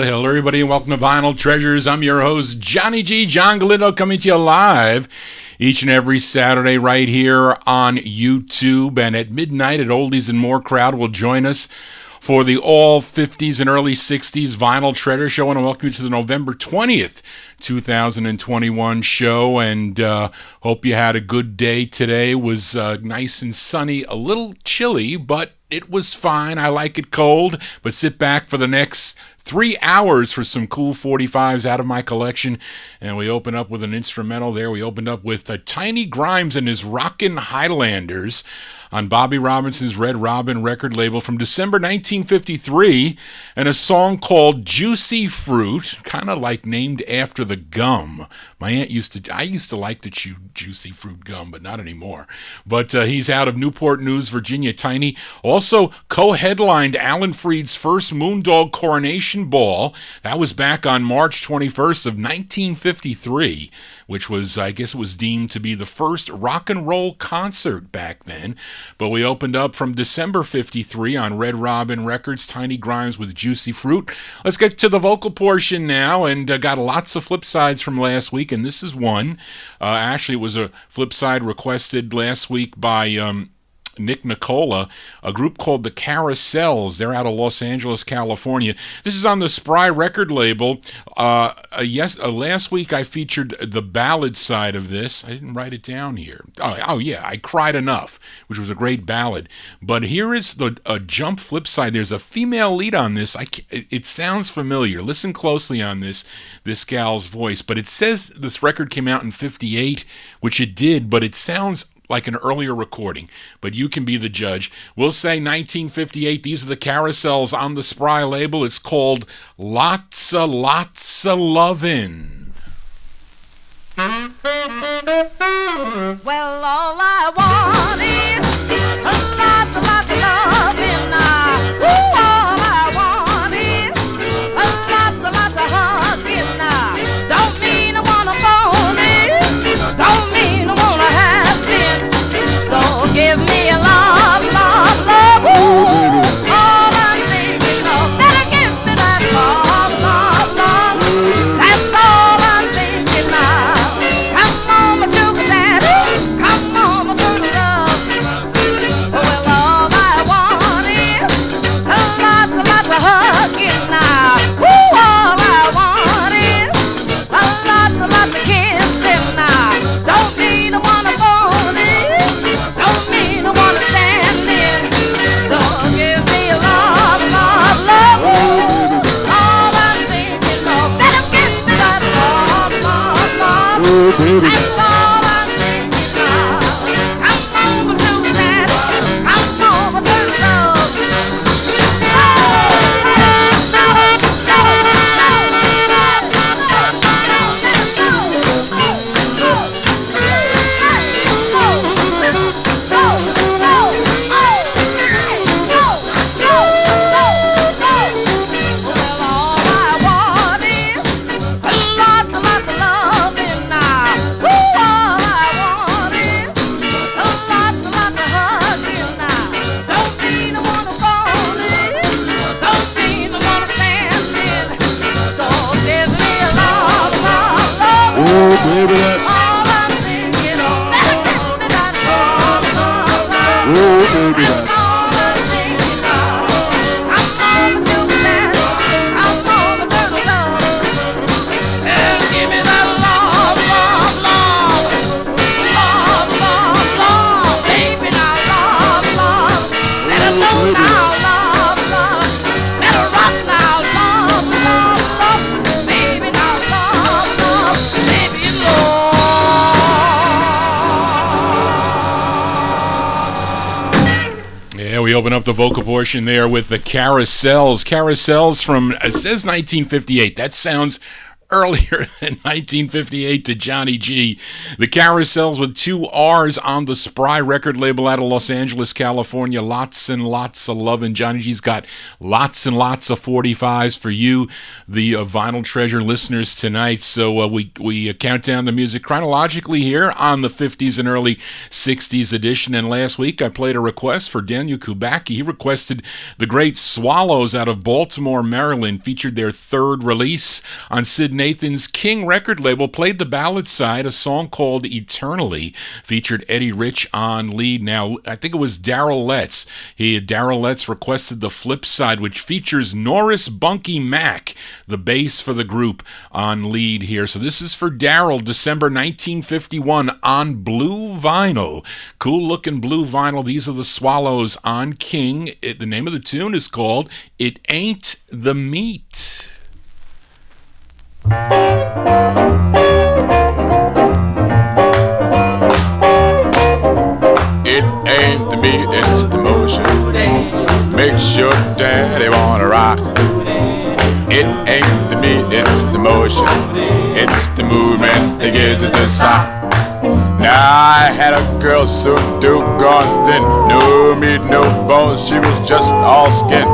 Hello everybody and welcome to Vinyl Treasures. I'm your host, Johnny G. John Galindo, coming to you live each and every Saturday right here on YouTube. And at midnight at Oldies and More crowd will join us for the all 50s and early 60s Vinyl Treasure Show. I want to welcome you to the November 20th, 2021 show, and hope you had a good day today. It was nice and sunny, a little chilly, but it was fine. I like it cold, but sit back for the next 3 hours for some cool 45s out of my collection. And we open up with an instrumental there. We opened up with Tiny Grimes and his Rockin' Highlanders on Bobby Robinson's Red Robin record label from December 1953, and a song called Juicy Fruit, kind of like named after the gum. I used to like to chew Juicy Fruit gum, but not anymore. But he's out of Newport News, Virginia. Tiny also co-headlined Alan Freed's first Moondog Coronation Ball. That was back on March 21st of 1953, which was, I guess it was deemed to be the first rock and roll concert back then. But we opened up from December 53 on Red Robin Records, Tiny Grimes with Juicy Fruit. Let's get to the vocal portion now, and got lots of flip sides from last week, and this is one. Actually, it was a flip side requested last week by Nick Nicola, a group called the Carousels. They're out of Los Angeles, California. This is on the Spry record label. Last week I featured the ballad side of this. I didn't write it down here. Oh yeah, I Cried Enough, which was a great ballad. But here is a jump flip side. There's a female lead on this. It sounds familiar. Listen closely on this gal's voice. But it says this record came out in 58, which it did, but it sounds like an earlier recording, but you can be the judge. We'll say 1958. These are the Carousels on the Spry label. It's called Lots of Lovin'. Well, all I want is lots of lovin'. All I want is lots of hugging. Don't mean I wanna phone it, don't mean I wanna have been. So give me a love, love, love. Ooh, all I'm thinking of. Better give me that love, love, love. That's all I'm thinking of. Come on, my sugar daddy. Come on, my good love. open up the vocal portion there with the Carousels. Carousels from, it says 1958. That sounds earlier than 1958 to Johnny G. The Carousels with 2 R's on the Spry record label out of Los Angeles, California. Lots and lots of love, and Johnny G's got lots and lots of 45s for you, the Vinyl Treasure listeners tonight. So we count down the music chronologically here on the 50s and early 60s edition. And last week I played a request for Daniel Kubacki. He requested the great Swallows out of Baltimore, Maryland, featured their 3rd release on Sid Nathan's King record label. Played the ballad side, a song called Eternally, featured Eddie Rich on lead. Now, I think it was Darrell Letts. Darrell Letts requested the flip side, which features Norris Bunky Mack, the bass for the group, on lead here. So this is for Darrell, December 1951 on blue vinyl. Cool looking blue vinyl. These are the Swallows on King. The name of the tune is called It Ain't the Meat. It ain't the meat, it's the motion. Makes your daddy wanna rock. It ain't the meat, it's the motion. It's the movement that gives it the sock. Now I had a girl so doggone thin, no meat, no bones, she was just all skin.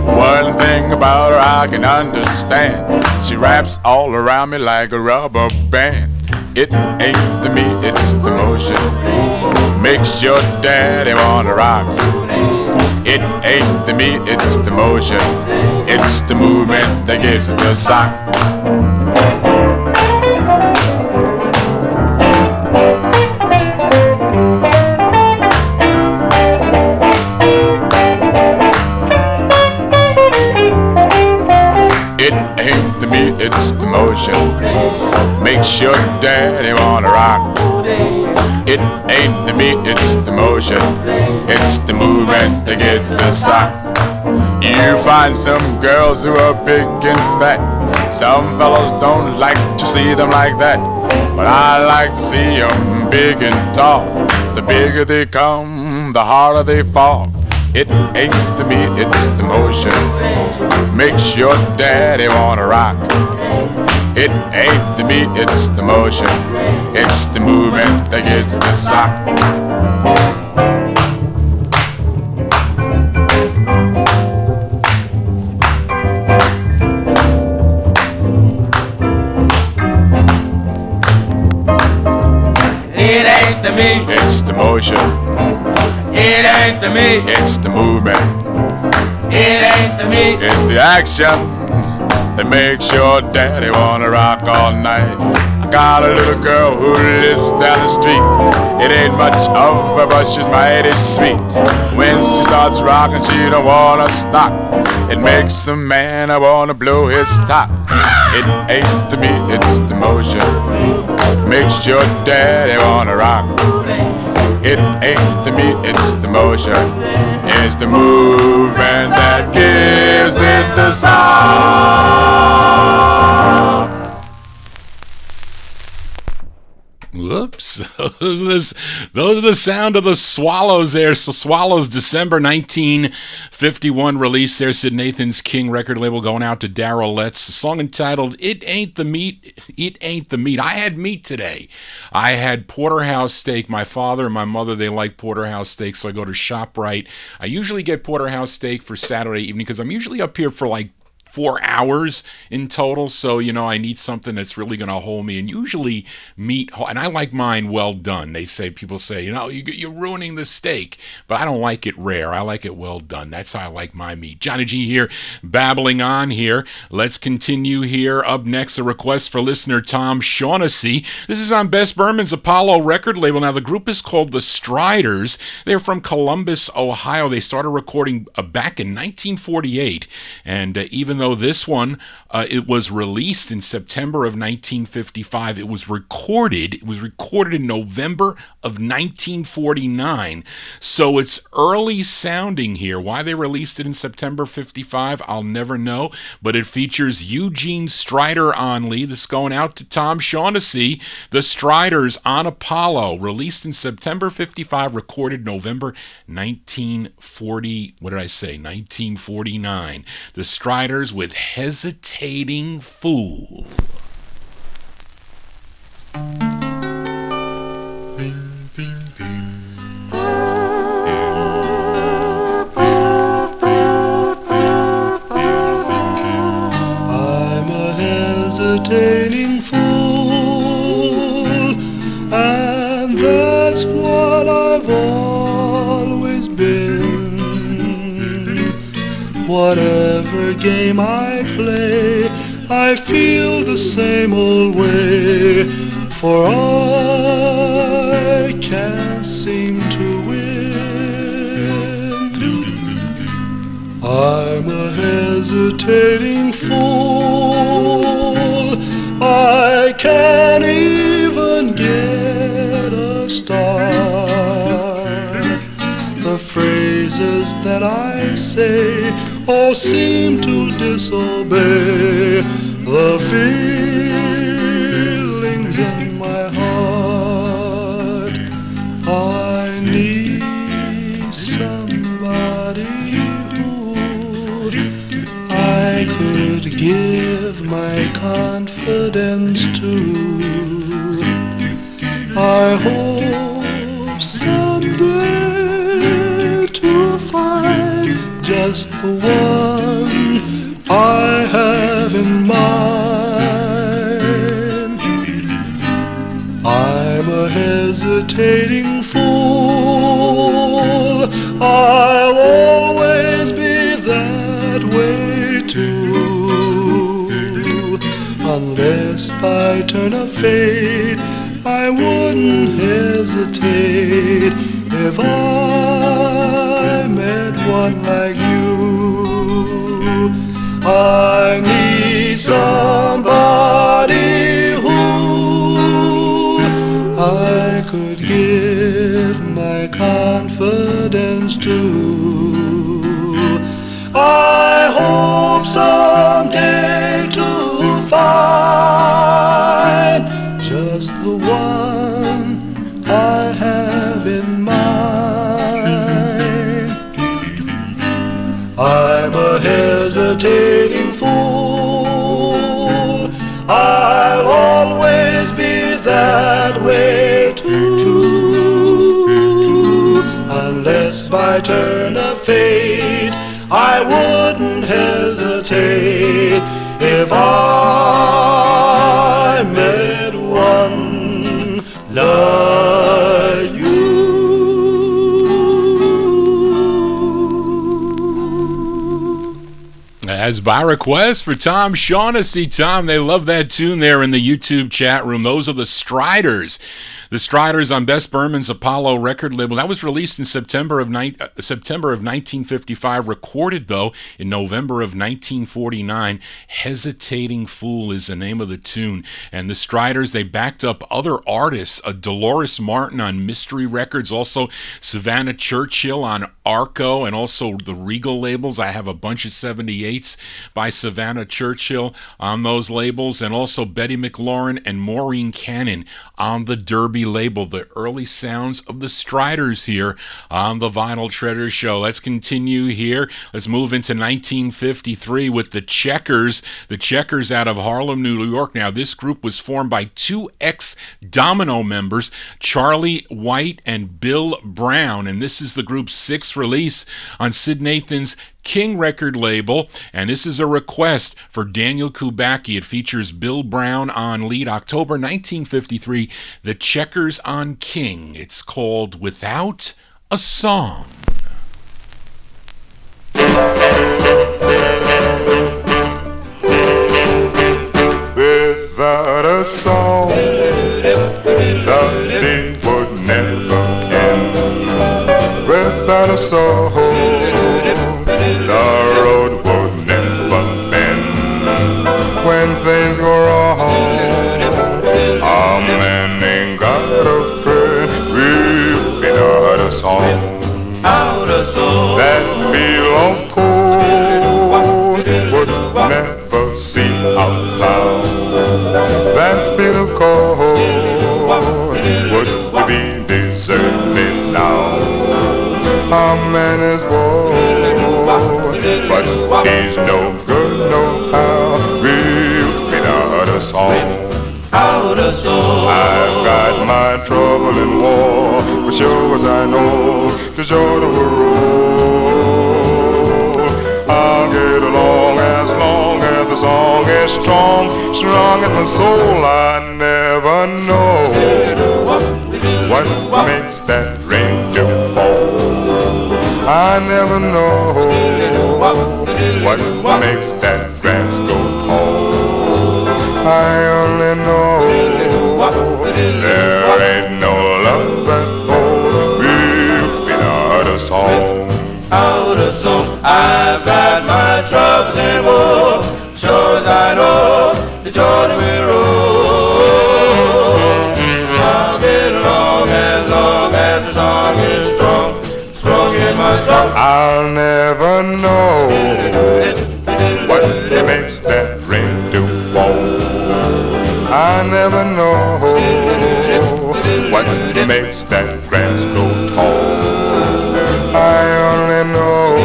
One thing about her I can understand, she wraps all around me like a rubber band. It ain't the meat, it's the motion, makes your daddy wanna rock. It ain't the meat, it's the motion, it's the movement that gives it the sock. It ain't the meat, it's the motion, makes your daddy wanna rock. It ain't the meat, it's the motion, it's the movement that gives the sock. You find some girls who are big and fat, some fellows don't like to see them like that, but I like to see them big and tall. The bigger they come, the harder they fall. It ain't the meat, it's the motion, makes your daddy wanna rock. It ain't the meat, it's the motion, it's the movement that gives it the sock. It ain't the meat, It's the motion, it ain't the meat, it's the movement, it ain't the meat. it's the action that makes your daddy wanna rock all night. I got a little girl who lives down the street. It ain't much of her, but she's mighty sweet. When she starts rocking, she don't wanna stop. It makes a man wanna blow his top. It ain't the meat, it's the motion, makes your daddy wanna rock. It ain't the meat, it's the motion, it's the movement that gives it the sound. Whoops. Those are the sound of the Swallows there. So Swallows, December 1951 release there. Sid Nathan's King record label, going out to Darrell Letts. A song entitled It Ain't the Meat, It Ain't the Meat. I had meat today. I had porterhouse steak. My father and my mother, they like porterhouse steak, so I go to ShopRite. I usually get porterhouse steak for Saturday evening because I'm usually up here for like 4 hours in total, so I need something that's really going to hold me, and usually meat, and I like mine well done. People say you're ruining the steak, but I don't like it rare. I like it well done. That's how I like my meat. Johnny G here, babbling on here. Let's continue here. Up next, a request for listener Tom Shaughnessy. This is on Bess Berman's Apollo record label. Now, the group is called the Striders. They're from Columbus, Ohio. They started recording back in 1948, and even even though this one, it was released in September of 1955, it was recorded in November of 1949. So it's early sounding here. Why they released it in September 55, I'll never know, but it features Eugene Strider on lead. This is going out to Tom Shaughnessy. The Striders on Apollo, released in September 55, recorded November 1949. The Striders with Hesitating Fool. I'm a hesitating fool, and that's what I've always been. Whatever game I play, I feel the same old way, for I can't seem to win. I'm a hesitating fool, I can't even get a start. The phrases that I say all seem to disobey the feelings in my heart. I need somebody who I could give my confidence to. I hope someday to find just the one I have in mind. I'm a hesitating fool, I'll always be that way too. Unless by turn of fate I wouldn't hesitate if I met one like you. I need somebody who I could give my confidence to. I hope someday to find just the one I have in mind. I'm a hesitating fool, I'll always be that way too. Unless by turn of fate I wouldn't hesitate if I met one like you. As by request for Tom Shaughnessy. Tom, they love that tune there in the YouTube chat room. Those are the Striders. The Striders on Bess Berman's Apollo record label. That was released in September of 1955. Recorded, though, in November of 1949. Hesitating Fool is the name of the tune. And the Striders, they backed up other artists. Dolores Martin on Mystery Records. Also Savannah Churchill on Arco. And also the Regal labels. I have a bunch of 78s by Savannah Churchill on those labels. And also Betty McLaurin and Maureen Cannon on the Derby label. The early sounds of the Striders here on the Vinyl Treasure Show. Let's continue here. Let's move into 1953 with the Checkers. The Checkers out of Harlem, New York. Now, this group was formed by two ex-Domino members, Charlie White and Bill Brown, and this is the group's sixth release on Sid Nathan's King record label, and this is a request for Daniel Kubacki. It features Bill Brown on lead. October 1953, The Checkers on King. It's called Without a Song. Without a song, loving would never end. Without a song, the road would never bend. man is bold, but he's no good, no how. We've been out of song. Out of song. I've got my trouble in war, but sure as I know, the Jordan will roll. I'll get along as long as the song is strong, strong in my soul. I never know what makes that rain to fall. I never know what makes that grass go tall. I only know there ain't no love at all. We've been out of song. Out of song. I've got my troubles and woe. Sure as I know the Jordan will roll. I'll get along as the song is strong, strong in my soul. I'll never know what makes that rain to fall. I never know what makes that grass go tall. I only know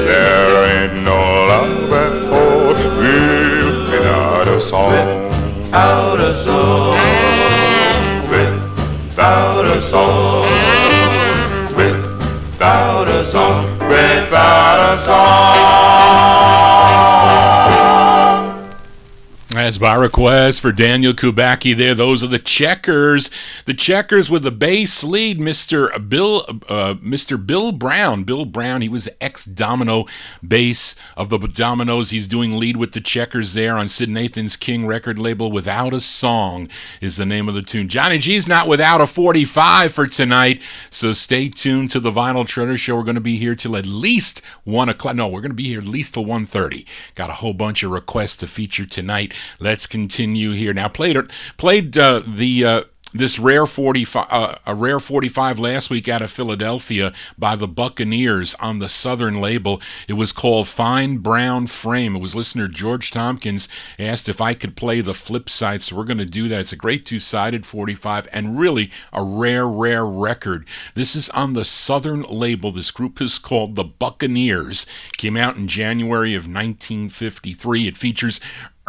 there ain't no love at all. We've been out of song. Out of song. Without a song. Without a song. Without a song. That's by request for Daniel Kubacki there. Those are the Checkers. The Checkers with the bass lead, Mr. Bill Brown. Bill Brown, he was ex-Domino bass of the Dominoes. He's doing lead with the Checkers there on Sid Nathan's King record label. Without a Song is the name of the tune. Johnny G's not without a 45 for tonight, so stay tuned to the Vinyl Treasure Show. We're going to be here till at least 1 o'clock. No, we're going to be here at least till 1:30. Got a whole bunch of requests to feature tonight. Let's continue here. Now, played this rare 45, a rare 45 last week out of Philadelphia by the Buccaneers on the Southern label. It was called Fine Brown Frame. It was listener George Tompkins asked if I could play the flip side, so we're going to do that. It's a great two-sided 45 and really a rare record. This is on the Southern label. This group is called the Buccaneers. Came out in January of 1953. It features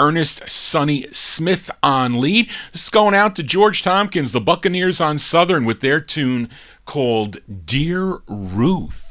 Ernest Sonny Smith on lead. This is going out to George Tompkins, the Buccaneers on Southern, with their tune called Dear Ruth.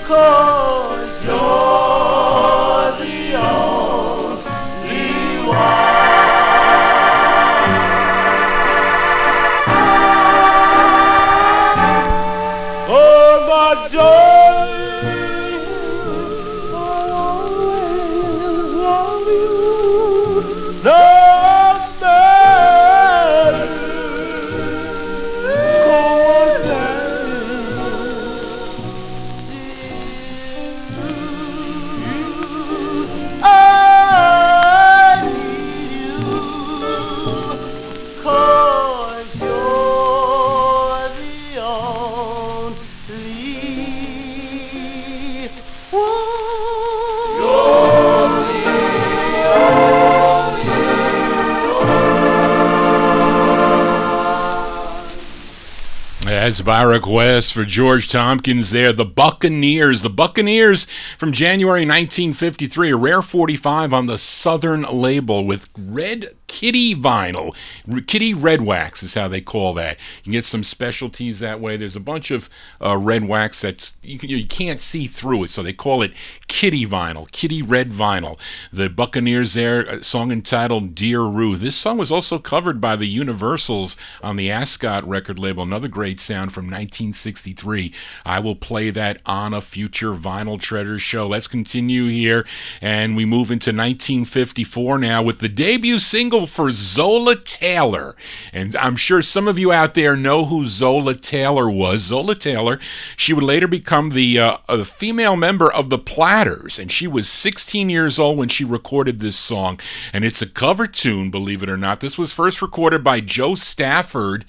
Cause you're That's by request for George Tompkins there. The Buccaneers. The Buccaneers from January 1953. A rare 45 on the Southern label with red kitty vinyl. Kitty red wax is how they call that. You can get some specialties that way. There's a bunch of red wax that's you can't see through it, so they call it kitty vinyl, kitty red vinyl. The Buccaneers there, a song entitled Dear Ruth. This song was also covered by the Universals on the Ascot record label. Another great sound from 1963. I will play that on a future Vinyl Treasures show. Let's continue here, and we move into 1954 now with the debut single for Zola Taylor. And I'm sure some of you out there know who Zola Taylor was. Zola Taylor, she would later become the female member of the Platters, and she was 16 years old when she recorded this song. And it's a cover tune, believe it or not. This was first recorded by Joe Stafford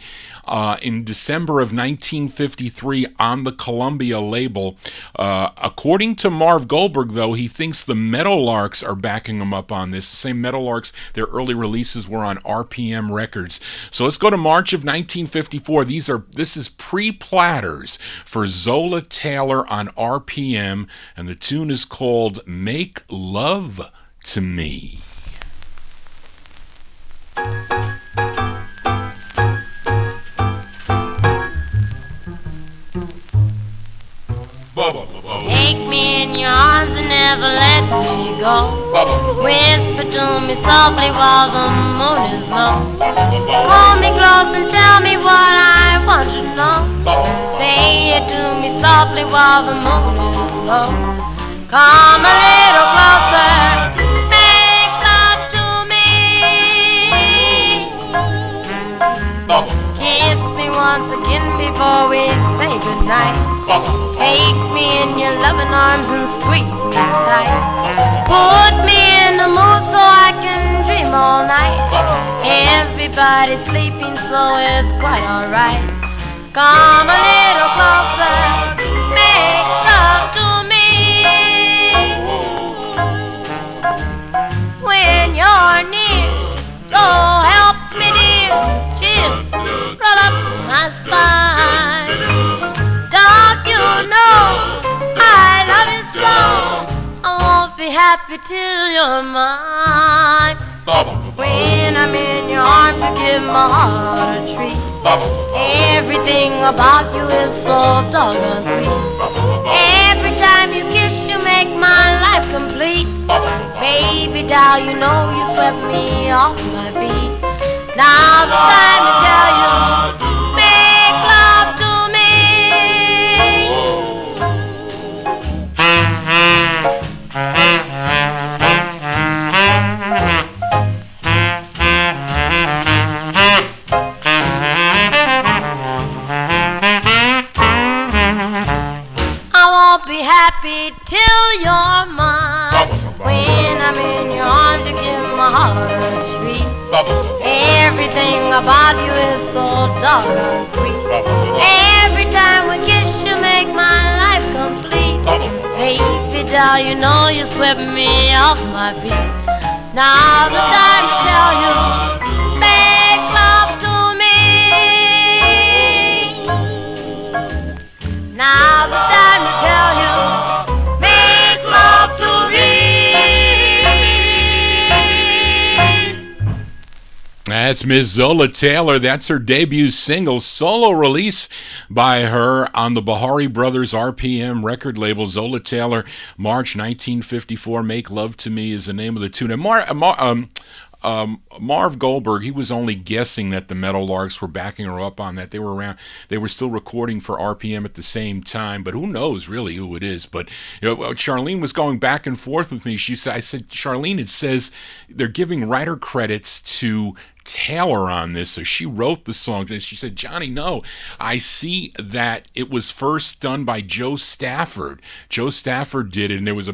in December of 1953 on the Columbia label. According to Marv Goldberg, though, he thinks the Meadowlarks are backing him up on this. The same Meadowlarks, their early releases were on RPM Records. So let's go to March of 1954. This is pre-Platters for Zola Taylor on RPM, and the tune is called Make Love to Me. Take me in your arms and never let me go. Whisper to me softly while the moon is low. Call me close and tell me what I want to know. Say it to me softly while the moon is low. Come a little closer, make love to me. Kiss me once again before we say goodnight. Take me in your loving arms and squeeze me tight. Put me in the mood so I can dream all night. Everybody's sleeping so it's quite alright. Come a little closer, make love to me. When you're near, so help me dear, chill, roll up my spine. Don't you know I love you so? I won't be happy till you're mine. When I'm in your arms, you give my heart a treat. Everything about you is so doggone sweet. Every time you kiss, you make my life complete. Baby doll, you know you swept me off my feet. Now's the time to tell you, make love to me. Be happy till you're mine. When I'm in your arms, you give my heart a treat. Everything about you is so doggone sweet. Every time we kiss, you make my life complete. Baby doll, you know you swept me off my feet. Now the time to tell you, make love to me. Now the time to tell you, make love to me. That's Miss Zola Taylor. That's her debut single, solo release by her on the Bahari Brothers RPM record label. Zola Taylor, March 1954. Make Love to Me is the name of the tune. And Marv Goldberg, he was only guessing that the Meadowlarks were backing her up on that. They were around. They were still recording for RPM at the same time, but who knows really who it is. But Charlene was going back and forth with me. I said, Charlene, it says they're giving writer credits to Taylor on this, so she wrote the song. And she said, Johnny, no, I see that it was first done by Joe Stafford. Joe Stafford did it, and there was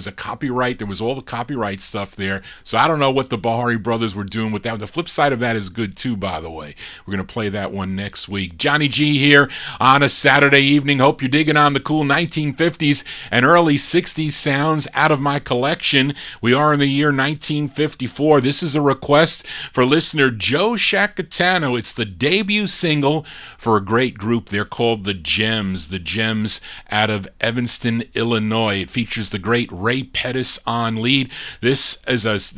a copyright. There was all the copyright stuff there. So I don't know what the Bahari Brothers were doing with that. The flip side of that is good too, by the way. We're going to play that one next week. Johnny G here on a Saturday evening. Hope you're digging on the cool 1950s and early 60s sounds out of my collection. We are in the year 1954. This is a request for listener Joe Shacatano. It's the debut single for a great group. They're called the Gems. The Gems out of Evanston, Illinois. It features the great Ray Pettis on lead. This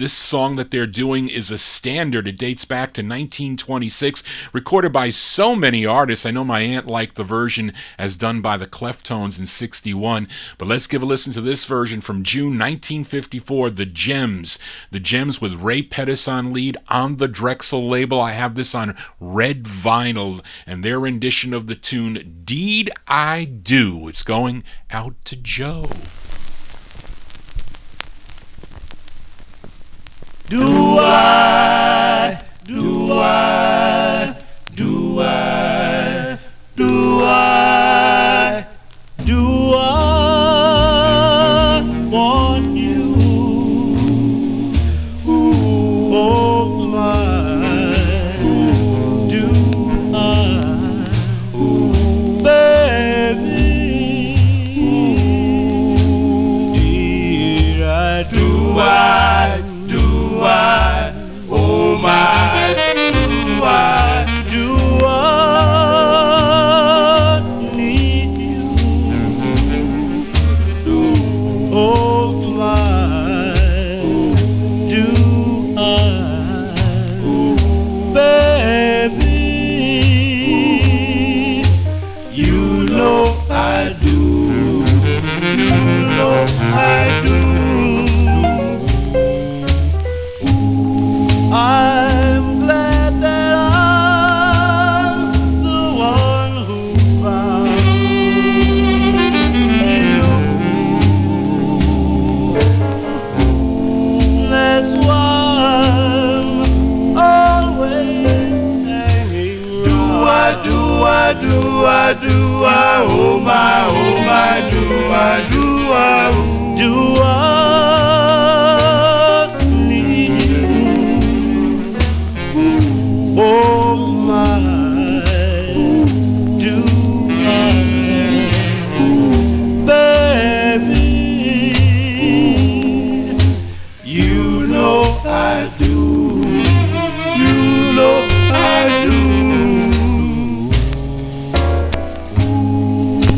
song that they're doing is a standard. It dates back to 1926, recorded by so many artists. I know my aunt liked the version as done by the Clef Tones in 61, but let's give a listen to this version from June 1954, The Gems. The Gems with Ray Pettis on lead on the Drexel label. I have this on red vinyl, and their rendition of the tune Deed I Do. It's going out to Joe. Do I, do I, do I, do I, do I want you? Oh my, do I, baby? Did I do I? Oh my, do I need you? Oh my, do I, baby? You know I do, you know I do. I'm glad that I'm the one who found you. That's why I'm always hanging around. Do I, oh my, do I need you? Oh my, do I, baby? You know I do, you know I do.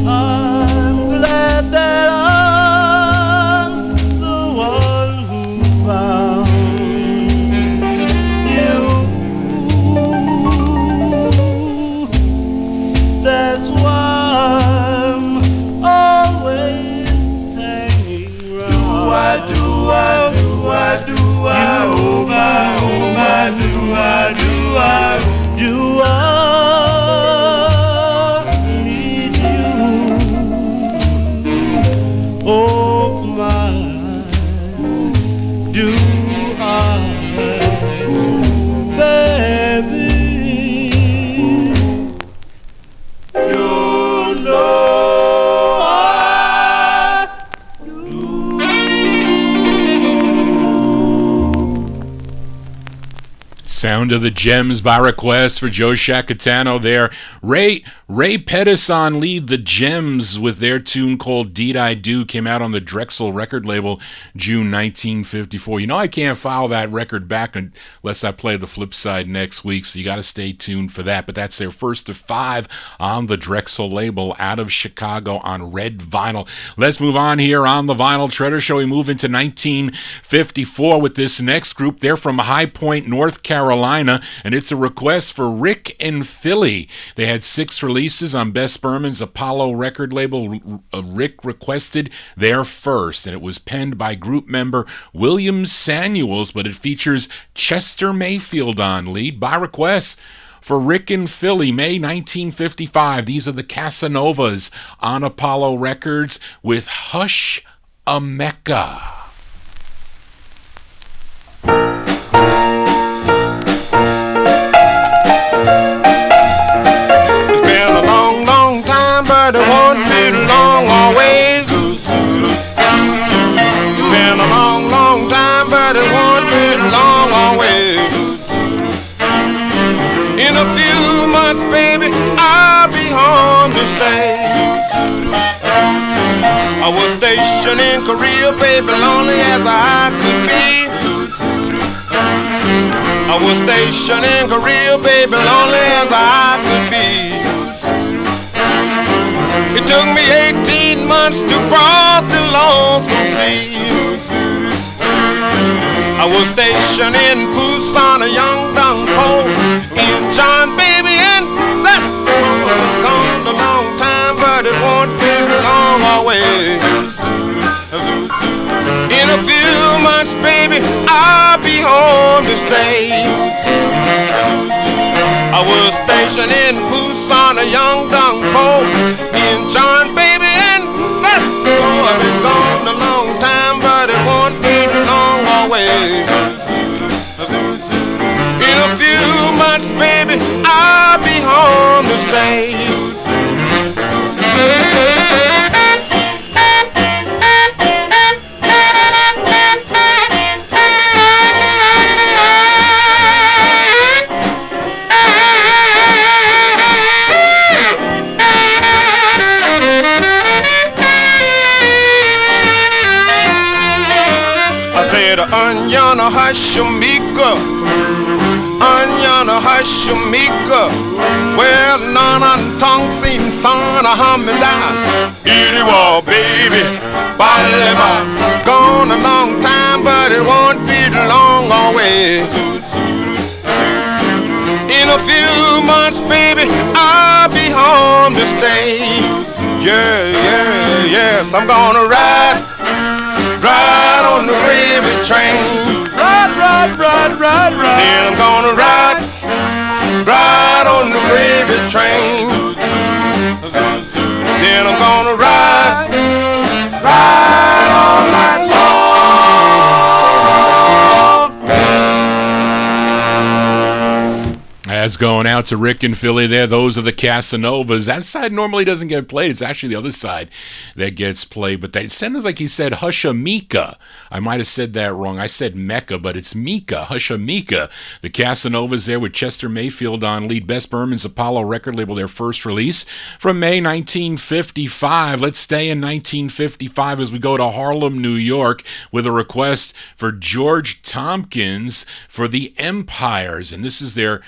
I'm glad that I'm the one who found you. That's why I'm always hanging around. Do I, oh my, do I need you? Oh my, do I, baby? You know I do. Sound of the Gems by request for Joe Shacatano there. Ray Pettis on lead. The Gems with their tune called Deed I Do came out on the Drexel record label June 1954. You know I can't file that record back unless I play the flip side next week, so you got to stay tuned for that. But that's their first of 5 on the Drexel label out of Chicago on red vinyl. Let's move on here on the Vinyl Treasure Show. We move into 1954 with this next group. They're from High Point, North Carolina, and it's a request for Rick and Philly. They had 6 releases on Bess Berman's Apollo record label. Rick requested their first, and it was penned by group member William Samuels, but it features Chester Mayfield on lead by request. For Rick and Philly, May 1955, these are the Casanovas on Apollo Records with Hush a Mecca. It's been a long, long time, but it won't be long always. It's been a long, long time, but it won't be long always. In a few months, baby, I'll be home to stay. I was stationed in Korea, baby, lonely as I could be. I was stationed in Korea, baby, lonely as I could be. It took me 18 months to cross the lonesome sea. I was stationed in Busan, a young dung pole, in John, baby, and Sassamo. Gone a long time, but it won't be long always. In a few months, baby, I'll be home to stay. I was stationed in Busan, a young dung pole, in John, baby, and Sassamo. I've been gone a long time, but it won't be long always. In a few months, baby, I'll be home to stay. Anyana Hashimika, Anyana Hashimika, well, Nana Tong Sin Sana Hamida, Iriwa, baby, Balema. Gone a long time, but it won't be long always. In a few months, baby, I'll be home to stay. Yes, I'm gonna ride on the gravy train. Ride. Then I'm gonna ride on the gravy train. Then I'm gonna ride all night long. That's going out to Rick in Philly there. Those are the Casanovas. That side normally doesn't get played. It's actually the other side that gets played. But it sounds like he said Hushamika. I might have said that wrong. I said Mecca, but it's Mika, Hushamika. The Casanovas there with Chester Mayfield on lead. Bess Berman's Apollo record label, their first release from May 1955. Let's stay in 1955 as we go to Harlem, New York, with a request for George Tompkins for the Empires. And this is their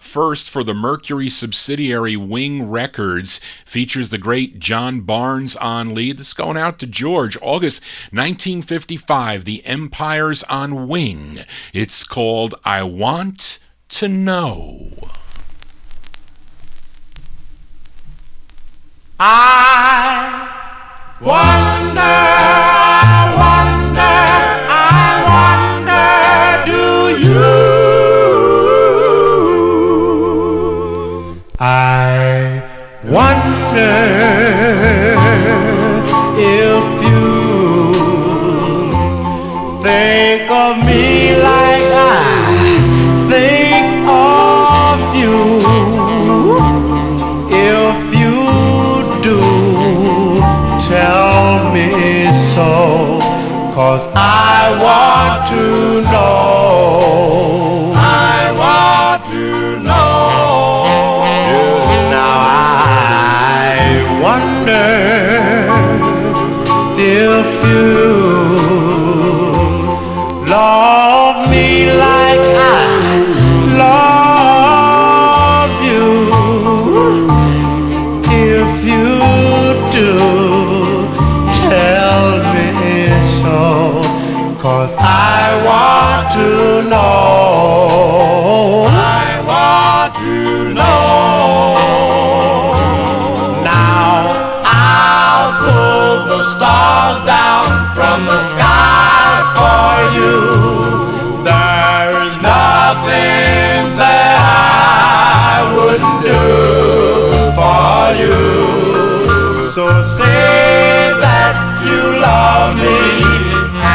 first for the Mercury subsidiary Wing Records. Features the great John Barnes on lead. This is going out to George. August 1955, the Empires on Wing. It's called I Want to Know. I wonder, do you? I wonder if you think of me like I think of you. If you do, tell me so, 'cause I want to know. I want to know. Now I wonder if you love me like I love you. If you do, tell me so, 'cause I want to know. I want to know. Stars down from the skies for you. There's nothing that I wouldn't do for you. So say that you love me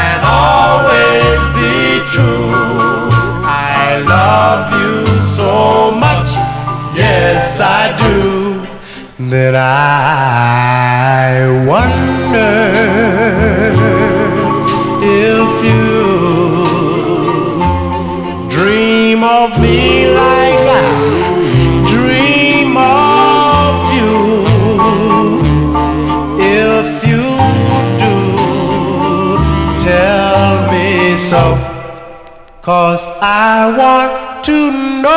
and always be true. I love you so much, yes I do, that I wonder if you dream of me like I dream of you. If you do, tell me so, 'cause I want want to know.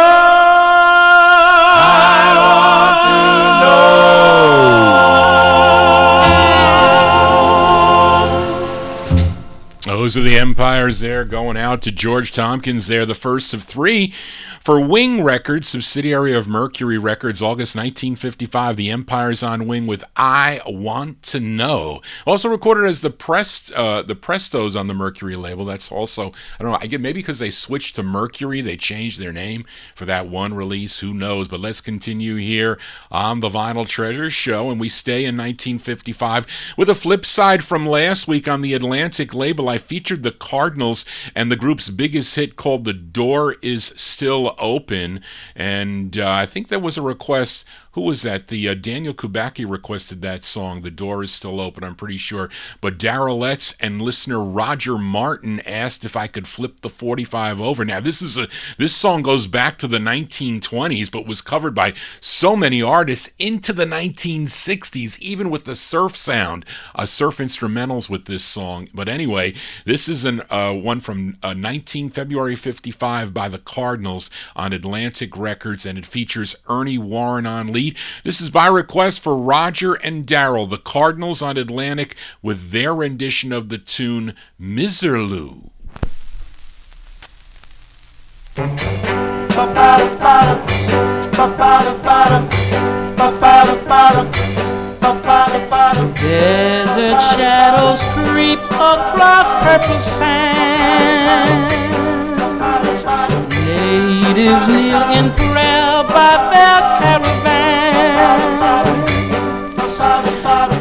Those are the Empires there, going out to George Tompkins there, the first of three. For Wing Records, subsidiary of Mercury Records, August 1955, the Empires on Wing with I Want to Know. Also recorded as the Prestos on the Mercury label. That's also, I don't know, I get maybe because they switched to Mercury, they changed their name for that one release, who knows. But let's continue here on the Vinyl Treasure Show, and we stay in 1955 with a flip side from last week on the Atlantic label. I featured the Cardinals and the group's biggest hit called The Door Is Still Open, and I think there was a request. Who was that? The Daniel Kubacki requested that song, The Door Is Still Open, I'm pretty sure. But Daryletts and listener Roger Martin asked if I could flip the 45 over. Now, this song goes back to the 1920s, but was covered by so many artists into the 1960s, even with the surf sound, surf instrumentals with this song. But anyway, this is one from February 55 by the Cardinals on Atlantic Records, and it features Ernie Warren on lead. This is by request for Roger and Daryl, the Cardinals on Atlantic, with their rendition of the tune Miserlou. Desert shadows creep across purple sand. Natives kneel in prayer by their caravan.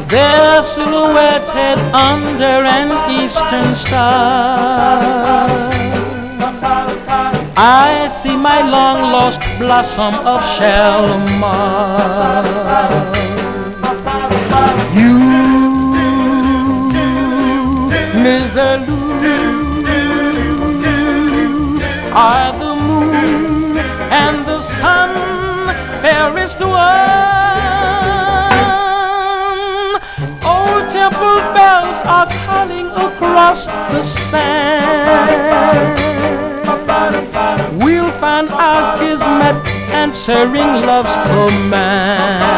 They're silhouetted under an eastern star. I see my long-lost blossom of Shalimar. You, Miserlou, are the moon and the sun, fairest one. Oh, temple bells are calling across the sand. We'll find our kismet answering love's command.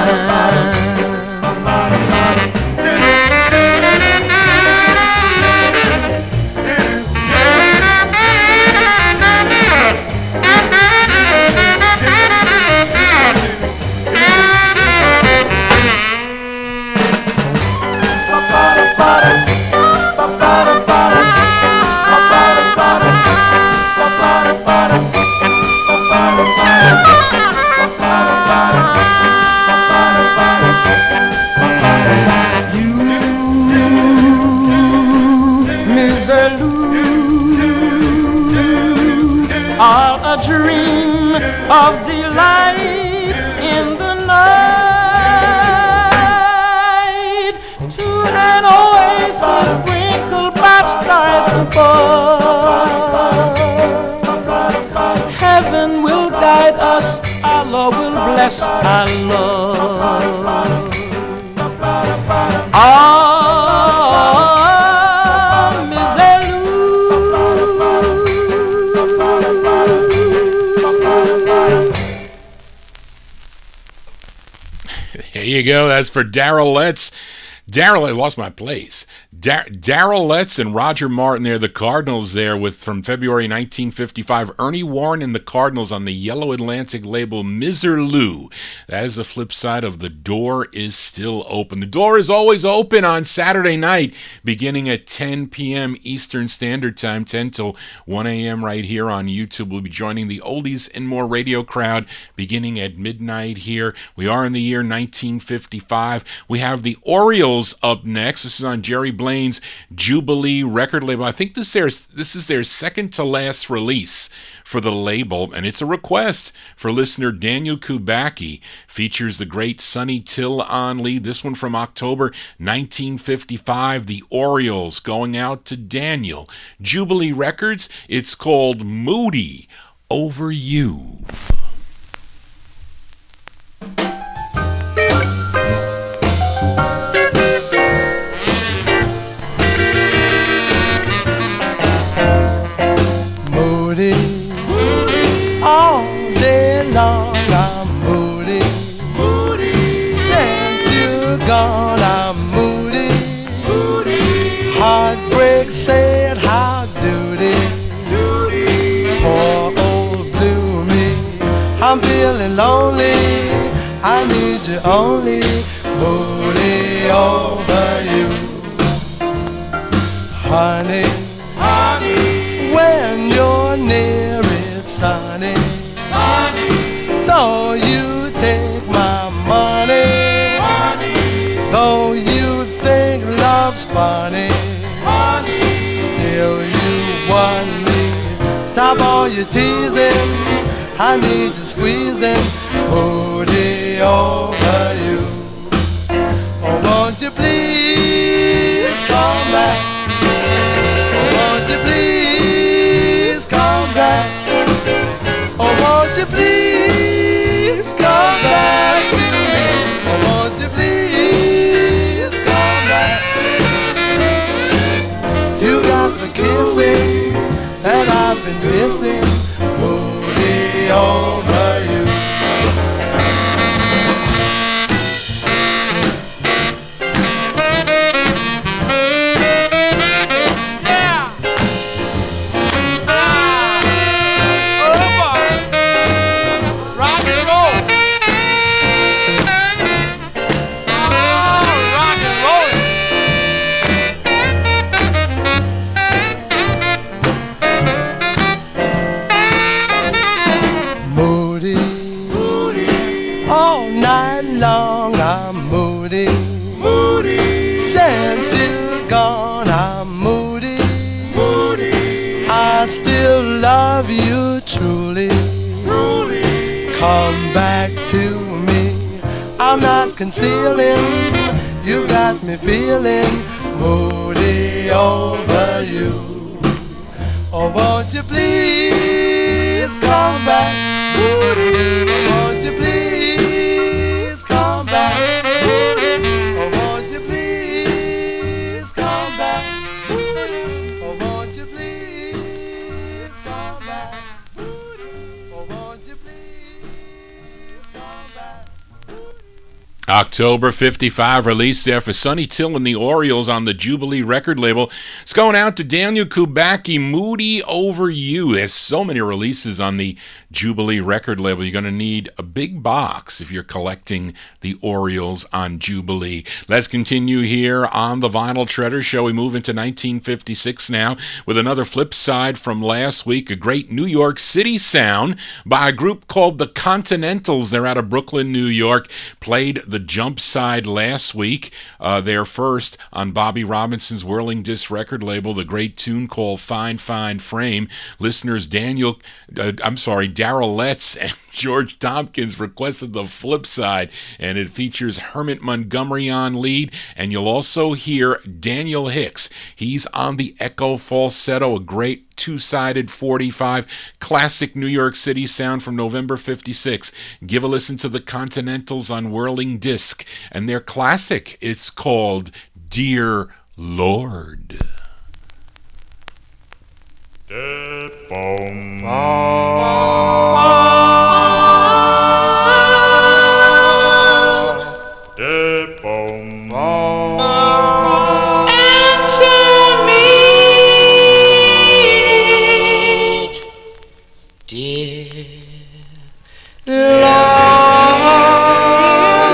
A dream of delight in the night, to an oasis sprinkled by stars above. Heaven will guide us, Allah will bless our love. There you go. That's for Daryletts. I lost my place. Daryletts and Roger Martin there, the Cardinals there, with from February 1955, Ernie Warren and the Cardinals on the Yellow Atlantic label Miserlou. That is the flip side of The Door Is Still Open. The door is always open on Saturday night, beginning at 10 p.m. Eastern Standard Time, 10 till 1 a.m. right here on YouTube. We'll be joining the Oldies and More radio crowd beginning at midnight here. We are in the year 1955. We have the Orioles up next. This is on Jerry Blaine's Jubilee record label. I think this is their second to last release for the label, and it's a request for listener Daniel Kubacki. Features the great Sonny Till on lead. This one from October 1955, the Orioles, going out to Daniel. Jubilee Records, it's called Moody, Over You. Poor old blue me, I'm feeling lonely. I need you only, moody over you. Honey, honey, when you're near it's sunny. Sunny, though you take my money. Money, though you think love's funny. Honey, still you want me. Stop all your teasing, I need you squeezing, moody over you. Oh, won't you please come back? Oh, won't you please come back? Oh, won't you please come back to me? Oh, won't you please come back? You got the kissing that I've been missing, moody over you. Long I'm moody, moody. Since you're gone I'm moody, moody. I still love you truly, truly. Come back to me, I'm not concealing. You got me feeling moody over you. Oh, won't you please come back? Moody. Oh, won't you please come back? Oh, won't you please come back? Oh, won't you please come back? Oh, won't you please come back? October 55 release there for Sonny Till and the Orioles on the Jubilee record label. It's going out to Daniel Kubacki, Moody Over You. There's so many releases on the Jubilee record label. You're going to need a big box if you're collecting the Orioles on Jubilee. Let's continue here on the Vinyl Treasure Show. We move into 1956 now with another flip side from last week, a great New York City sound by a group called the Continentals. They're out of Brooklyn, New York. Played the jump side last week. They're first on Bobby Robinson's Whirling Disc record label, the great tune called Fine Fine Frame. Listeners Darrell Letts and George Tompkins requested the flip side, and it features Hermit Montgomery on lead, and you'll also hear Daniel Hicks. He's on the echo falsetto, a great two-sided 45, classic New York City sound from November 56. Give a listen to the Continentals on Whirling Disc, and their classic, it's called Dear Lord. Answer me, dear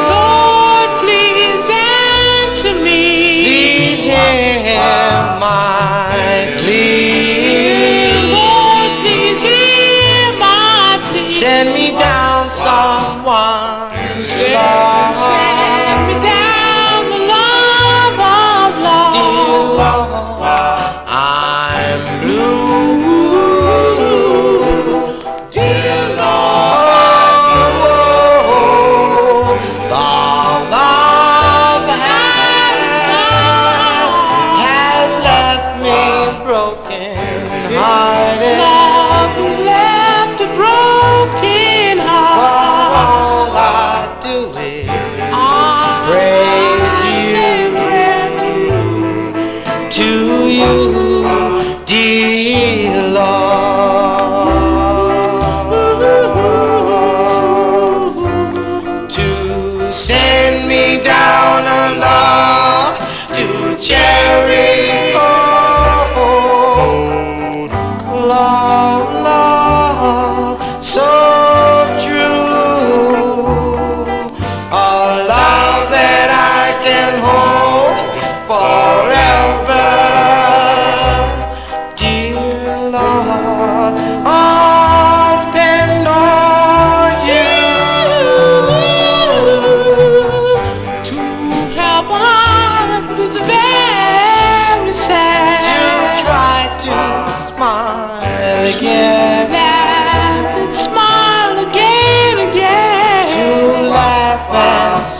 Lord, please answer me. Please hear my plea. Lord, please hear my plea. Send me down someone. Send me down the love of love. Dear Lord, I'm blue. Dear Lord, the love has left me broken hearted. Love left a broken heart.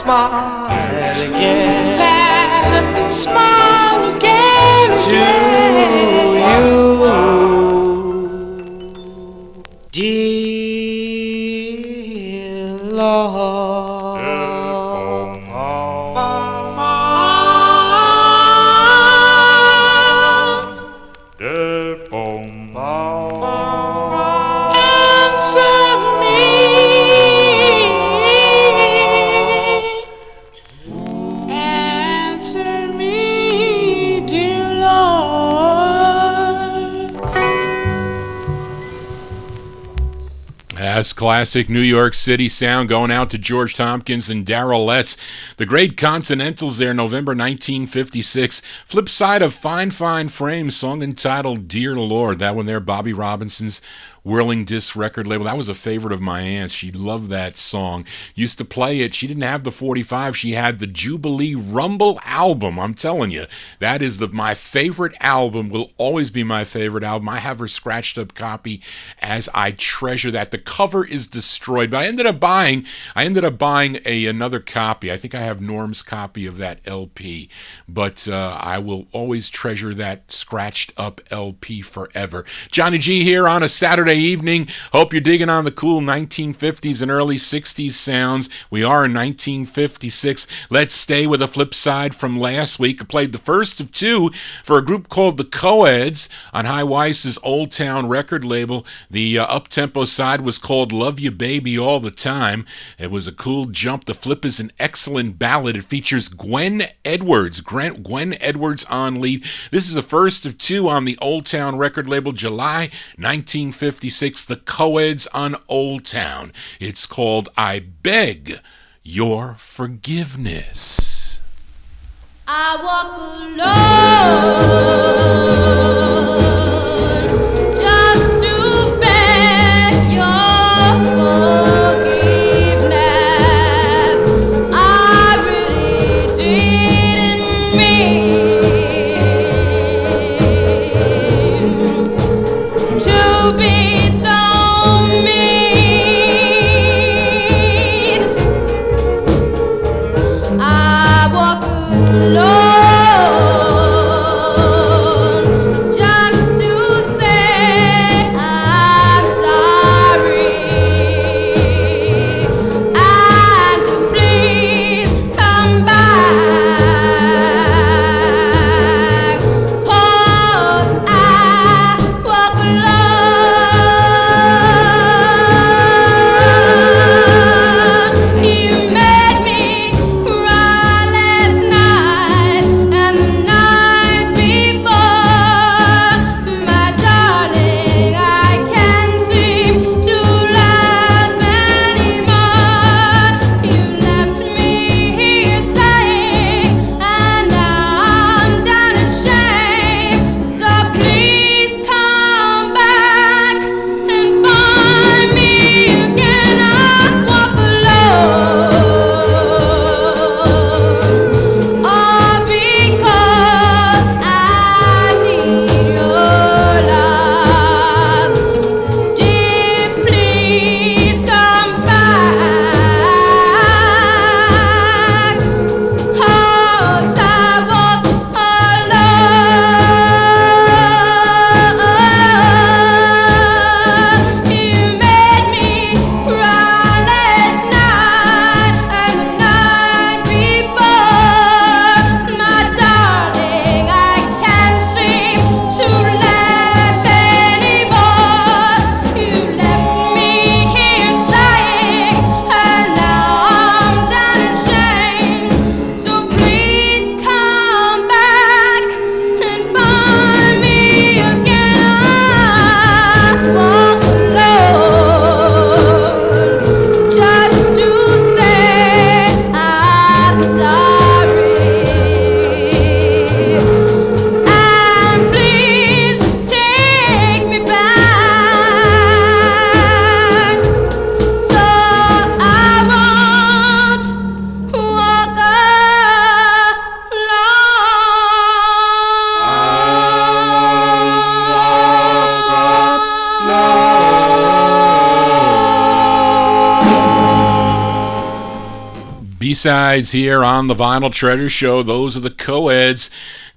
smile again. Let me smile again to you, dear Lord. That's classic New York City sound going out to George Tompkins and Darrell Letts. The great Continentals there, November 1956. Flip side of Fine Fine Frames, song entitled Dear Lord. That one there, Bobby Robinson's Whirling Disc record label. That was a favorite of my aunt's. She loved that song. Used to play it. She didn't have the 45. She had the Jubilee Rumble album. I'm telling you, that is my favorite album. Will always be my favorite album. I have her scratched up copy as I treasure that. The cover is destroyed, but I ended up buying another copy. I think I have Norm's copy of that LP, but I will always treasure that scratched up LP forever. Johnny G here on a Saturday evening. Hope you're digging on the cool 1950s and early 60s sounds. We are in 1956. Let's stay with a flip side from last week. I played the first of two for a group called the Coeds on High Weiss's Old Town record label. The up-tempo side was called Love You Baby All the Time. It was a cool jump. The flip is an excellent ballad. It features Gwen Edwards on lead. This is the first of two on the Old Town record label, July 1956. The Coeds on Old Town. It's called I Beg Your Forgiveness. I walk alone just to beg your forgiveness. I really didn't mean to be so mean. I walk alone just B-sides here on the Vinyl Treasure Show. Those are the Coeds.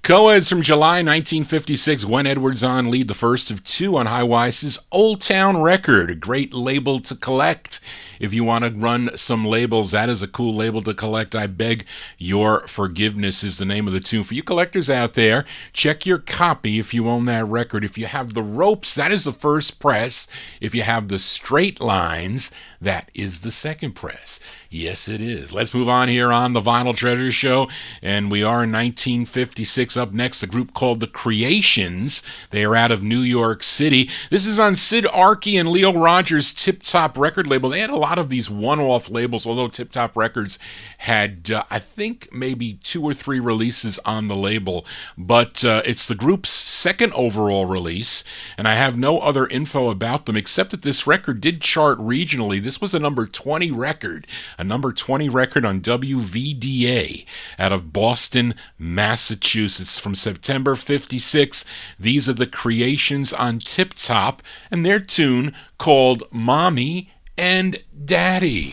Coeds from July 1956. Gwen Edwards on lead, the first of two on High Weiss's Old Town Record. A great label to collect. If you want to run some labels, that is a cool label to collect. I Beg Your Forgiveness is the name of the tune. For you collectors out there, check your copy if you own that record. If you have the ropes, that is the first press. If you have the straight lines, that is the second press. Yes, it is. Let's move on here on the Vinyl Treasure Show. And we are in 1956. Up next, a group called The Creations. They are out of New York City. This is on Sid Archie and Leo Rogers' Tip Top record label. They had a lot of these one-off labels, although Tip Top Records had, I think, maybe 2 or 3 releases on the label. But it's the group's second overall release, and I have no other info about them except that this record did chart regionally. This was a number 20 record, a number 20 record on WVDA out of Boston, Massachusetts from September 56. These are The Creations on Tip Top, and their tune called Mommy and Daddy.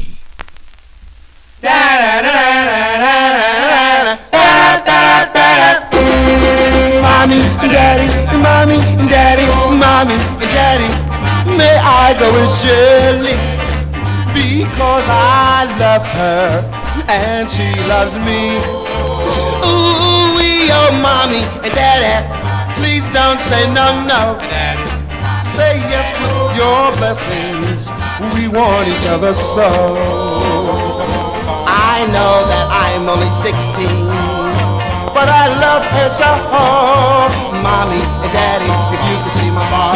Mommy and daddy, mommy and daddy, mommy and daddy. May I go with Shirley because I love her and she loves me. Ooh, oh, mommy and daddy, please don't say no, no. Say yes with your blessings. We want each other so. I know that I'm only 16, but I love her so. Mommy and daddy, if you can see my mom,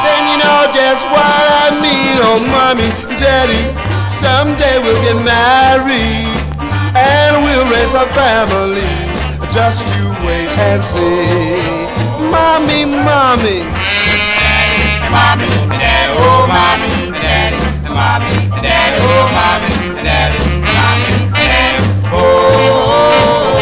then you know just what I mean. Oh, mommy and daddy, someday we'll get married and we'll raise a family. Just you wait and see. Mommy, mommy. Mommy and daddy, oh mommy and daddy, mommy and daddy, oh mommy and daddy, mommy and daddy, oh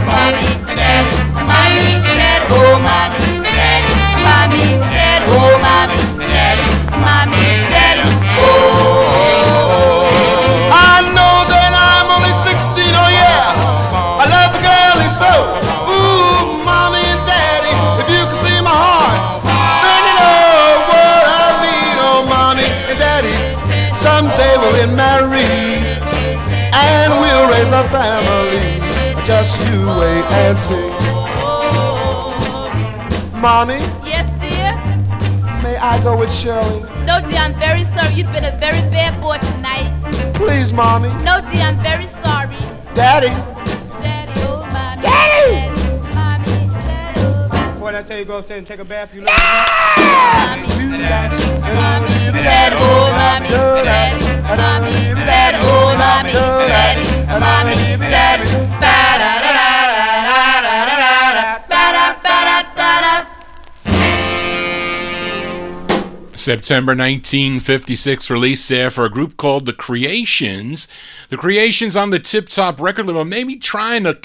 mommy and daddy, mommy and daddy, oh mommy and daddy, mommy and daddy, oh mommy and daddy, mommy and daddy, oh. I know that I'm only 16, oh yeah, I love the girl is so. Ooh, mommy and daddy, if you can see my heart. Someday we'll get married and we'll raise a family. Just you wait and see. Mommy? Yes, dear? May I go with Shirley? No, dear, I'm very sorry. You've been a very bad boy tonight. Please, Mommy. No, dear, I'm very sorry. Daddy? Daddy, oh, mommy. Daddy! Mommy, daddy, oh, mommy. Boy, I tell you, go upstairs and take a bath. You Mommy, daddy, oh, mommy, daddy, mommy, daddy, oh, mommy, daddy, mommy, daddy, ba-da-da-da-da-da-da-da-da-da-da. September 1956 release there for a group called The Creations. The Creations on the Tip Top record label, maybe trying to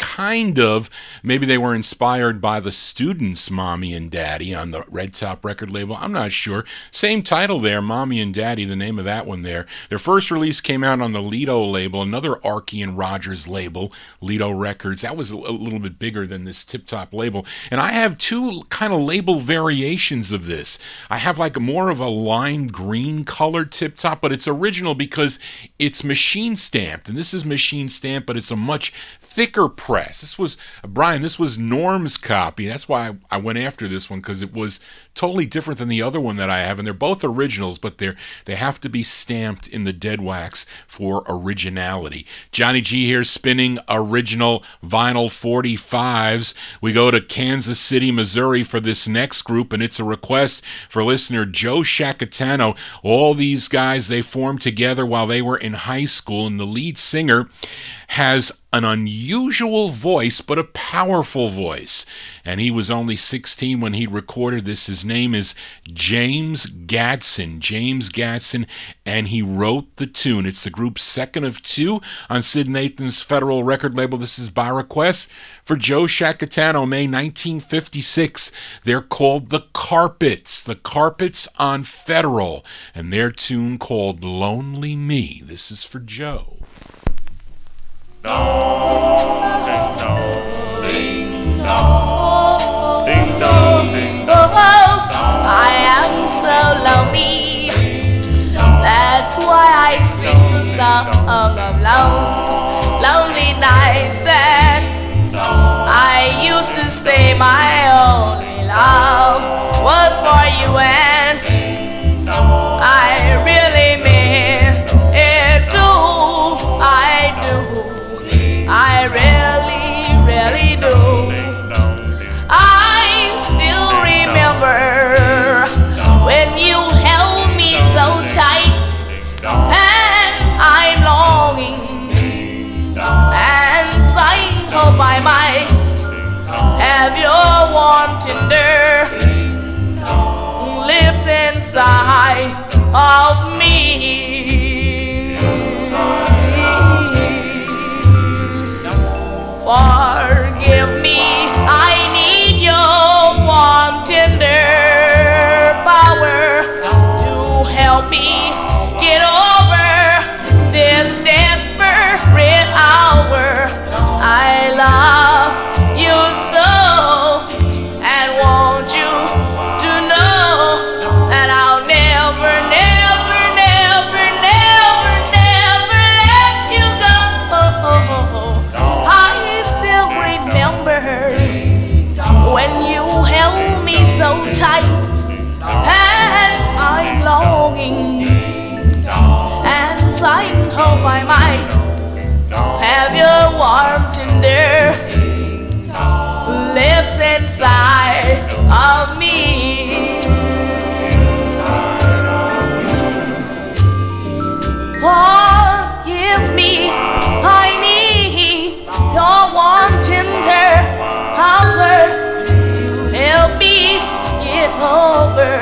maybe they were inspired by the Students' Mommy and Daddy on the Red Top record label. I'm not sure. Same title there, Mommy and Daddy, the name of that one there. Their first release came out on the Lido label, another Archie and Rogers label, Lido Records. That was a little bit bigger than this Tip Top label. And I have 2 kind of label variations of this. I have like more of a lime green colored Tip Top, but it's original because it's machine stamped. And this is machine stamped, but it's a much thicker press. This was, Brian, this was Norm's copy. That's why I went after this one, because it was totally different than the other one that I have. And they're both originals, but they have to be stamped in the dead wax for originality. Johnny G here spinning original vinyl 45s. We go to Kansas City, Missouri for this next group, and it's a request for listener Joe Shacatano. All these guys, they formed together while they were in high school, and the lead singer has an unusual voice, but a powerful voice. And he was only 16 when he recorded this. His name is James Gadson, and he wrote the tune. It's the group's second of 2 on Sid Nathan's Federal record label. This is by request for Joe Shacatano, May 1956. They're called The Carpets on Federal, and their tune called Lonely Me. This is for Joe. I am so lonely. That's why I sing the song of lonely nights that I used to say my only love was for you, and I really mean it too. I do. I really, really do. I still remember when you held me so tight, and I'm longing and sighing, hope I might have your warm, tender lips inside of me. Forgive me, I need your warm, tender power to help me get over this desperate hour. I love you so, and want you to know that I'll never, never, never, never, never let you go. I still remember when you held me so tight, and I'm longing and sighing, hope I might have your warm, tender lips inside of me. Forgive me, I need your warm, tender power to help me get over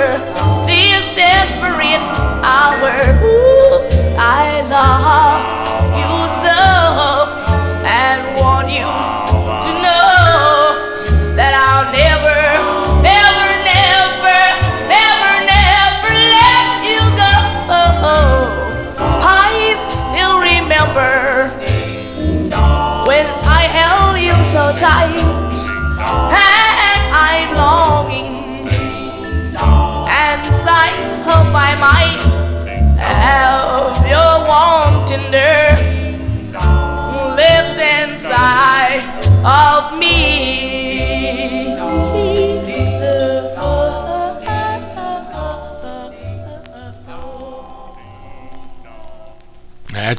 this desperate hour. Ooh, I love you so, and want you to know that I'll never, never, never, never, never let you go. I still remember when I held you so tight, and I'm longing and sighing, hope I might have your warm, tender lips inside of me.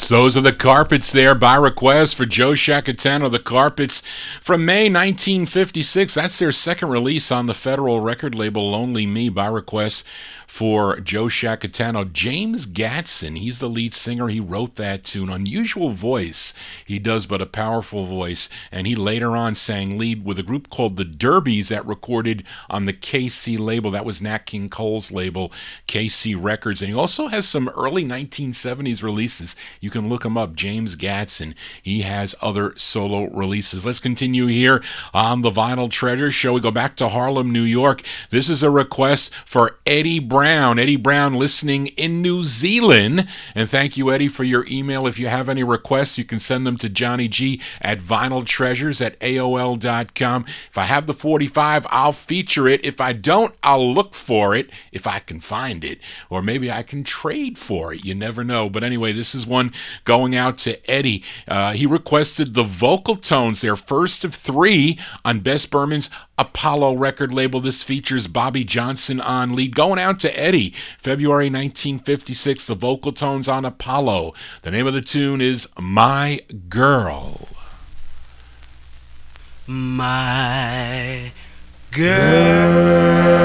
Those are the Carpets there by request for Joe Shacatano. The Carpets from May 1956. That's their second release on the federal record label Lonely Me by request for Joe Shacatano. James Gatson, he's the lead singer. He wrote that tune. Unusual voice he does, but a powerful voice. And he later on sang lead with a group called the Derbies that recorded on the KC label. That was Nat King Cole's label, KC Records. And he also has some early 1970s releases. You can look him up, James Gatson. He has other solo releases. Let's continue here on the Vinyl Treasure Show. We go back to Harlem, New York. This is a request for Eddie Brown. Eddie Brown listening in New Zealand. And thank you, Eddie, for your email. If you have any requests, you can send them to Johnny G at vinyltreasures@aol.com. If I have the 45, I'll feature it. If I don't, I'll look for it if I can find it. Or maybe I can trade for it. You never know. But anyway, this is one going out to Eddie. He requested the Vocal Tones, their first of three on Bess Berman's Apollo record label. This features Bobby Johnson on lead. Going out to Eddie, February 1956, the Vocal Tones on Apollo. The name of the tune is My Girl. My girl.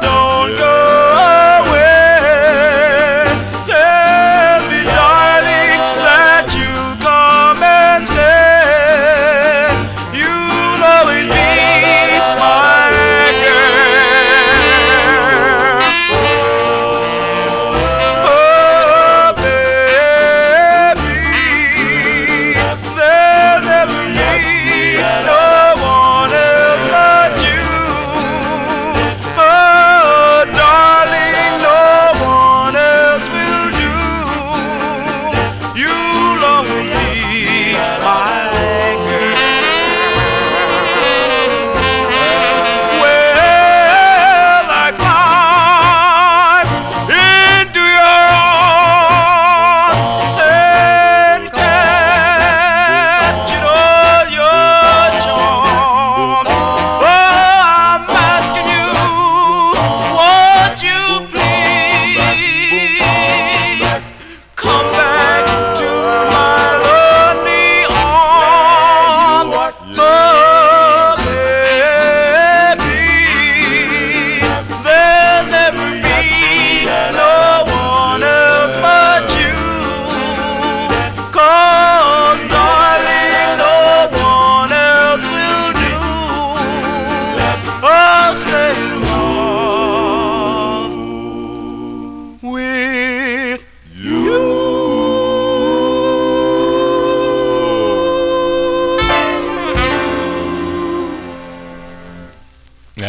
Don't go away.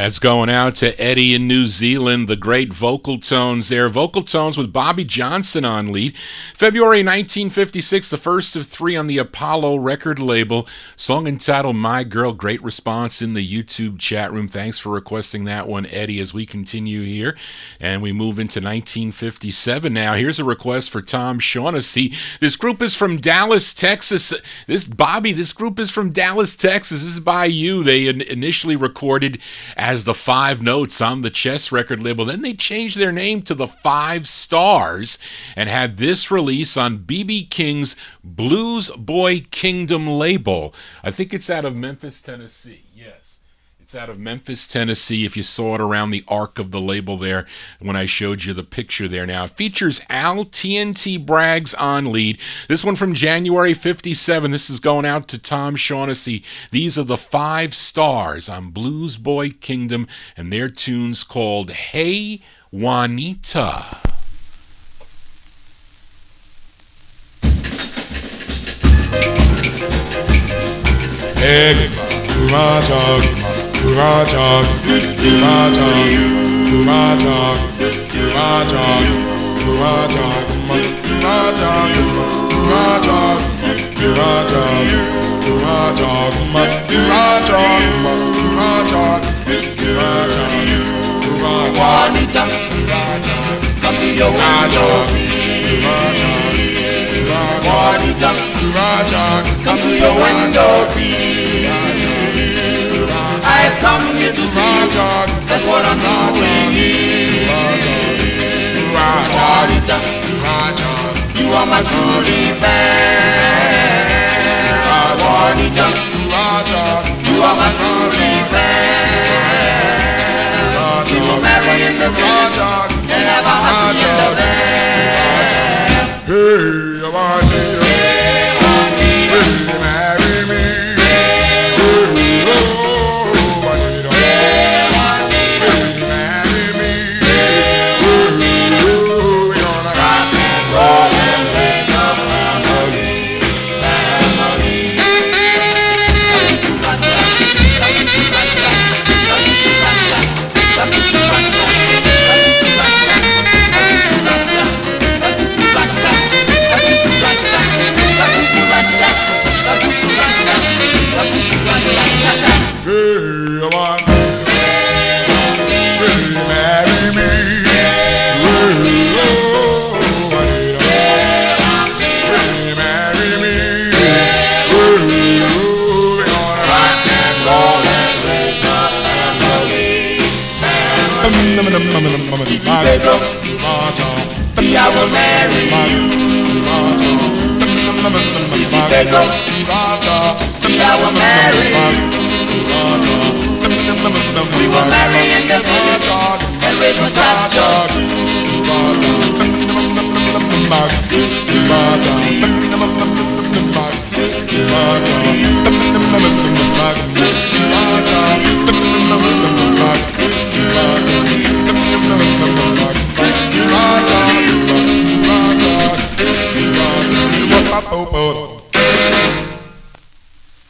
That's going out to Eddie in New Zealand, the great Vocal Tones there. Vocal Tones with Bobby Johnson on lead. February 1956, the first of three on the Apollo record label. Song entitled My Girl. Great response in the YouTube chat room. Thanks for requesting that one, Eddie, as we continue here. And we move into 1957 now. Here's a request for Tom Shaughnessy. This group is from Dallas, Texas. This group is from Dallas, Texas. This is by you. They initially recorded as the Five Notes on the Chess record label. Then they changed their name to the Five Stars and had this release on B.B. King's Blues Boy Kingdom label. I think it's out of Memphis, Tennessee. Yes. It's out of Memphis, Tennessee, if you saw it around the arc of the label there when I showed you the picture there. Now, it features Al TNT Braggs on lead. This one from January 57. This is going out to Tom Shaughnessy. These are the Five Stars on Blues Boy Kingdom, and their tune's called Hey Juanita. Hey, Juanita, come to your window seat. Juanita, come to your window seat. I've come here to see you, that's what I'm doing here. Juanita, you are my truly fan. Juanita, you are my truly fan. We will marry in the village and have a husband in the land. hey, Juanita, marry me. See, I will marry you. See, I will marry you. We will marry in the village and raise my child too.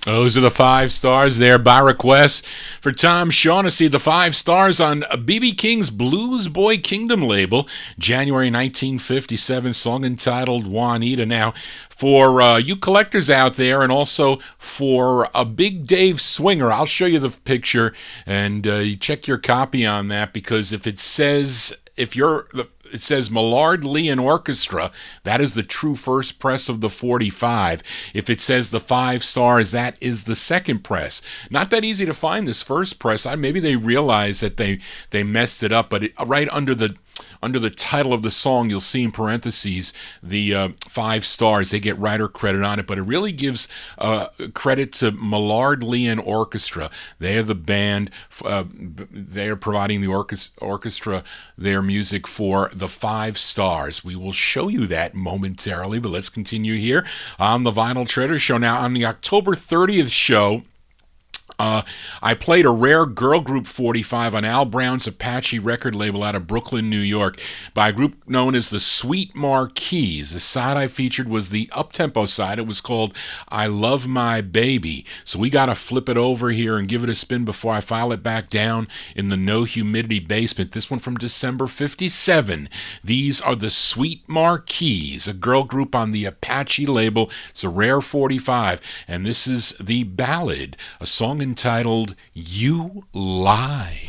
Those are the Five Stars there by request for Tom Shaughnessy. The Five Stars on B.B. King's Blues Boy Kingdom label, January 1957, song entitled Juanita. Now, for you collectors out there, and also for a Big Dave Swinger, I'll show you the picture and you check your copy on that, because if it says it says Millard Lee and Orchestra, that is the true first press of the 45. If it says the Five Stars, that is the second press. Not that easy to find this first press. Maybe they realized that they messed it up, but right under the title of the song, you'll see in parentheses the Five Stars. They get writer credit on it, but it really gives credit to Millard Lee and Orchestra. They are the band. They are providing the orchestra their music for the Five Stars. We will show you that momentarily, but let's continue here on the Vinyl Treasure Show. Now, on the October 30th show, I played a rare girl group 45 on Al Brown's Apache record label out of Brooklyn, New York, by a group known as the Sweet Marquis. The side I featured was the up-tempo side. It was called I Love My Baby. So we got to flip it over here and give it a spin before I file it back down in the no humidity basement. This one from December 57. These are the Sweet Marquis, a girl group on the Apache label. It's a rare 45, and this is the ballad, a song entitled You Lied.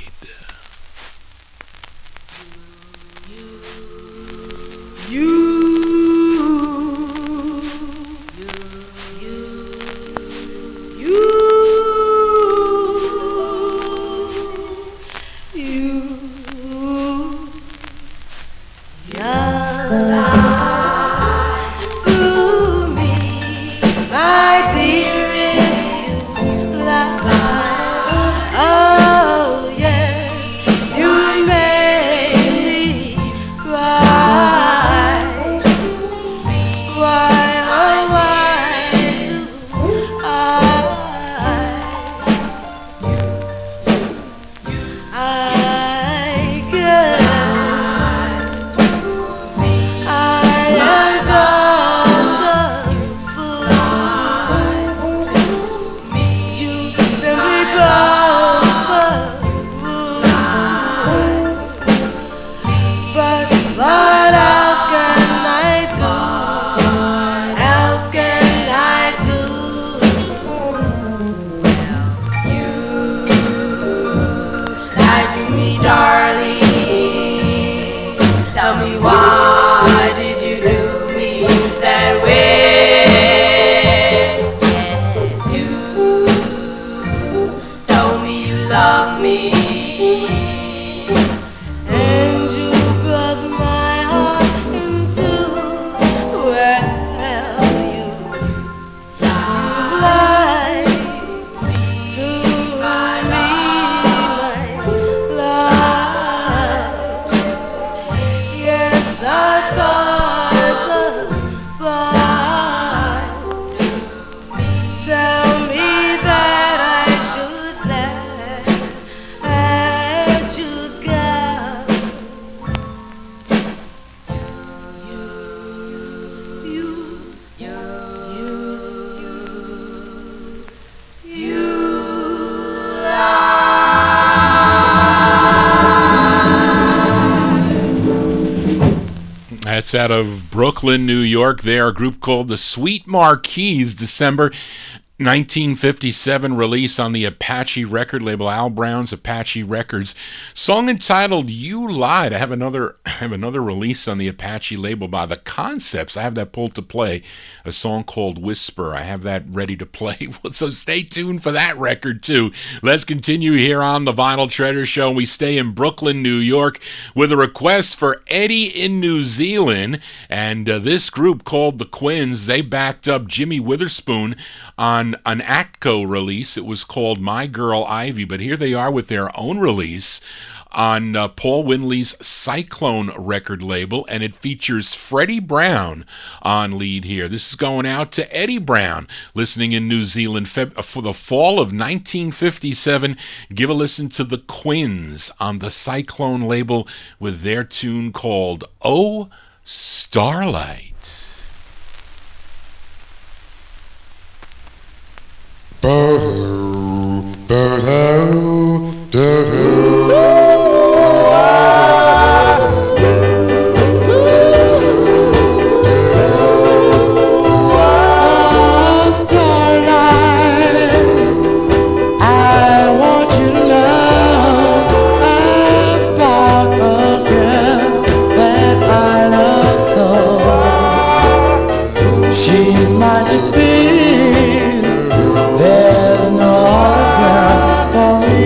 That's out of Brooklyn, New York. They're a group called the Sweet Marquis, December 1957 release on the Apache record label, Al Brown's Apache Records. Song entitled You Lied. I have another release on the Apache label by The Concepts. I have that pulled to play, a song called Whisper. I have that ready to play, so stay tuned for that record too. Let's continue here on the Vinyl Treasure Show. We stay in Brooklyn, New York with a request for Eddie in New Zealand, and this group called the Quinns, they backed up Jimmy Witherspoon on an Atco release. It was called My Girl Ivy, but here they are with their own release on Paul Winley's Cyclone record label, and it features Freddie Brown on lead here. This is going out to Eddie Brown, listening in New Zealand for the fall of 1957. Give a listen to the Quinns on the Cyclone label with their tune called Oh, Starlight. She's my defeat. There's no other girl for me.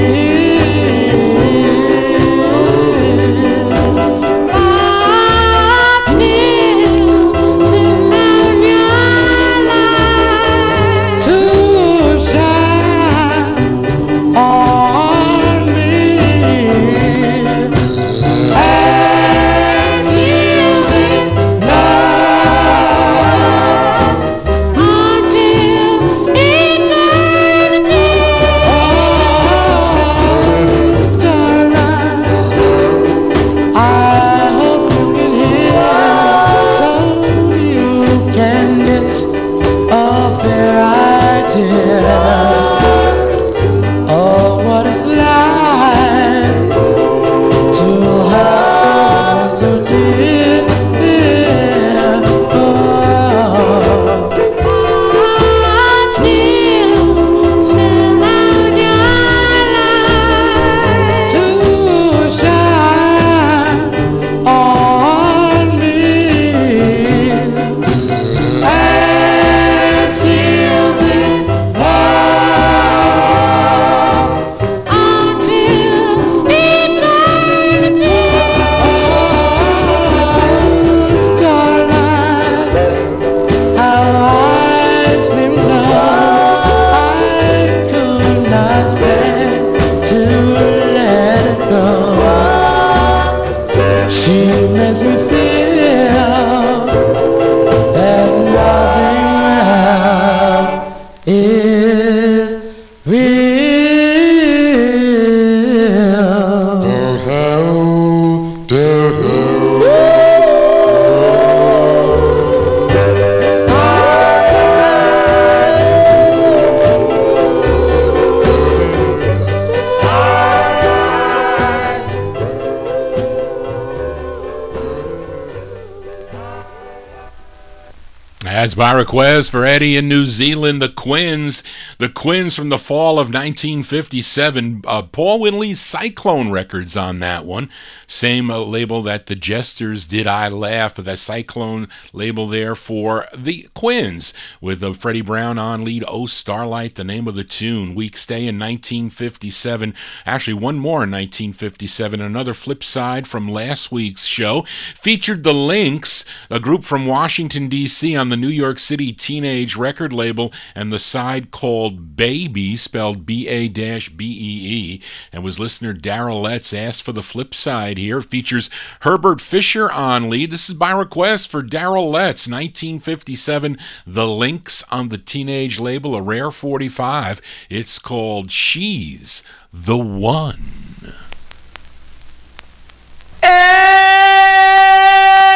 That's by request for Eddie in New Zealand, the Quinns. The Quinns from the fall of 1957. Paul Winley's Cyclone Records on that one. Same label that the Jesters did I Laugh, but that Cyclone label there for the Quinns. With Freddie Brown on lead, Oh Starlight, the name of the tune. Weekday in 1957. Actually, one more in 1957. Another flip side from last week's show. Featured the Lynx, a group from Washington, D.C. on the New York City Teenage record label, and the side called Baby, spelled B-A-B-E-E, and was listener Darrell Letts asked for the flip side here. It features Herbert Fisher on lead. This is by request for Darrell Letts, 1957, The Lynx on the Teenage label, a rare 45. It's called She's the One.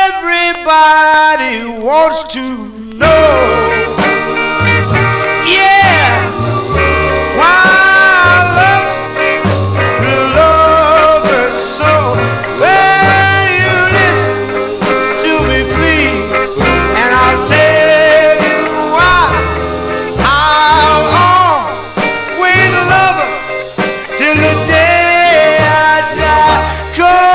Everybody wants to know, yeah, why I love her so. Well, you listen to me, please, and I'll tell you why. I'll always love her till the day I die. 'Cause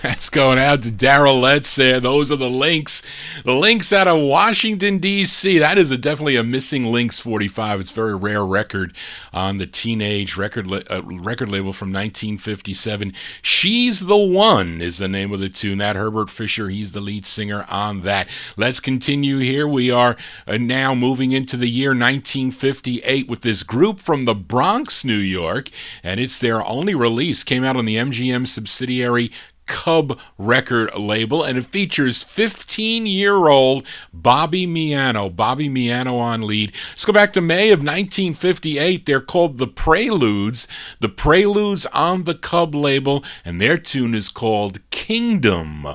That's going out to Darrell Letts there. Those are the Lynx. The Lynx out of Washington, D.C. That is definitely a missing Lynx 45. It's a very rare record on the Teenage record label from 1957. She's the One is the name of the tune. That Herbert Fisher, he's the lead singer on that. Let's continue here. We are now moving into the year 1958 with this group from the Bronx, New York, and it's their only release. Came out on the MGM subsidiary Cub record label, and it features 15-year-old Bobby Miano. Bobby Miano on lead. Let's go back to May of 1958. They're called the Preludes. The Preludes on the Cub label, and their tune is called Kingdom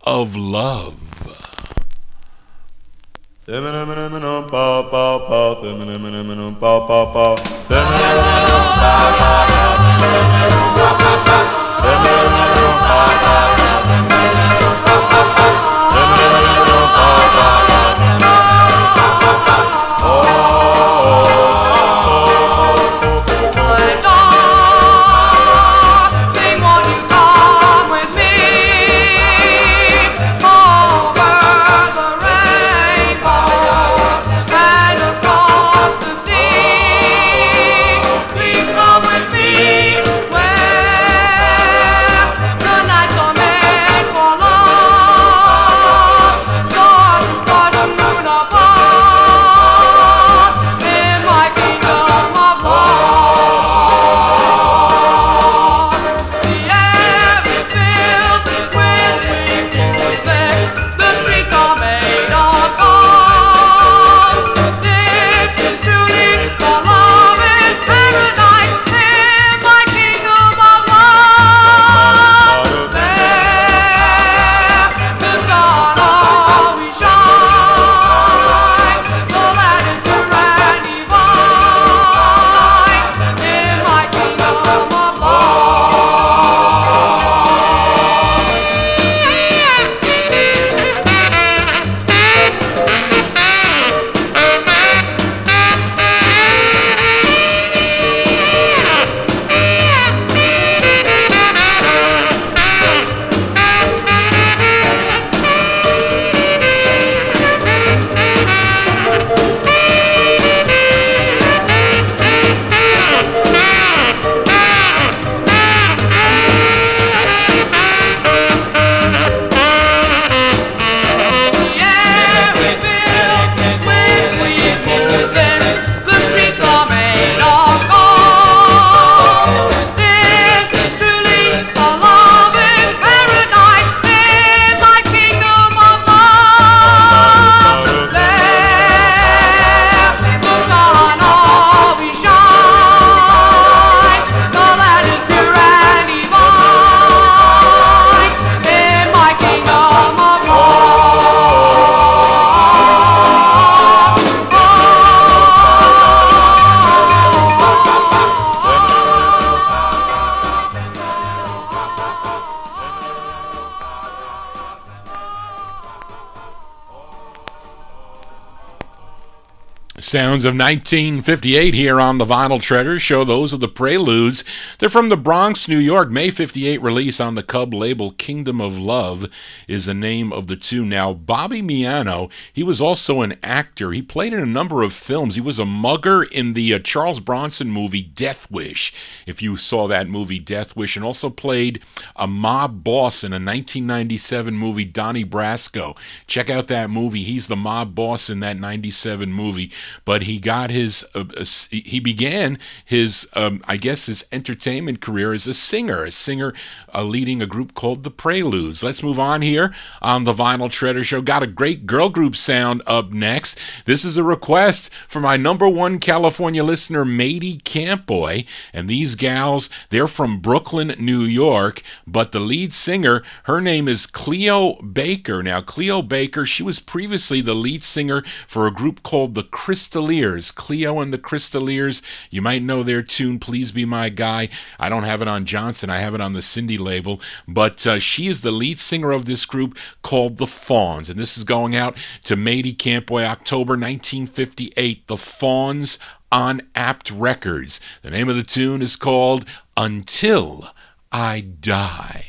of Love. Please come with me where the nights are merry. Sounds of 1958 here on the Vinyl Treasure Show. Those are the Preludes. They're from the Bronx, New York. May 58 release on the Cub label. Kingdom of Love is the name of the tune. Now, Bobby Miano, he was also an actor. He played in a number of films. He was a mugger in the Charles Bronson movie Death Wish, if you saw that movie Death Wish, and also played a mob boss in a 1997 movie, Donnie Brasco. Check out that movie. He's the mob boss in that 97 movie. But he got his, he began his, I guess, his entertainment career as a singer leading a group called the Preludes. Let's move on here on the Vinyl Treasure Show. Got a great girl group sound up next. This is a request from my number one California listener, Mady Campboy. And these gals, they're from Brooklyn, New York. But the lead singer, her name is Cleo Baker. Now, Cleo Baker, she was previously the lead singer for a group called the Crystaliers. Cleo and the Crystaliers, you might know their tune, Please Be My Guy. I don't have it on Johnson, I have it on the Cindy label, but she is the lead singer of this group called the Fawns, and this is going out to Mady Campboy, October 1958, the Fawns on Apt Records. The name of the tune is called Until I Die.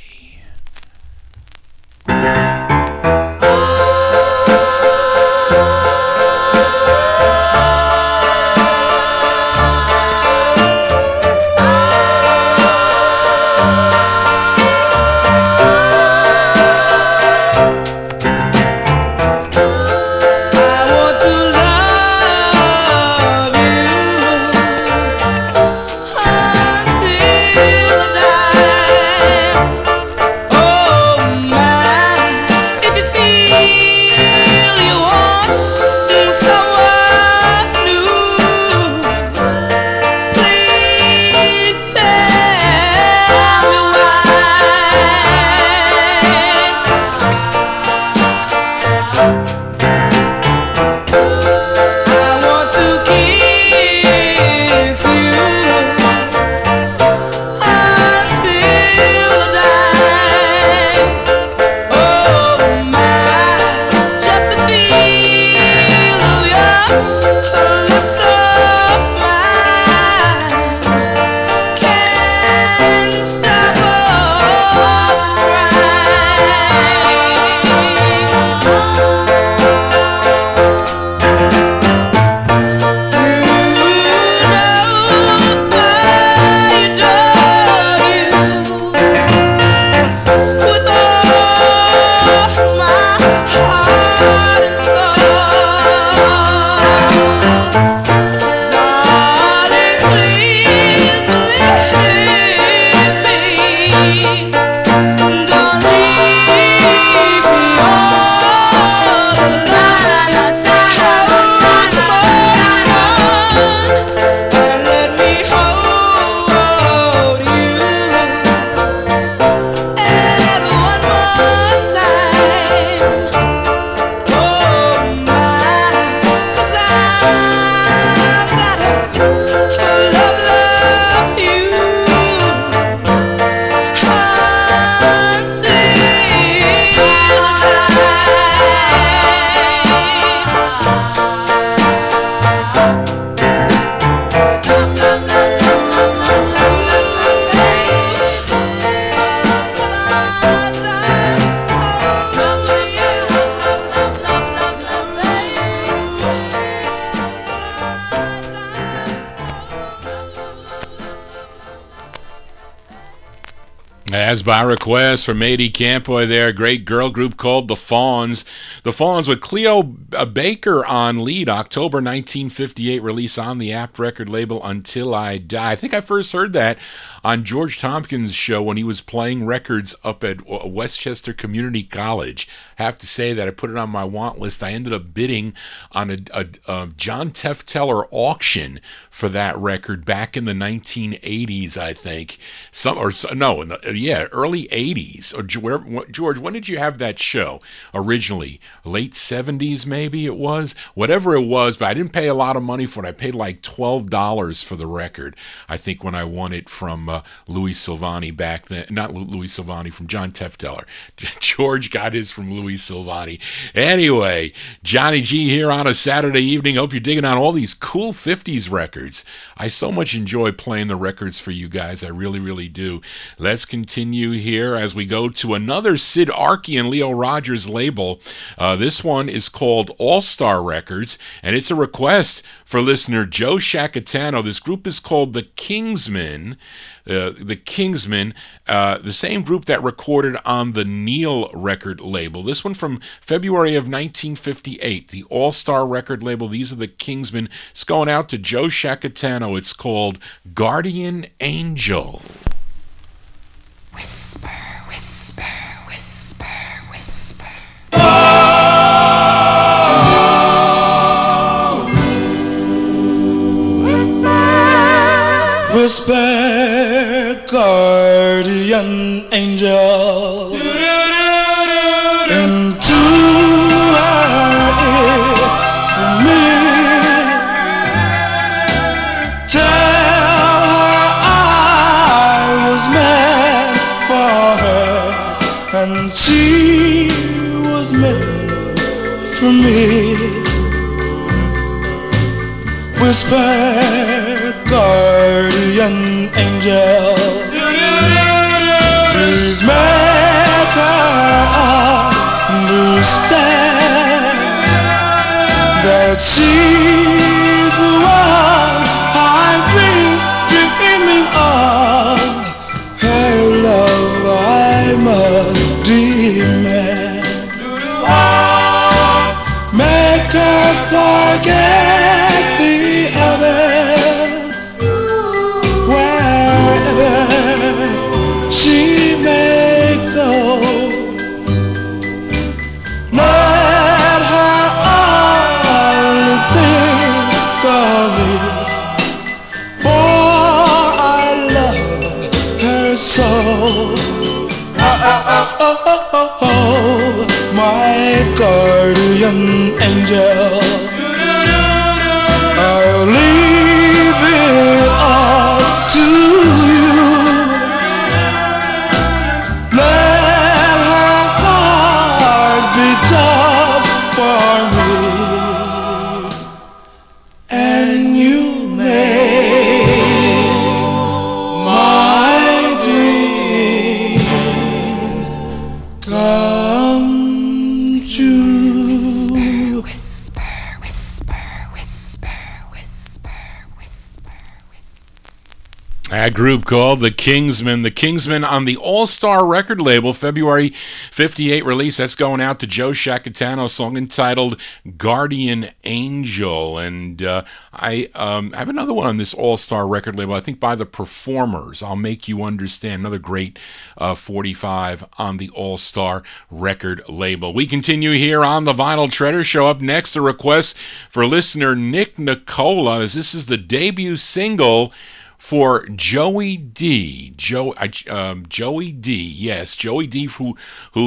As by request from Mady Campboy there, great girl group called the Fawns. The Fawns with Cleo Baker on lead, October 1958 release on the Apt record label Until I Die. I think I first heard that on George Tompkins' show when he was playing records up at Westchester Community College. I have to say that I put it on my want list. I ended up bidding on a John Tefteller auction for that record back in the 1980s, I think. Early 80s. Or George, when did you have that show originally? Late 70s, maybe it was? Whatever it was, but I didn't pay a lot of money for it. I paid like $12 for the record, I think, when I won it from Louis Silvani back then. Not Louis Silvani, from John Tefteller. George got his from Louis Silvani. Anyway, Johnny G here on a Saturday evening. Hope you're digging on all these cool 50s records. I so much enjoy playing the records for you guys. I really, really do. Let's continue here as we go to another Sid Archie and Leo Rogers label. This one is called All-Star Records, and it's a request for listener Joe Shacatano. This group is called the Kingsmen. The Kingsmen, the same group that recorded on the Neil record label. This one from February of 1958, the All-Star record label. These are the Kingsmen. It's going out to Joe Shacatano. It's called Guardian Angel. Whisper, whisper, whisper, whisper. Whisper, guardian angel, into her ear for me. Tell her I was meant for her, and she was meant for me. Whisper, guardian angel, please make her understand that she's the one I'm dreaming of. Her love I must demand. Make her forget the others, wherever she may go. Let her only think of me, for I love her so. My guardian angel, I'll leave it all to you. Let her heart be just for me, and you make my dreams come true. Whisper, whisper, whisper, whisper, whisper, whisper. A group called the Kingsmen. The Kingsmen on the All-Star record label, February 58 release. That's going out to Joe Shacatano, song entitled Guardian Angel. And I have another one on this All-Star record label, I think by the Performers, I'll Make You Understand. Another great 45 on the All-Star record label. We continue here on the Vinyl Treasure Show. Up next, a request for listener Nick Nicola, as this is the debut single for Joey D. Joey D. Yes, Joey D. Who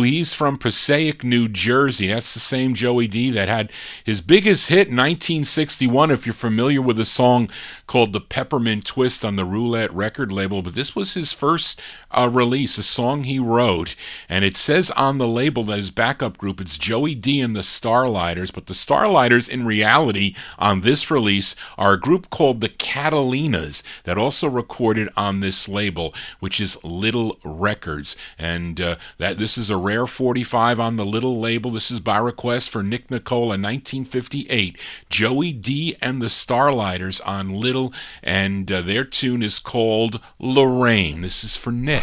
he's from Passaic, New Jersey. That's the same Joey D. that had his biggest hit in 1961. If you're familiar with a song called "The Peppermint Twist" on the Roulette record label, but this was his first release, a song he wrote, and it says on the label that his backup group, it's Joey D. and the Starlighters, but the Starlighters in reality on this release are a group called the Catalinas that also recorded on this label, which is Little Records, and that this is a rare 45 on the Little label. This is by request for Nick Nicola, 1958, Joey D. and the Starlighters on Little, and their tune is called Lorraine. This is for Nick.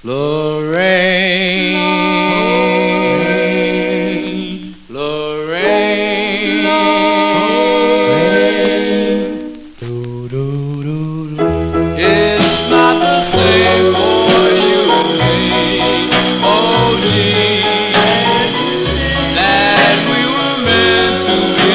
Lorraine, Lorraine, it's not the same for you and me, oh gee, that we were meant to be.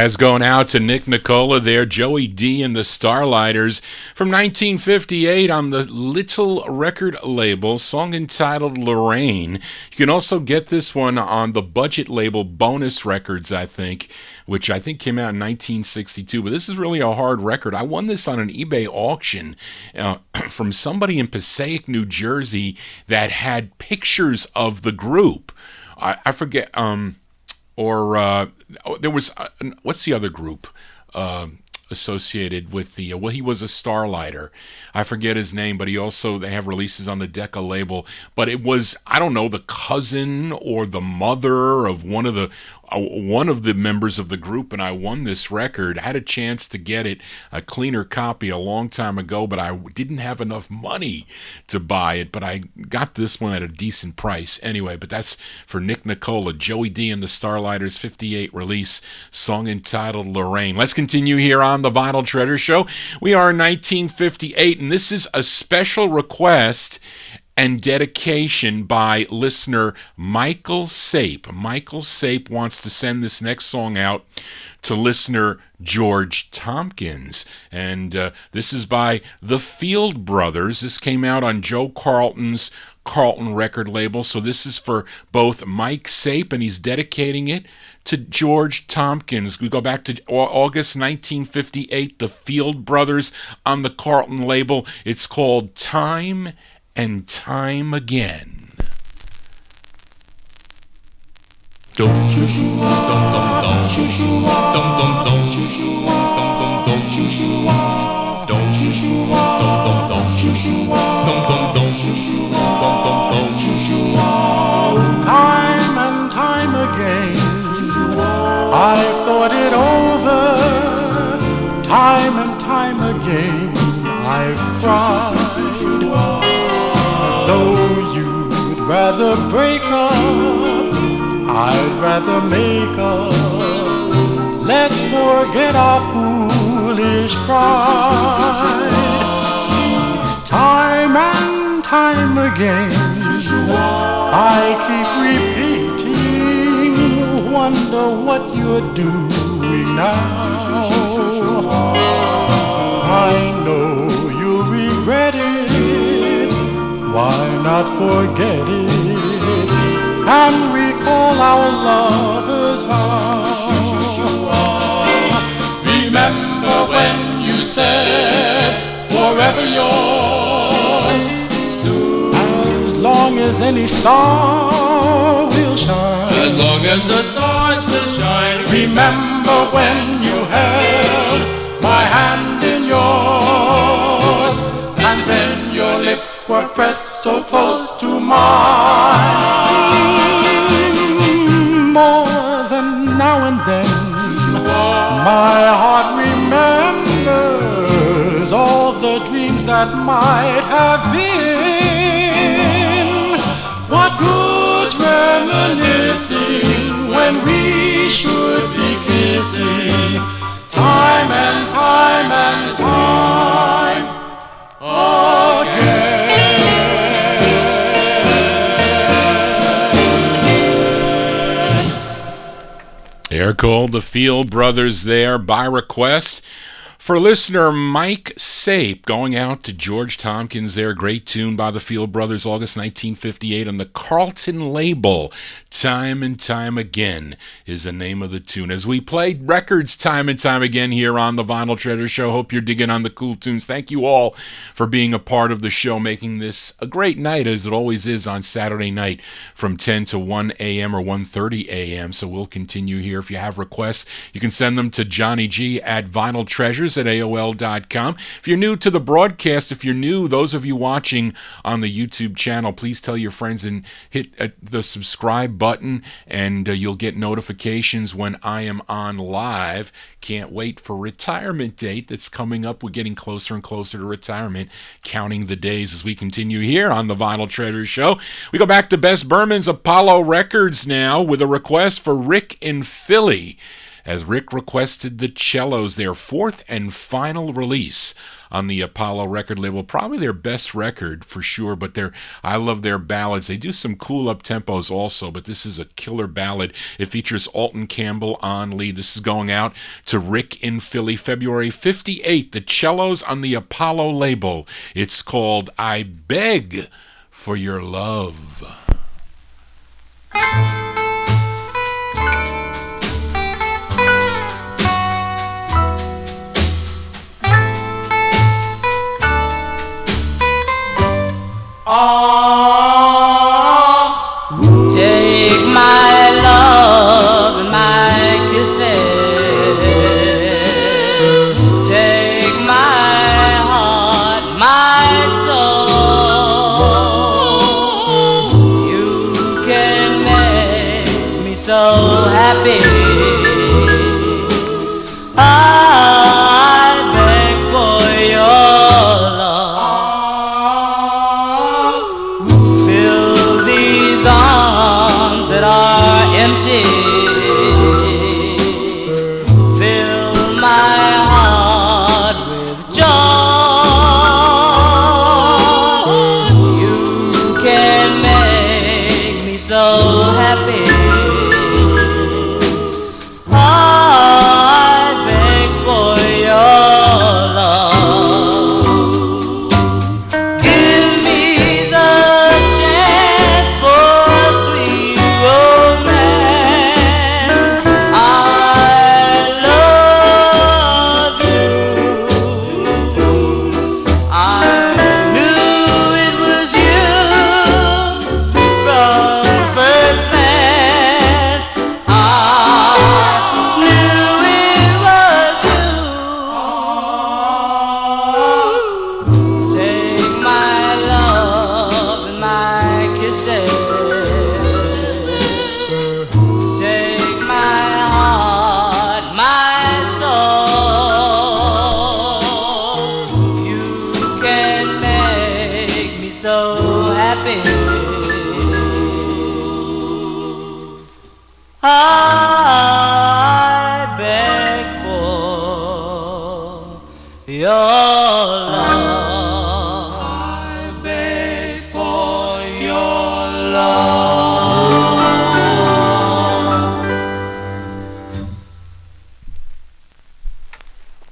Has gone out to Nick Nicola there, Joey D and the Starlighters from 1958 on the Little record label, song entitled Lorraine. You can also get this one on the budget label Bonus Records, I think, which I think came out in 1962. But this is really a hard record. I won this on an eBay auction from somebody in Passaic, New Jersey that had pictures of the group. I forget... there was what's the other group associated with the he was a Starlighter. I forget his name, but they have releases on the Decca label. But it was, I don't know, the cousin or the mother of one of the members of the group, and I won this record. I had a chance to get it, a cleaner copy, a long time ago, but I didn't have enough money to buy it, but I got this one at a decent price. Anyway, but that's for Nick Nicola, Joey D and the Starlighters 58 release, song entitled Lorraine. Let's continue here on the Vinyl Treasure Show. We are in 1958, and this is a special request and dedication by listener Michael Sape. Michael Sape wants to send this next song out to listener George Tompkins. And this is by the Field Brothers. This came out on Joe Carlton's Carlton record label. So this is for both Mike Sape, and he's dedicating it to George Tompkins. We go back to August 1958, the Field Brothers on the Carlton label. It's called Time and Time Again. Dum shoo shoo dum dum dum shoo shoo dum dum dum shoo shoo dum dum dum shoo shoo dum shoo shoo dum dum dum shoo shoo dum dum dum shoo shoo dum dum dum shoo shoo. Time and time again I've thought it over. Time and time again I've cried. Though you'd rather break up, I'd rather make up. Let's forget our foolish pride. Time and time again I keep repeating, wonder what you're doing now. I know you'll regret it. Why not forget it and recall our lovers' vow? Remember when you said forever yours, as long as any star will shine. As long as the stars will shine. Remember when you held my hand in yours, and then your lips were pressed so close to mine. More than now and then, my heart remembers all the dreams that might have been. What good's reminiscing when we should be kissing? Time and time and time again. They're called the Field Brothers there by request for listener Mike Sape, going out to George Tompkins there. Great tune by the Field Brothers, August 1958 on the Carlton label. Time and Time Again is the name of the tune. As we played records time and time again here on the Vinyl Treasure Show, hope you're digging on the cool tunes. Thank you all for being a part of the show, making this a great night, as it always is on Saturday night from 10 to 1 a.m. or 1:30 a.m. So we'll continue here. If you have requests, you can send them to Johnny G at vinyltreasures@AOL.com. If you're new to the broadcast, if you're new, those of you watching on the YouTube channel, please tell your friends and hit the subscribe button, and you'll get notifications when I am on live. Can't wait for retirement date that's coming up. We're getting closer and closer to retirement, counting the days as we continue here on the Vinyl Treasure Show. We go back to Bess Berman's Apollo Records now with a request for Rick in Philly. as Rick requested the Cellos, their fourth and final release on the Apollo record label. Probably their best record for sure, but I love their ballads. They do some cool up-tempos also, but this is a killer ballad. It features Alton Campbell on lead. This is going out to Rick in Philly, February 58, the Cellos on the Apollo label. It's called I Beg for Your Love. Take my love and my kisses, take my heart, my soul. You can make me so happy. I beg for your love. Fill these arms that are empty. Fill my heart with joy. You can make me so happy. I beg for your love. Give me the chance for sweet romance. I love you. I knew it was you from first glance. I knew it was you. Take my love and my kisses. Take my heart, my soul. You can make me so happy. I beg for your love. I beg for your love.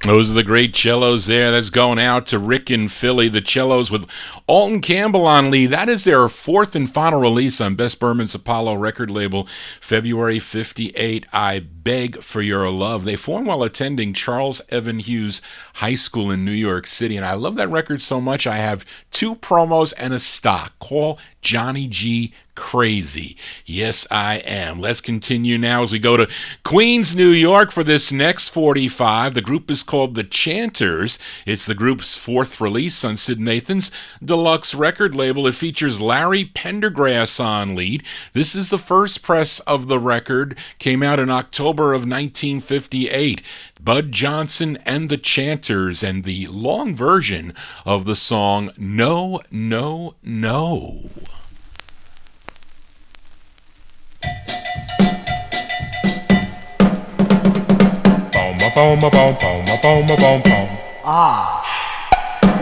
Those are the great Cellos there. That's going out to Rick in Philly. The Cellos with Alton Campbell on lead. That is their fourth and final release on Bess Berman's Apollo record label, February 58. I Beg for Your Love. They formed while attending Charles Evan Hughes High School in New York City, and I love that record so much I have 2 promos and a stock. Call Johnny G crazy. Yes, I am. Let's continue now as we go to Queens, New York for this next 45. The group is called the Chanters. It's the group's fourth release on Sid Nathan's deluxe record label. It features Larry Pendergrass on lead. This is the first press of the record. Came out in October of 1958. Bud Johnson and the Chanters, and the long version of the song No, No, No.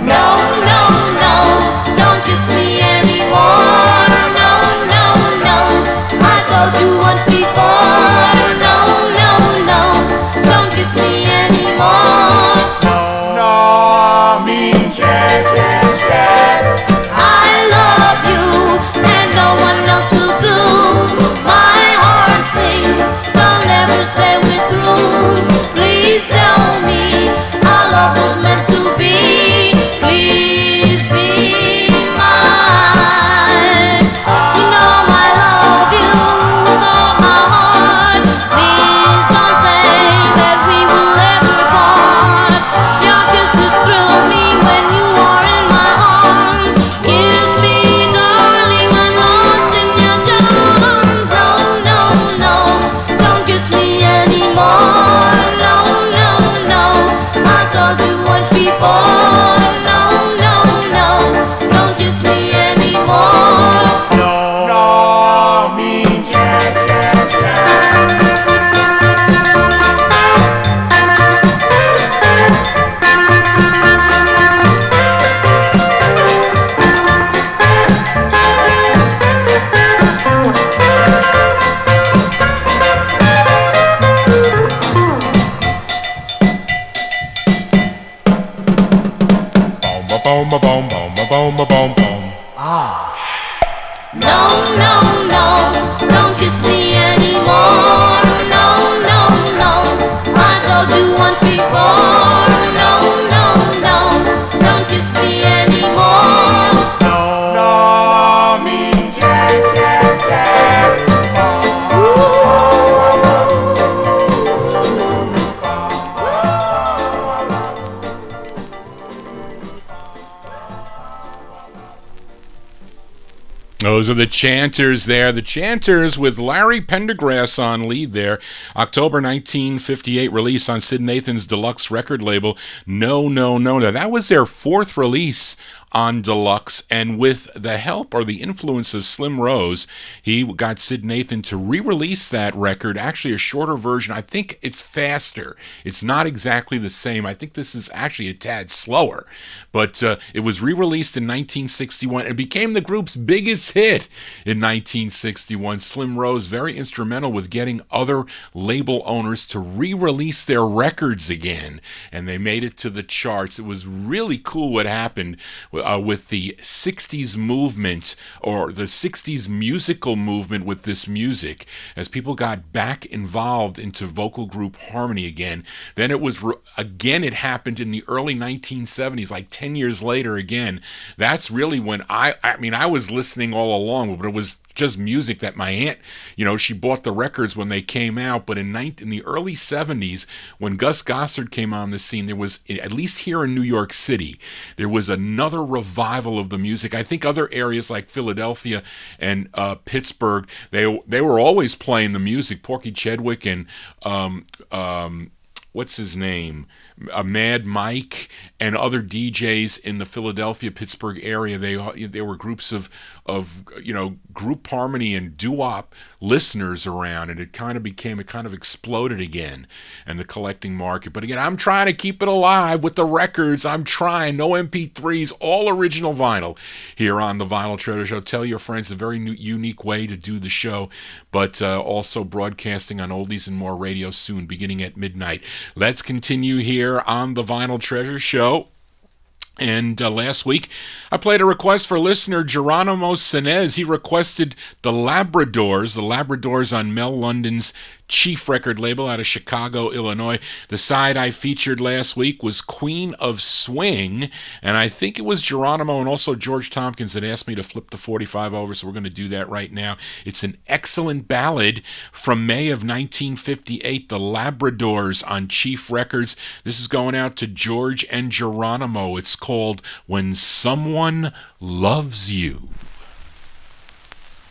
No, no, no, don't kiss me anymore. No, no, no, I told you once before. No, no, no, don't kiss me anymore. No means yes, yes, yes. I love you, and no one else will do. My heart sings, don't ever say we're through. Please tell me our love was meant to be. Please be mine. You know I love you with all my heart. Please don't say that we will boom, boom, boom, boom, boom, boom. Ah. No, no, no, don't kiss me anymore. No, no, no, I told you once before. No, no, no, don't kiss me anymore. No, no means yes, yes, yes. Those are the Chanters there. The Chanters with Larry Pendergrass on lead there. October 1958 release on Sid Nathan's deluxe record label, No, No, No. Now, that was their fourth release on deluxe, and with the help or the influence of Slim Rose, he got Sid Nathan to re-release that record, actually a shorter version. I think it's faster. It's not exactly the same. I think this is actually a tad slower, but it was re-released in 1961 and became the group's biggest hit in 1961. Slim Rose, very instrumental with getting other label owners to re-release their records again, and they made it to the charts. It was really cool what happened with the 60s movement, or the 60s musical movement with this music, as people got back involved into vocal group harmony again. Then it was, again, it happened in the early 1970s, like 10 years later again. That's really when I was listening all along, but it was just music that my aunt, she bought the records when they came out. But in the early 70s, when Gus Gossard came on the scene, there was, at least here in New York City, there was another revival of the music. I think other areas like Philadelphia and Pittsburgh, they were always playing the music. Porky Chedwick and what's his name? Mad Mike and other DJs in the Philadelphia, Pittsburgh area. They were groups of group harmony and doo-wop listeners around, and it kind of exploded again in the collecting market. But again, I'm trying to keep it alive with the records. I'm trying. No MP3s, all original vinyl here on the Vinyl Treasure Show. Tell your friends, a very unique way to do the show, but also broadcasting on Oldies and More radio soon, beginning at midnight. Let's continue here on the Vinyl Treasure Show. And last week, I played a request for listener Geronimo Sinez. He requested the Labradors on Mel London's Chief record label out of Chicago, Illinois. The side I featured last week was Queen of Swing, and I think it was Geronimo and also George Tompkins that asked me to flip the 45 over, so we're going to do that right now. It's an excellent ballad from May of 1958, the Labradors on Chief Records. This is going out to George and Geronimo. It's called When Someone Loves You.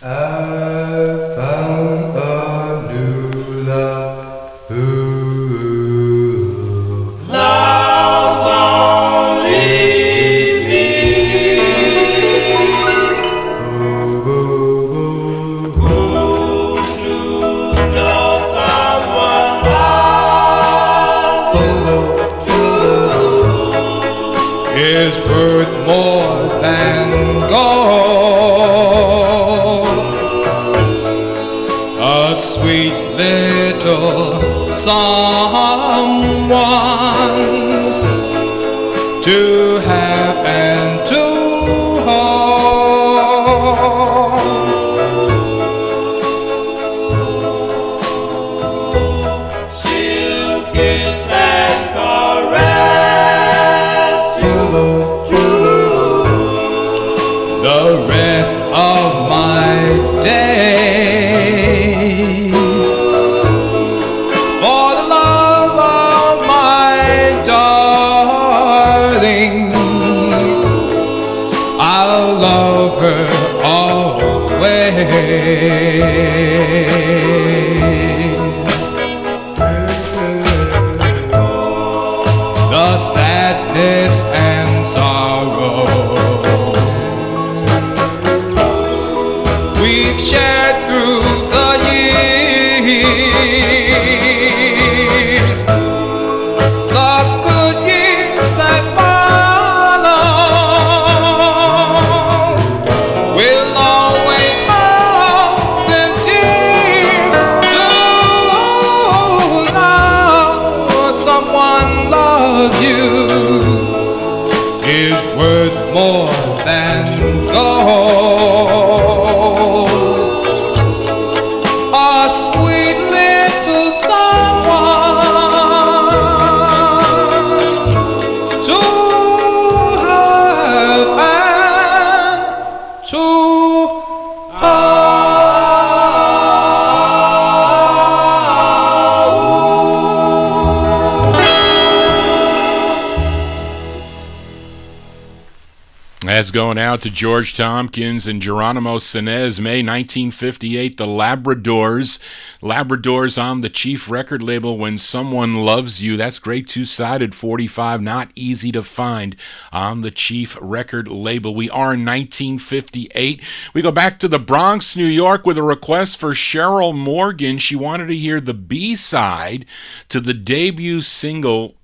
I found a new love who Love's only me. Who's to know someone loves you is worth more than gold. A sweet little someone to have and to hold. She'll kiss and caress you the rest of my day. For the love of my darling, I'll love her always. The sadness and sorrow we've shared through the years, the good years that follow will always hold them dear. To know someone loves you is is worth more than gold. A sweet little someone to have and to That's going out to George Tompkins and Geronimo Sinez, May 1958, the Labradors. Labradors on the Chief record label, When Someone Loves You. That's great two-sided 45, not easy to find on the Chief record label. We are in 1958. We go back to the Bronx, New York with a request for Cheryl Morgan. She wanted to hear the B-side to the debut single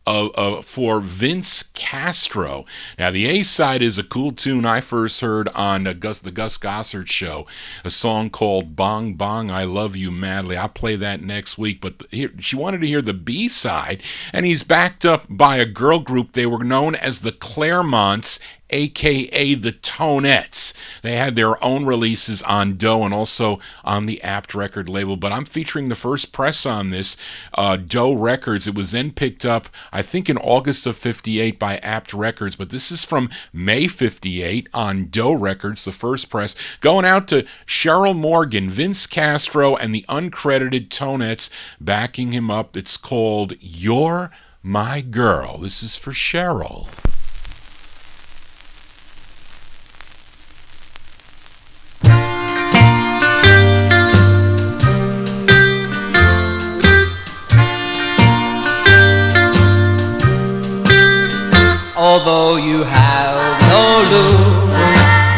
for Vince Castro. Now, the A-side is a cool tune I first heard on the Gus Gossard show, a song called Bong Bong, I Love You Madly. I'll play that next week, but here, she wanted to hear the B-side, and he's backed up by a girl group. They were known as the Claremonts, a.k.a. the Tonettes. They had their own releases on Doe and also on the Apt record label, but I'm featuring the first press on this, Doe Records. It was then picked up, I think, in August of 58 by Apt Records, but this is from May 58 on Doe Records, the first press, going out to Cheryl Morgan, Vince Castro, and the uncredited Tonettes backing him up. It's called You're My Girl. This is for Cheryl. Although you have no look,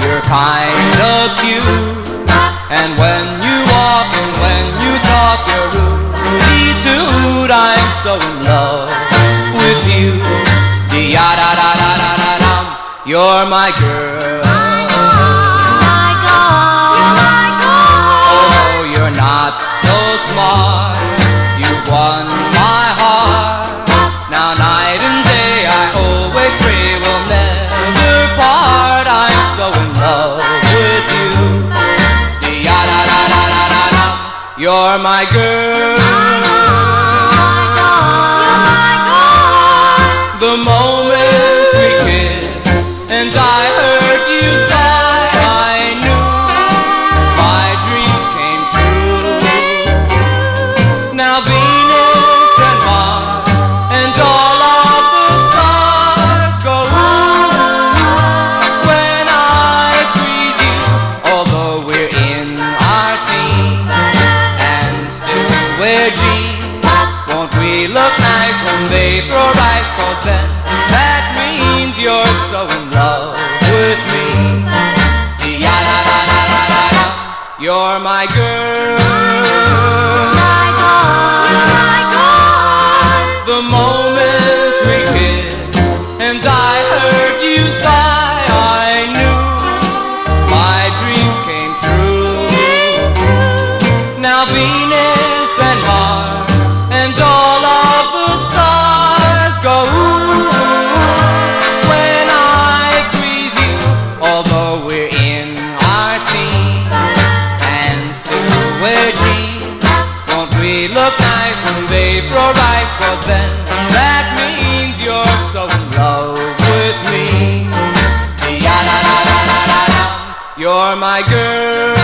you're kind of cute. And when you walk and when you talk, you're rude. I'm so in love with you. Dee-ya-da-da-da-da-da-dum. You're my girl. Although you're not so smart, you've won my heart. Now night and day I always pray we'll never part. I'm so in love with you. Dee-ya-da-da-da-da-da-dum. You're my girl. The moment we kissed and I heard you sigh, I knew my dreams came true. Now Venus and Mars and all of the stars go when I squeeze you. Although we're in our teens and still wear jeans, won't we look nice when they throw rice? 'Cause then that means you're so in love with me. Dee-ya-da-da-da-da-da-dum. You're my girl. The moment we kissed and I heard you sigh, I knew my dreams came true. Now Venus and Mars and all of the stars go when I squeeze you. Although we're in our teens and still wear jeans, won't we look nice when they throw rice? 'Cause then that means you're so in love with me. Dee-ya-da-da-da-da-da-dum. You're my girl.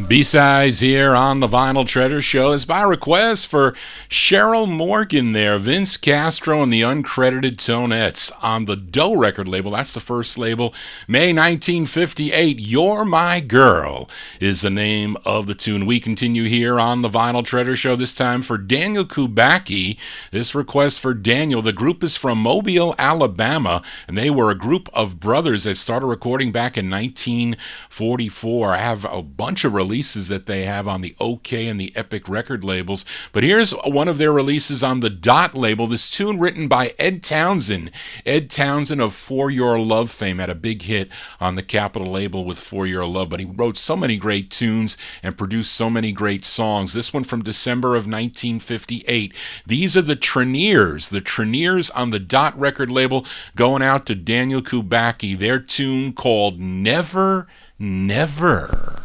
B-sides here on the Vinyl Treasure Show is by request for Cheryl Morgan there, Vince Castro and the uncredited Tonettes on the Doe record label. That's the first label. May 1958, You're My Girl is the name of the tune. We continue here on the Vinyl Treasure Show, this time for Daniel Kubacki. This request for Daniel. The group is from Mobile, Alabama, and they were a group of brothers that started recording back in 1944. I have a bunch of releases releases that they have on the OK and the Epic record labels. But here's one of their releases on the Dot label. This tune written by Ed Townsend. Ed Townsend of For Your Love fame had a big hit on the Capitol label with For Your Love, but he wrote so many great tunes and produced so many great songs. This one from December of 1958. These are the Treniers. The Treniers on the Dot record label, going out to Daniel Kubacki. Their tune called Never, Never.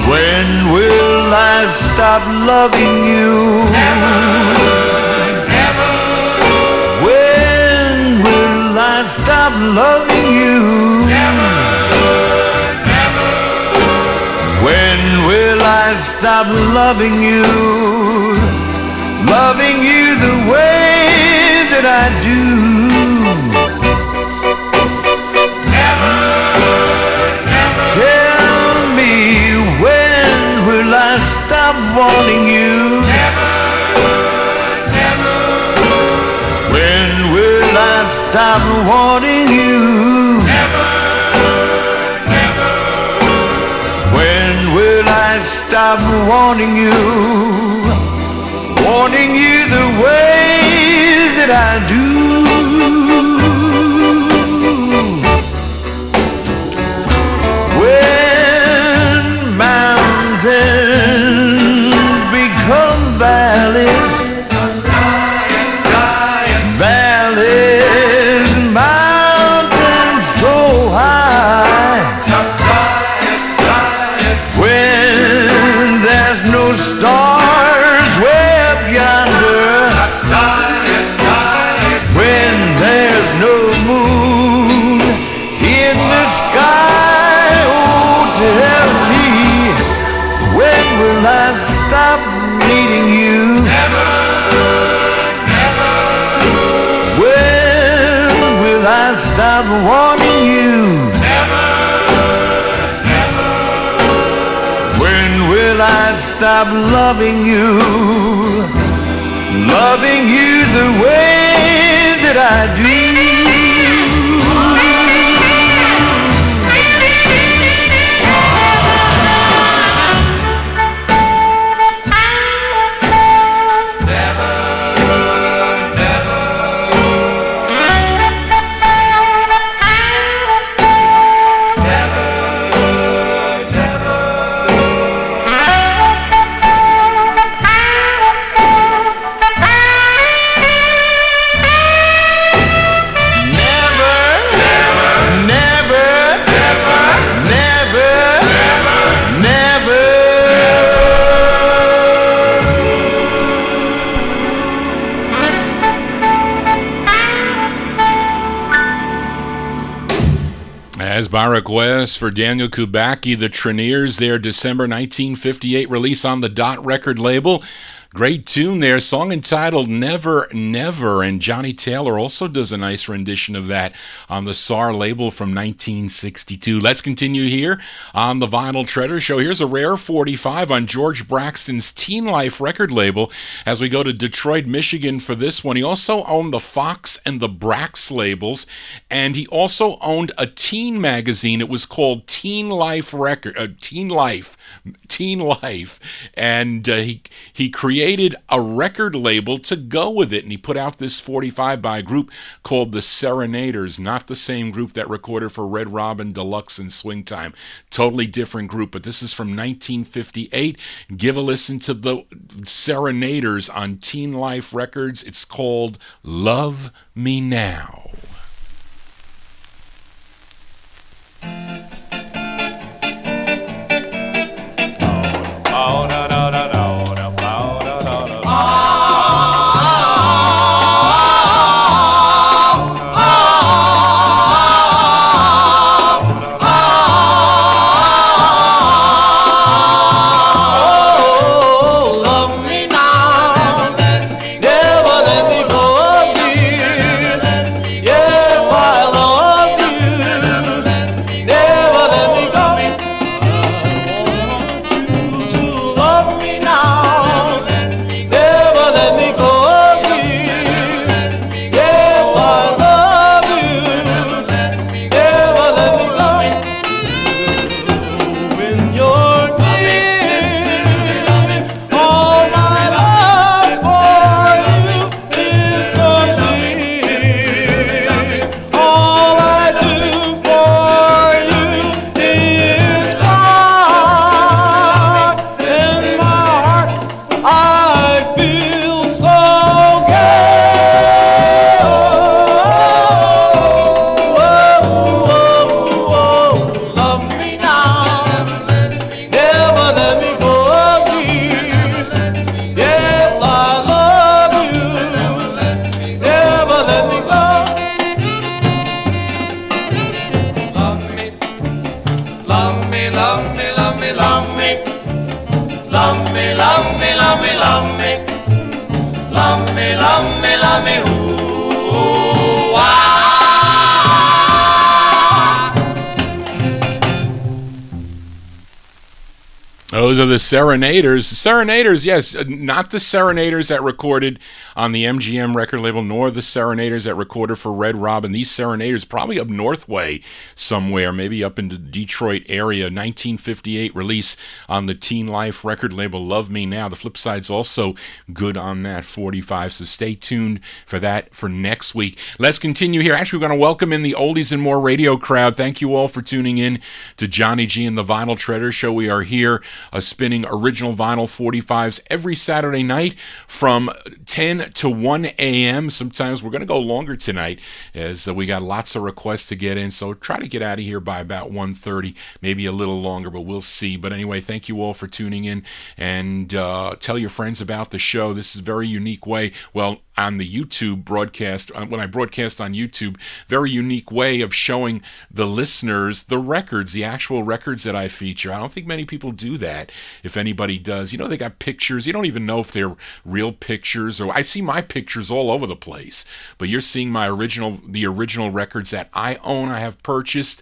When will I stop loving you? When will I stop loving you? When will I stop loving you? Loving you the way that I do. Tell me, when will I stop wanting you? When will I stop wanting you? When will I stop wanting you? Wanting you the way that I do. When mountains become valleys, valleys, mountains so high, when there's no stars way up yonder, when there's no moon in the sky, oh, tell me, when will I stop needing you? When will I stop wanting you? When will I stop loving you? Loving you the way that I do. By request for Daniel Kubacki, the Treniers, their December 1958 release on the Dot record label. Great tune there, song entitled Never, Never, and Johnny Taylor also does a nice rendition of that on the SAR label from 1962. Let's continue here on the Vinyl Treasure Show. Here's a rare 45 on George Braxton's Teen Life record label as we go to Detroit, Michigan for this one. He also owned the Fox and the Brax labels, and he also owned a teen magazine. It was called Teen Life, and he created a record label to go with it, and he put out this 45 by a group called the Serenaders, not the same group that recorded for Red Robin, Deluxe, and Swing Time. Totally different group, but this is from 1958. Give a listen to the Serenaders on Teen Life Records. It's called Love Me Now. love me, love me, love me, love me. Love me, love me, love me, ooh, ah. Those are the Serenaders. Serenaders, yes, not the Serenaders that recorded on the MGM record label, nor the Serenaders that recorded for Red Robin. These Serenaders probably up north way somewhere, maybe up in the Detroit area. 1958 release on the Teen Life record label, Love Me Now. The flip side's also good on that 45, so stay tuned for that for next week. Let's continue here. Actually, we're going to welcome in the Oldies and More radio crowd. Thank you all for tuning in to Johnny G and the Vinyl Treasure Show. We are here spinning original vinyl 45s every Saturday night from 10 to 1 a.m. Sometimes we're going to go longer tonight as we got lots of requests to get in, so try to get out of here by about 1:30, maybe a little longer, but we'll see. But anyway, thank you all for tuning in, and tell your friends about the show. This is a very unique way, well, on the YouTube broadcast, when I broadcast on YouTube, very unique way of showing the listeners the records, the actual records that I feature. I don't think many people do that. If anybody does, you know, they got pictures. You don't even know if they're real pictures, or I see my pictures all over the place, but you're seeing the original records that I own, I have purchased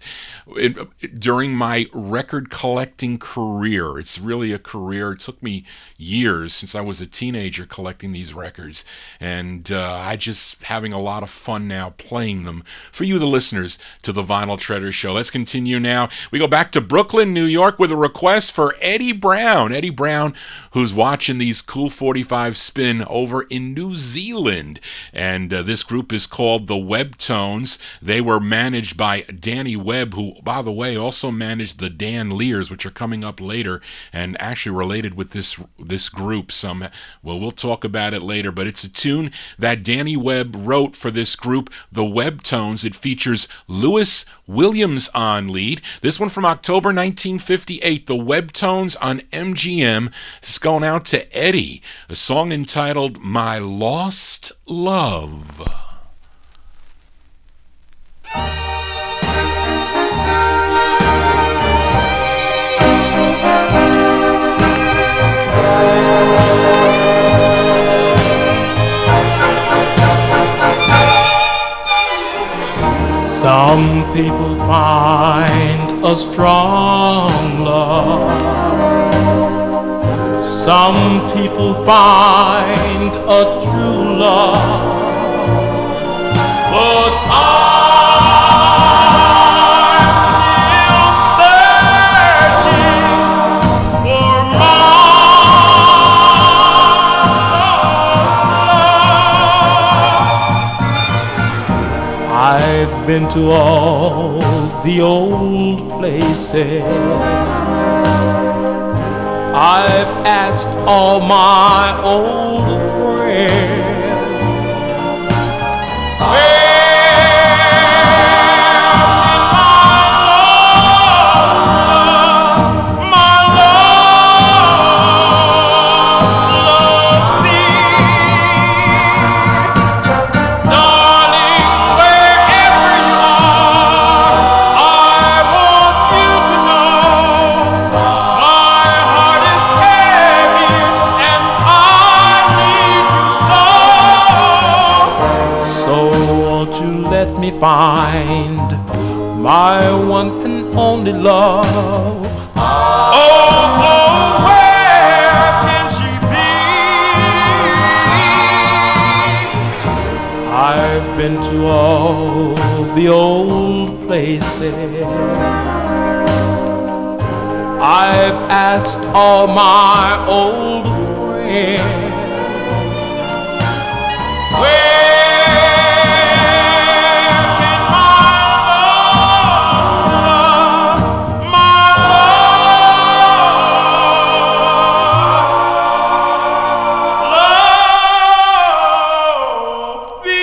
during my record collecting career. It's really a career. It took me years since I was a teenager collecting these records, and I just having a lot of fun now playing them for you, the listeners, to the Vinyl Treasure Show. Let's continue now. We go back to Brooklyn, New York, with a request for Eddie Brown. Eddie Brown, who's watching these cool 45 spin over in New Zealand, and this group is called the Webb Tones. They were managed by Danny Webb, who, by the way, also managed the Dan Lears, which are coming up later, and actually related with this group some. Well, we'll talk about it later, but it's a tune that Danny Webb wrote for this group, the Webb Tones. It features Lewis Williams on lead. This one from October 1958, the Webb Tones on MGM. It's going out to Eddie, a song entitled My Lost Love. Some people find a strong love. Some people find a true love. But I'm still searching for my lost love. I've been to all the old places. I've asked all my old friends, where did my lost love be? Darling, wherever you are, I want you to know my heart is heavy and I need you so. So won't you let me find my one and only love? Oh, where can she be? I've been to all the old places. I've asked all my old friends, where can my lost love be?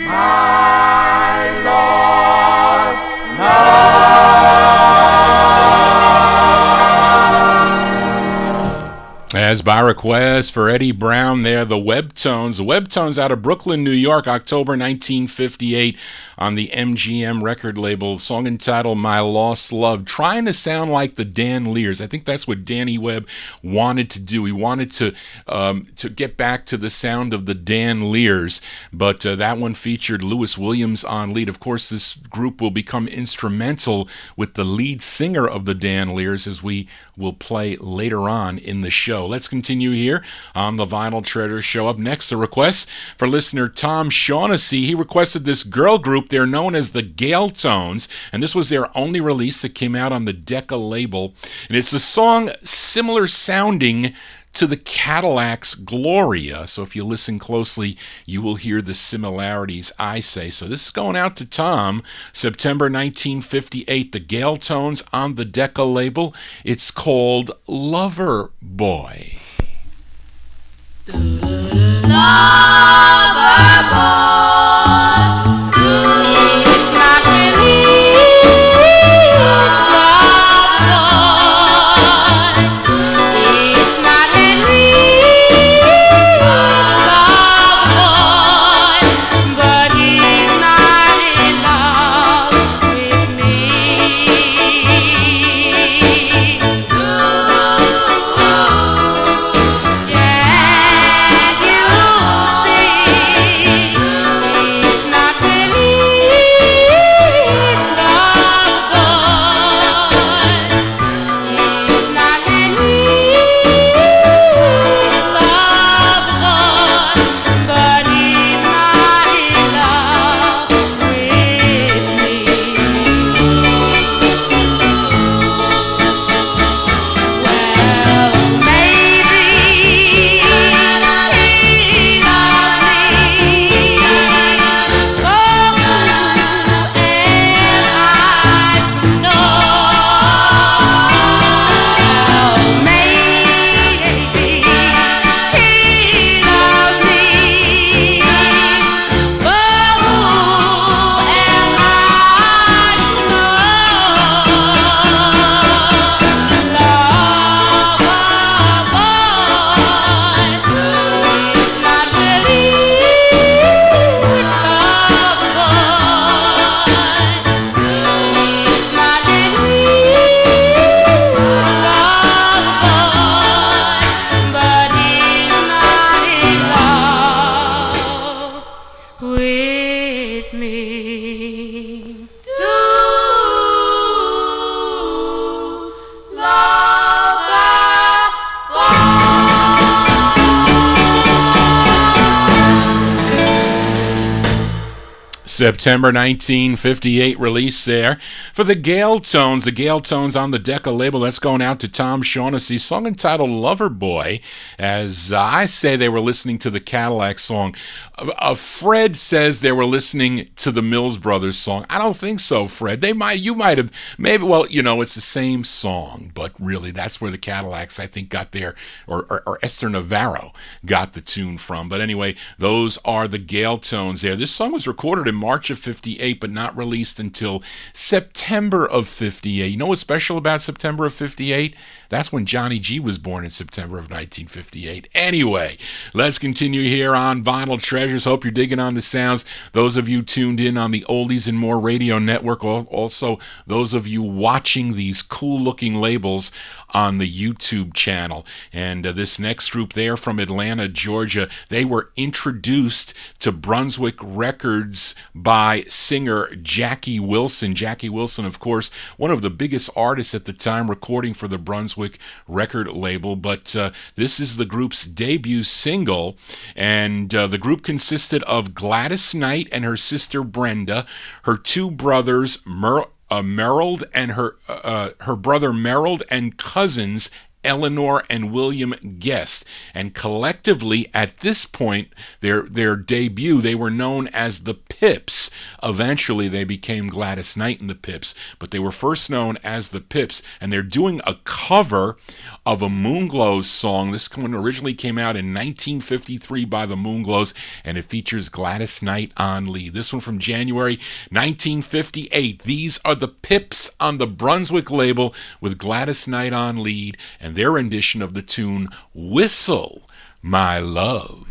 My lost As by request for Eddie Brown there, the Webb Tones. The Webb Tones out of Brooklyn, New York, October 1958 on the MGM record label, song entitled My Lost Love, trying to sound like the Dan Lears. I think that's what Danny Webb wanted to do. He wanted to get back to the sound of the Dan Lears, but that one featured Lewis Williams on lead. Of course, this group will become instrumental with the lead singer of the Dan Lears, as we will play later on in the show. Let's continue here on the Vinyl Treasure Show. Up next, a request for listener Tom Shaughnessy. He requested this girl group. They're known as the Gale Tones, and this was their only release that came out on the Decca label. And it's a song similar sounding to the Cadillac's Gloria. So if you listen closely, you will hear the similarities, I say. So this is going out to Tom, September 1958, the Gale Tones on the Decca label. It's called Lover Boy. Lover boy, it's not really love boy. It's not really love boy, but he's not in love with me. September 1958 release there for the Gale Tones. The Gale Tones on the Decca label. That's going out to Tom Shaughnessy. Song entitled Lover Boy. As I say, they were listening to the Cadillac song. Fred says they were listening to the Mills Brothers song. I don't think so, Fred. You might have, maybe, well, it's the same song, but really that's where the Cadillacs, I think, got their, or Esther Navarro got the tune from. But anyway, those are the Gale Tones there. This song was recorded in March of 58, but not released until September of 58. You know what's special about September of 58? That's when Johnny G was born, in September of 1958. Anyway, let's continue here on Vinyl Treasures. Hope you're digging on the sounds. Those of you tuned in on the Oldies and More Radio Network, also those of you watching these cool-looking labels on the YouTube channel. And this next group there from Atlanta, Georgia, they were introduced to Brunswick Records by singer Jackie Wilson. Jackie Wilson, of course, one of the biggest artists at the time, recording for the Brunswick record label. But this is the group's debut single, and the group consisted of Gladys Knight and her sister Brenda, her two brothers Merrill and her brother Merrill, and cousins Eleanor and William Guest. And collectively, at this point, their debut, they were known as the Pips. Eventually, they became Gladys Knight and the Pips, but they were first known as the Pips, and they're doing a cover of a Moonglows song. This one originally came out in 1953 by the Moonglows, and it features Gladys Knight on lead. This one from January 1958. These are the Pips on the Brunswick label with Gladys Knight on lead, and their rendition of the tune Whistle My Love.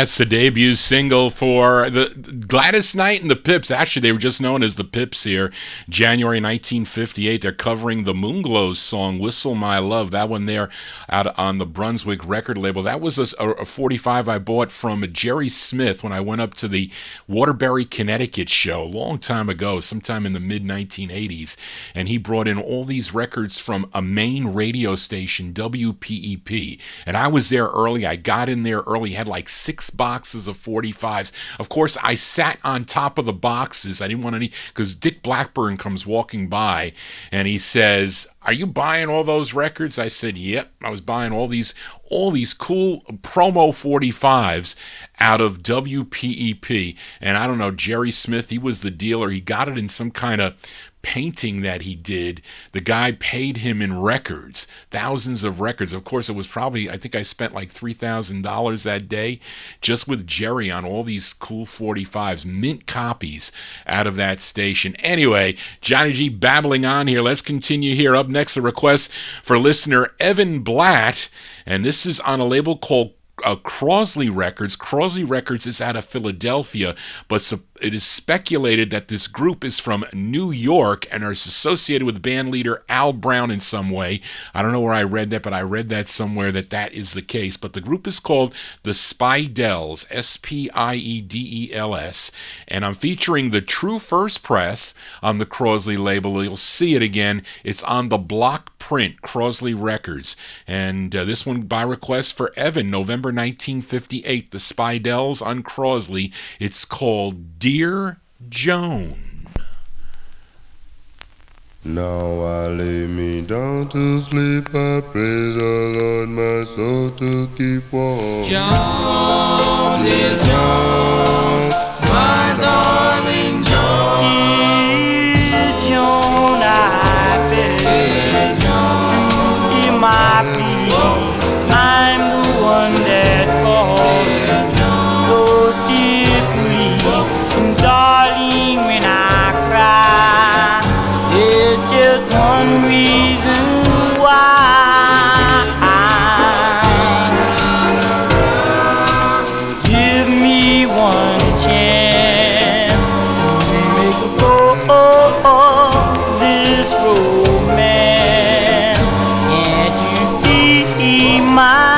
That's the debut single for the Gladys Knight and the Pips. Actually, they were just known as the Pips here. January 1958. They're covering the Moonglows song, Whistle My Love. That one there out on the Brunswick record label. That was a 45 I bought from Jerry Smith when I went up to the Waterbury, Connecticut show a long time ago, sometime in the mid-1980s. And he brought in all these records from a main radio station, WPEP. And I was there early. I got in there early, had like 6 boxes of 45s. Of course, I sat on top of the boxes. I didn't want any, because Dick Blackburn comes walking by and he says, "Are you buying all those records?" I said, "Yep." I was buying all these cool promo 45s out of WPEP. And I don't know, Jerry Smith, he was the dealer. He got it in some kind of painting that he did. The guy paid him in records, thousands of records. Of course, it was probably, I think I spent like $3,000 that day just with Jerry on all these cool 45s, mint copies out of that station. Anyway, Johnny G babbling on here. Let's continue here. Up next, a request for listener Evan Blatt, and this is on a label called Crosley Records. Crosley Records is out of Philadelphia, but it is speculated that this group is from New York and are associated with band leader Al Brown in some way. I don't know where I read that, but I read that somewhere that is the case. But the group is called the Spiedels, Spiedels, and I'm featuring the True First Press on the Crosley label. You'll see it again. It's on the block print, Crosley Records. And this one by request for Evan, November 1958, the Spiedels on Crosley. It's called Dear Joan. Now I lay me down to sleep, I pray the Lord my soul to keep warm. Joan, dear Joan, my darling Joan. Dear Joan, I beg you, hear my plea. I'm the one that calls so deeply. And darling, when I cry, there's just one reason why. Give me one chance to make a go of this romance. Can't you see my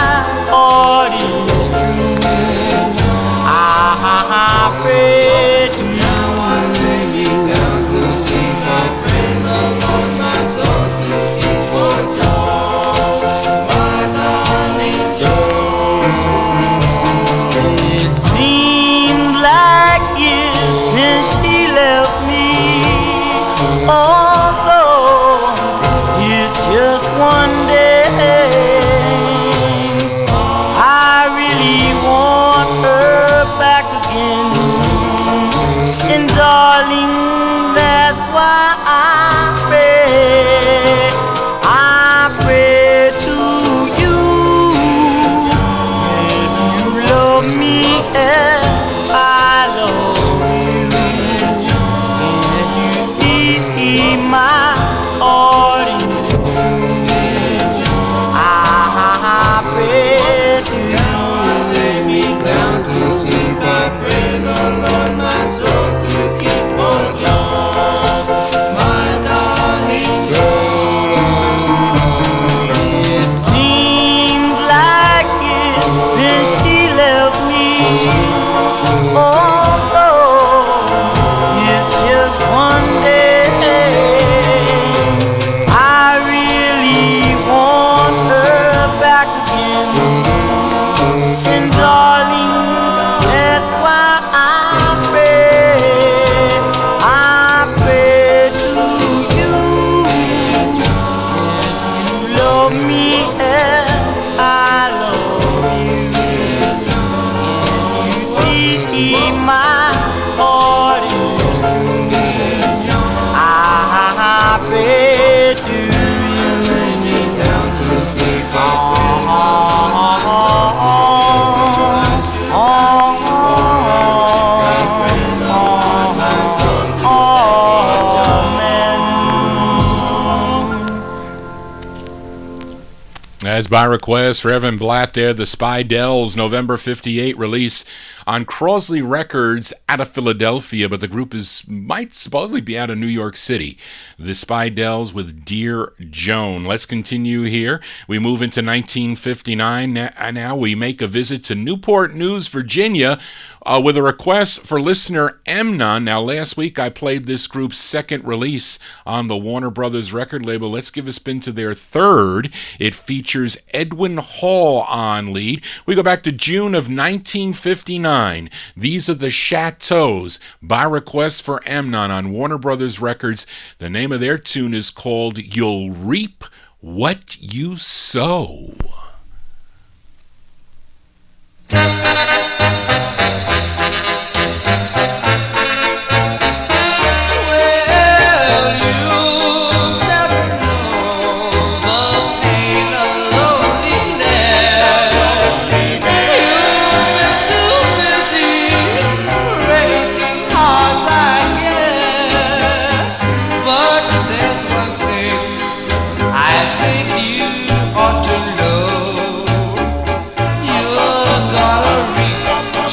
heart is true? I pray to you. It seems like years since she left me, although it's just one day. I really want her back again, and darling, that's why I pray to you. If you love me as I love you, and you see my heart is true, I pray to you. Lay me down to sleep, I pray the Lord my soul to keep. As by request for Evan Blatt there, the Spidells, November 58 release on Crosley Records out of Philadelphia, but the group might supposedly be out of New York City. The Spidells with Dear Joan. Let's continue here. We move into 1959. Now we make a visit to Newport News, Virginia, with a request for listener Emnon. Now, last week I played this group's second release on the Warner Brothers record label. Let's give a spin to their third. It features Edwin Hall on lead. We go back to June of 1959. These are the Chateaus, by request for Emnon on Warner Brothers Records. The name of their tune is called You'll Reap What You Sow.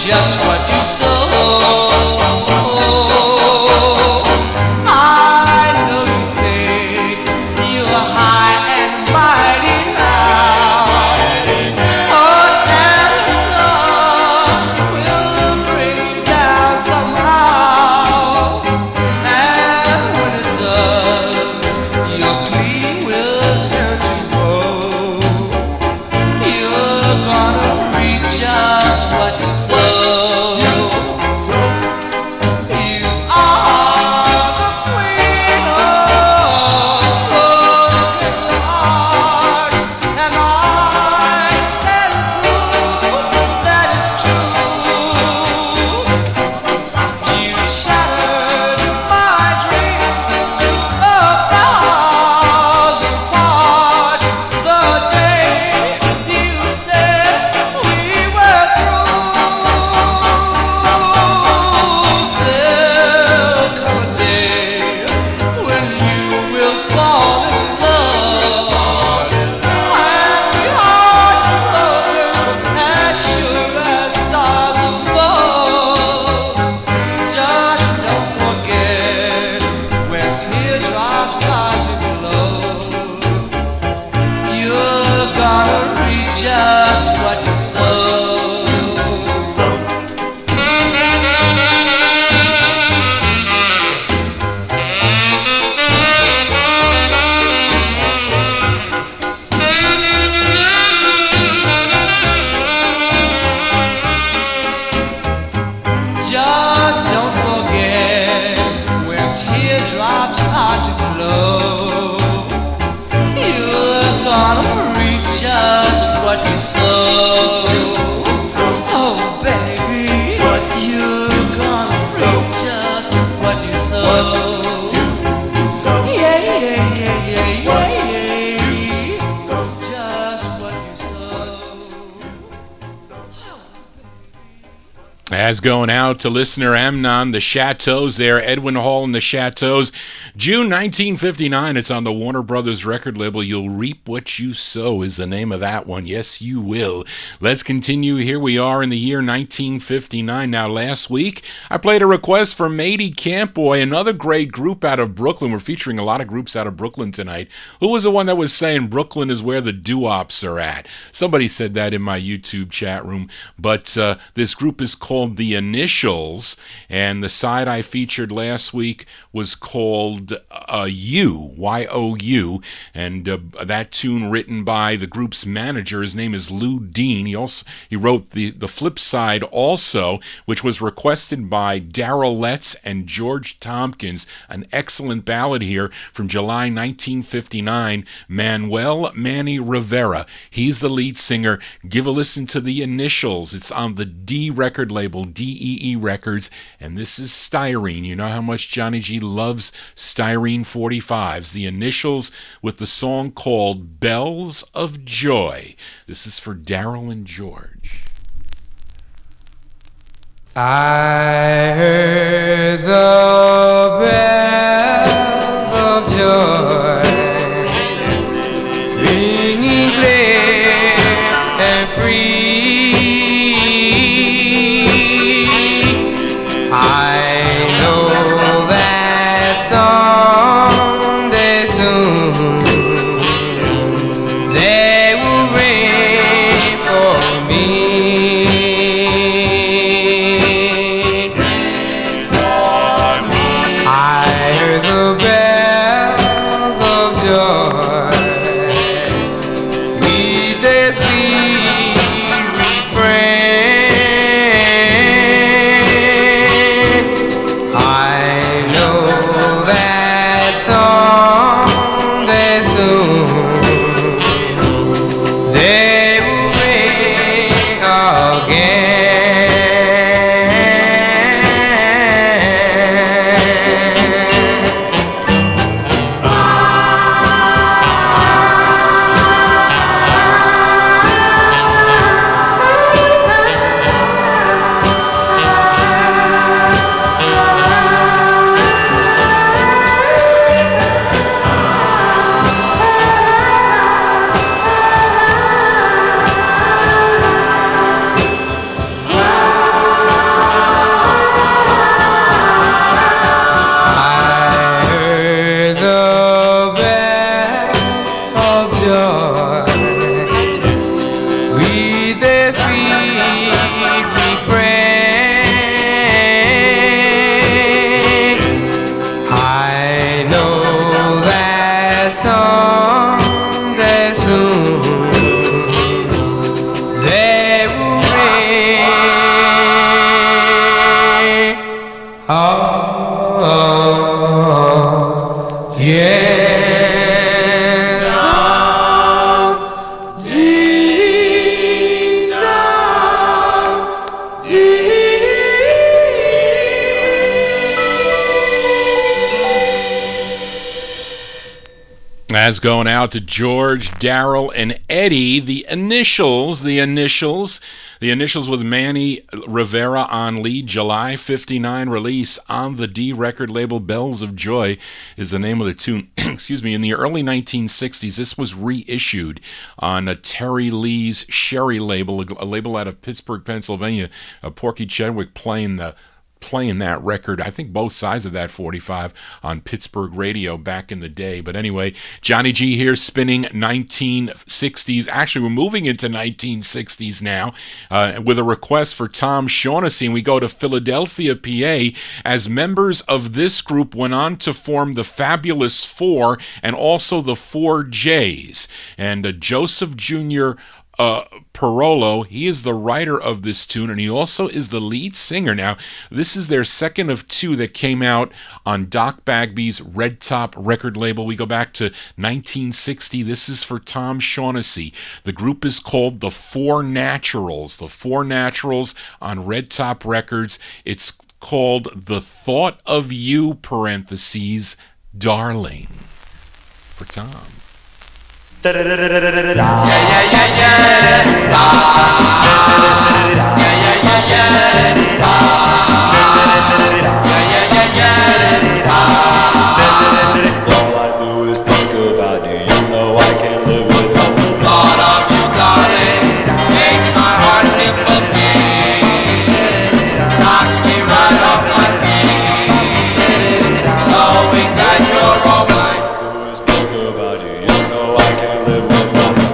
Just what you sow. As going out to listener Amnon, the Chateaus there, Edwin Hall and the Chateaus. June 1959, it's on the Warner Brothers record label. You'll Reap What You Sow is the name of that one. Yes, you will. Let's continue. Here we are in the year 1959. Now, last week, I played a request for Matey Campboy, another great group out of Brooklyn. We're featuring a lot of groups out of Brooklyn tonight. Who was the one that was saying Brooklyn is where the doo-wops are at? Somebody said that in my YouTube chat room. But this group is called The Initials, and the side I featured last week was called You, Y-O-U, and that tune written by the group's manager. His name is Lou Dean. He wrote the flip side also, which was requested by Darrell Letts and George Tompkins, an excellent ballad here from July 1959, Manuel Manny Rivera. He's the lead singer. Give a listen to The Initials. It's on the D record label, DEE Records, and this is Styrene. You know how much Johnny G loves Styrene 45s. The Initials with the song called Bells of Joy. This is for Darrell and George. I heard the bells of joy ringing clear know that someday soon they will rain for me. I heard the bells of joy with their sweet refrain. I know that someday soon they will ring again. That's going out to George, Darrell, and Eddie. The initials with Manny Rivera on lead. July 59 release on the D record label. Bells of Joy is the name of the tune. Excuse me. In the early 1960s, this was reissued on Terry Lee's Sherry label, a label out of Pittsburgh, Pennsylvania. Porky Chedwick playing that record, I think both sides of that 45 on Pittsburgh radio back in the day. But anyway, Johnny G here spinning 1960s. Actually, we're moving into 1960s now with a request for Tom Shaughnessy. And we go to Philadelphia, PA, as members of this group went on to form the Fabulous Four and also the Four J's. And Joseph Jr. Parolo, he is the writer of this tune, and he also is the lead singer. Now, this is their second of two that came out on Doc Bagby's Red Top record label. We go back to 1960. This is for Tom Shaughnessy. The group is called The Four Naturals. The Four Naturals on Red Top Records. It's called The Thought of You, parentheses, Darling, for Tom. Yeah, yeah, yeah, yeah, yeah. Yeah, yeah, yeah, yeah. Yeah, yeah, yeah, yeah. All I do is think about you. You know I can't live without the thought of you, darling. Makes my heart skip a beat. Knocks me right off my feet. Knowing that you're all mine.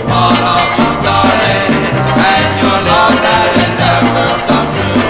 Thought of you, darling, and your love that is ever so true.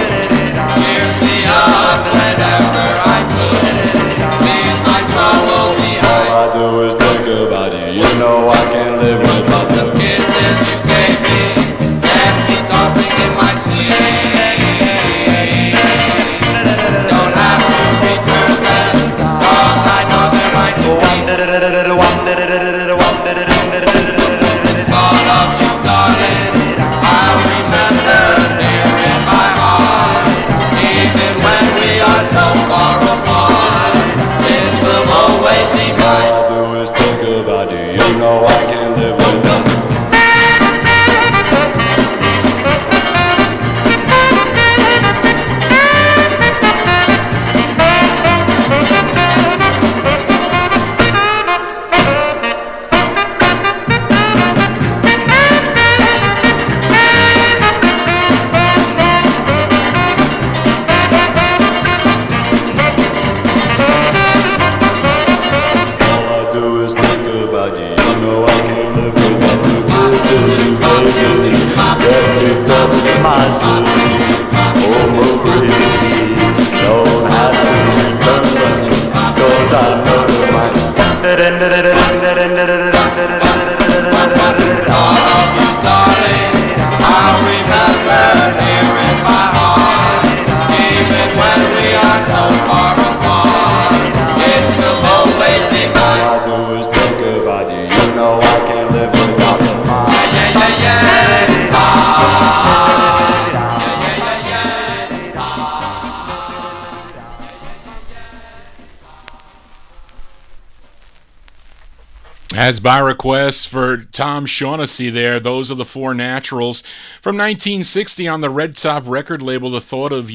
As by request for Tom Shaughnessy there, those are the Four Naturals from 1960 on the Red Top record label. The thought of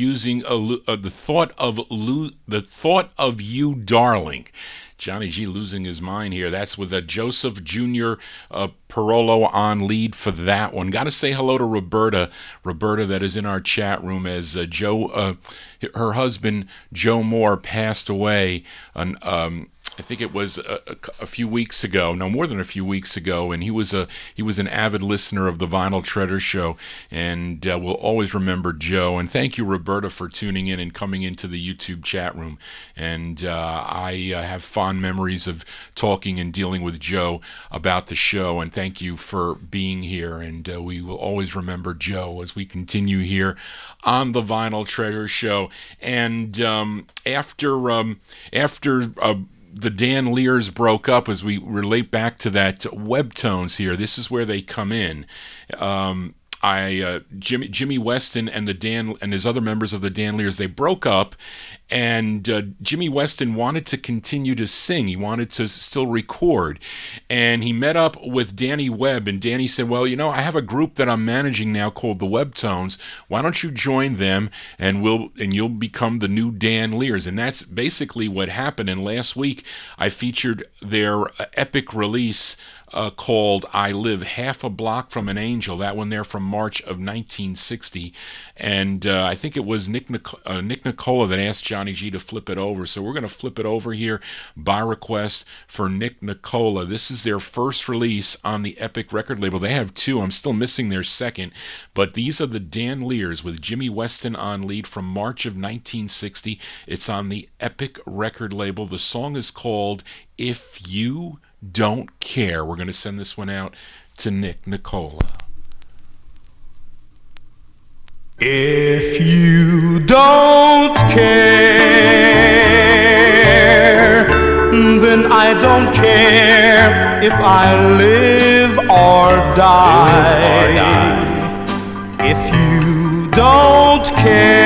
you, darling. Johnny G losing his mind here. That's with a Joseph Jr. Parolo on lead for that one. Got to say hello to Roberta that is in our chat room as her husband Joe Moore passed away on I think it was a few weeks ago, no more than a few weeks ago, and he was an avid listener of the Vinyl Treasure Show, and we'll always remember Joe. And thank you, Roberta, for tuning in and coming into the YouTube chat room. And I have fond memories of talking and dealing with Joe about the show, and thank you for being here. And we will always remember Joe as we continue here on the Vinyl Treasure Show. And after the Dan Lears broke up, as we relate back to that Webb Tones here, this is where they come in. Jimmy Weston and his other members of the Dan Lears, they broke up, and Jimmy Weston wanted to continue to sing. He wanted to still record, and he met up with Danny Webb, and Danny said, well, I have a group that I'm managing now called the Webb Tones. Why don't you join them, and you'll become the new Dan Lears? And that's basically what happened. And last week I featured their epic release called I Live Half a Block from an Angel, that one there from March of 1960. And I think it was Nick Nicola that asked Johnny G to flip it over. So we're going to flip it over here by request for Nick Nicola. This is their first release on the Epic record label. They have two. I'm still missing their second. But these are the Dan Lears with Jimmy Weston on lead from March of 1960. It's on the Epic record label. The song is called If You Don't Care. We're going to send this one out to Nick Nicola. If you don't care, then I don't care if I live or die. If you don't care,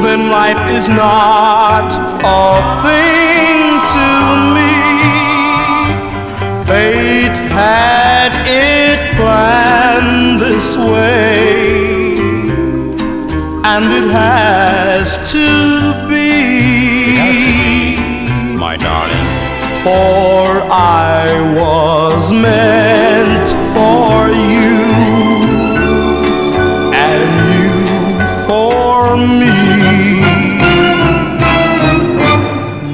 then life is not a thing to me. Fate had it planned this way, and it has to be. It has to be, my darling. For I was meant for you, and you for me.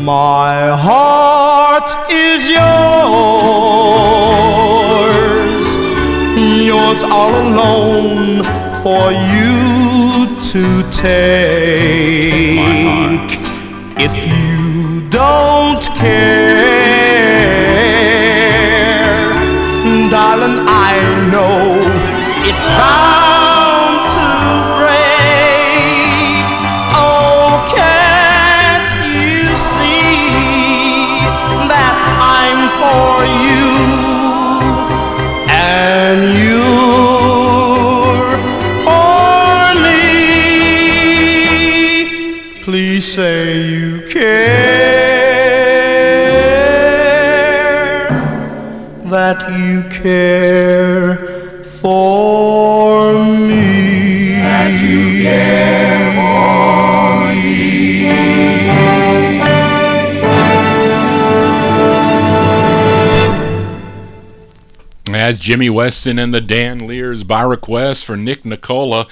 My heart is yours all alone for you to take. If you don't care, darling, I know it's bound to break. Oh, can't you see that I'm for you? And you're for me. Please say you care, that you care for me. That you care for me. As Jimmy Weston and the Dan Lears by request for Nick Nicola,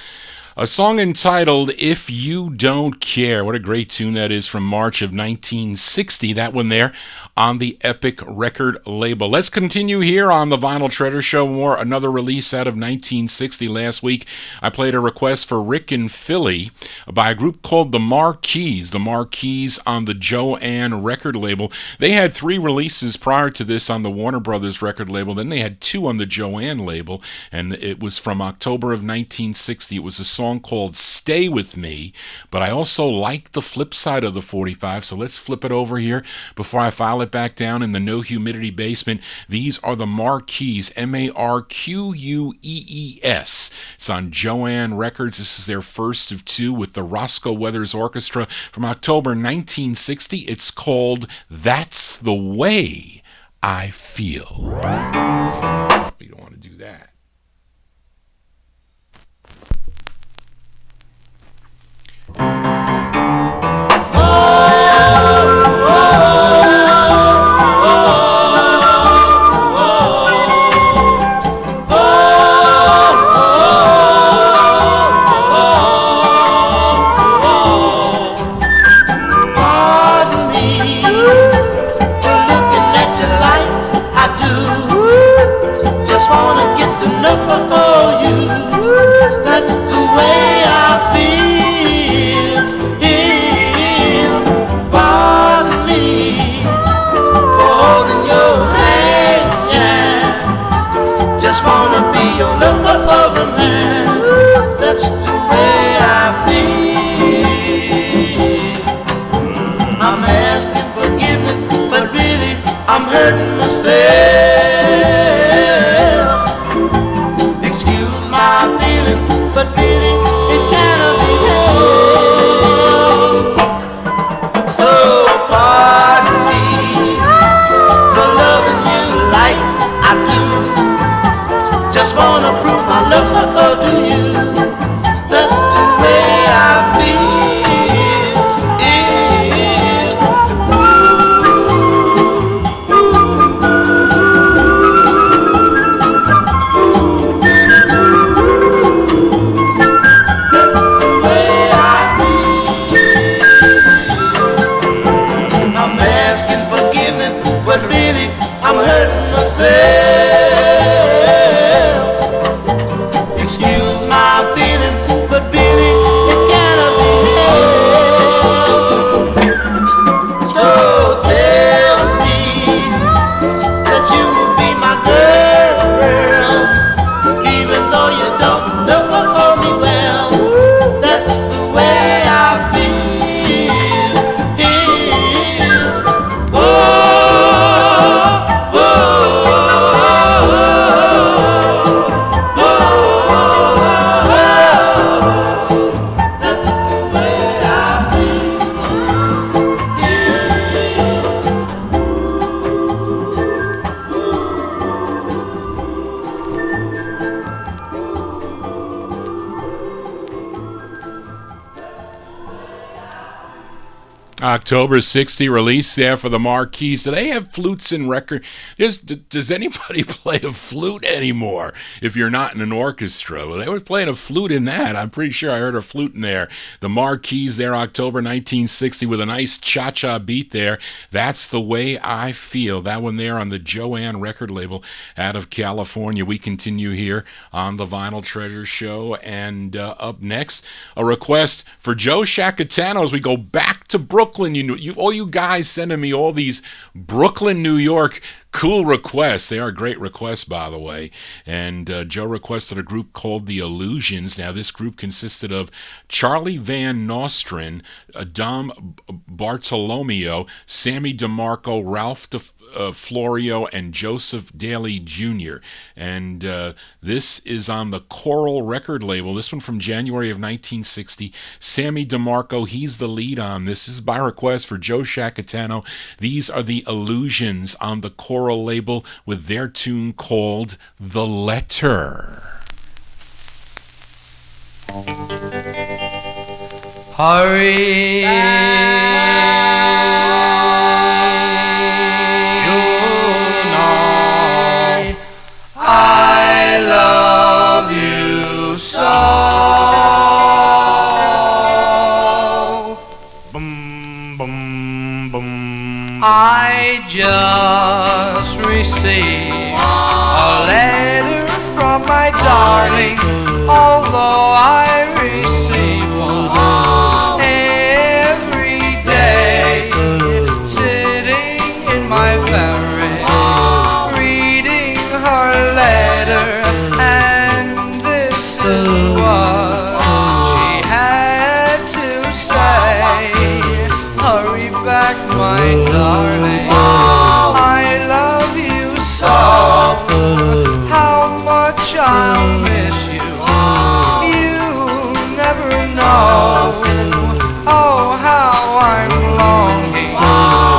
a song entitled If You Don't Care. What a great tune that is from March of 1960. That one there on the Epic record label. Let's continue here on the Vinyl Treasure Show. Another release out of 1960. Last week I played a request for Rick and Philly by a group called the Marquis. The Marquis on the Joanne record label. They had 3 releases prior to this on the Warner Brothers record label. Then they had 2 on the Joanne label, and it was from October of 1960. It was a song song called Stay With Me, but I also like the flip side of the 45, so let's flip it over here before I file it back down in the no humidity basement. These are the Marquis, Marquees. It's on Joanne Records. This is their first of two with the Roscoe Weathers Orchestra from October 1960. It's called That's the Way I Feel. You don't want to do that. October 60 release there for the Marquis. Do they have flutes in record? Does anybody play a flute anymore if you're not in an orchestra? Well, they were playing a flute in that. I'm pretty sure I heard a flute in there. The Marquis there, October 1960, with a nice cha-cha beat there. That's the Way I Feel. That one there on the Joanne record label out of California. We continue here on the Vinyl Treasure Show. And up next, a request for Joe Shacatano as we go back to Brooklyn. All you guys sending me all these Brooklyn, New York cool requests. They are great requests, by the way. And Joe requested a group called The Illusions. Now, this group consisted of Charlie Van Nostrand, Dom Bartolomeo, Sammy DeMarco, Ralph Florio, and Joseph Daly Jr. And this is on the Coral record label. This one from January of 1960. Sammy DeMarco, he's the lead on this. This is by request for Joe Shacatano. These are The Illusions on the Coral label with their tune called The Letter. Hurry, you know I love you so. Boom, boom, boom. I just received a letter from my darling, although I receive one every day, sitting in my barracks, reading her letter, and this is what back, my darling. I love you so. How much I'll miss you, you never know. Oh, how I'm longing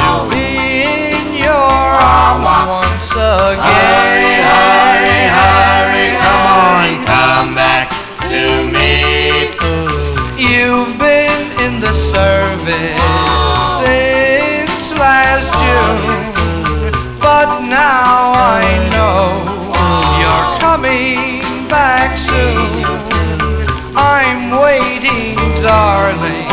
to be in your arms once again. Hurry, hurry, come on, come back to me. You've been in the service since last June, but now I know you're coming back soon. I'm waiting, darling.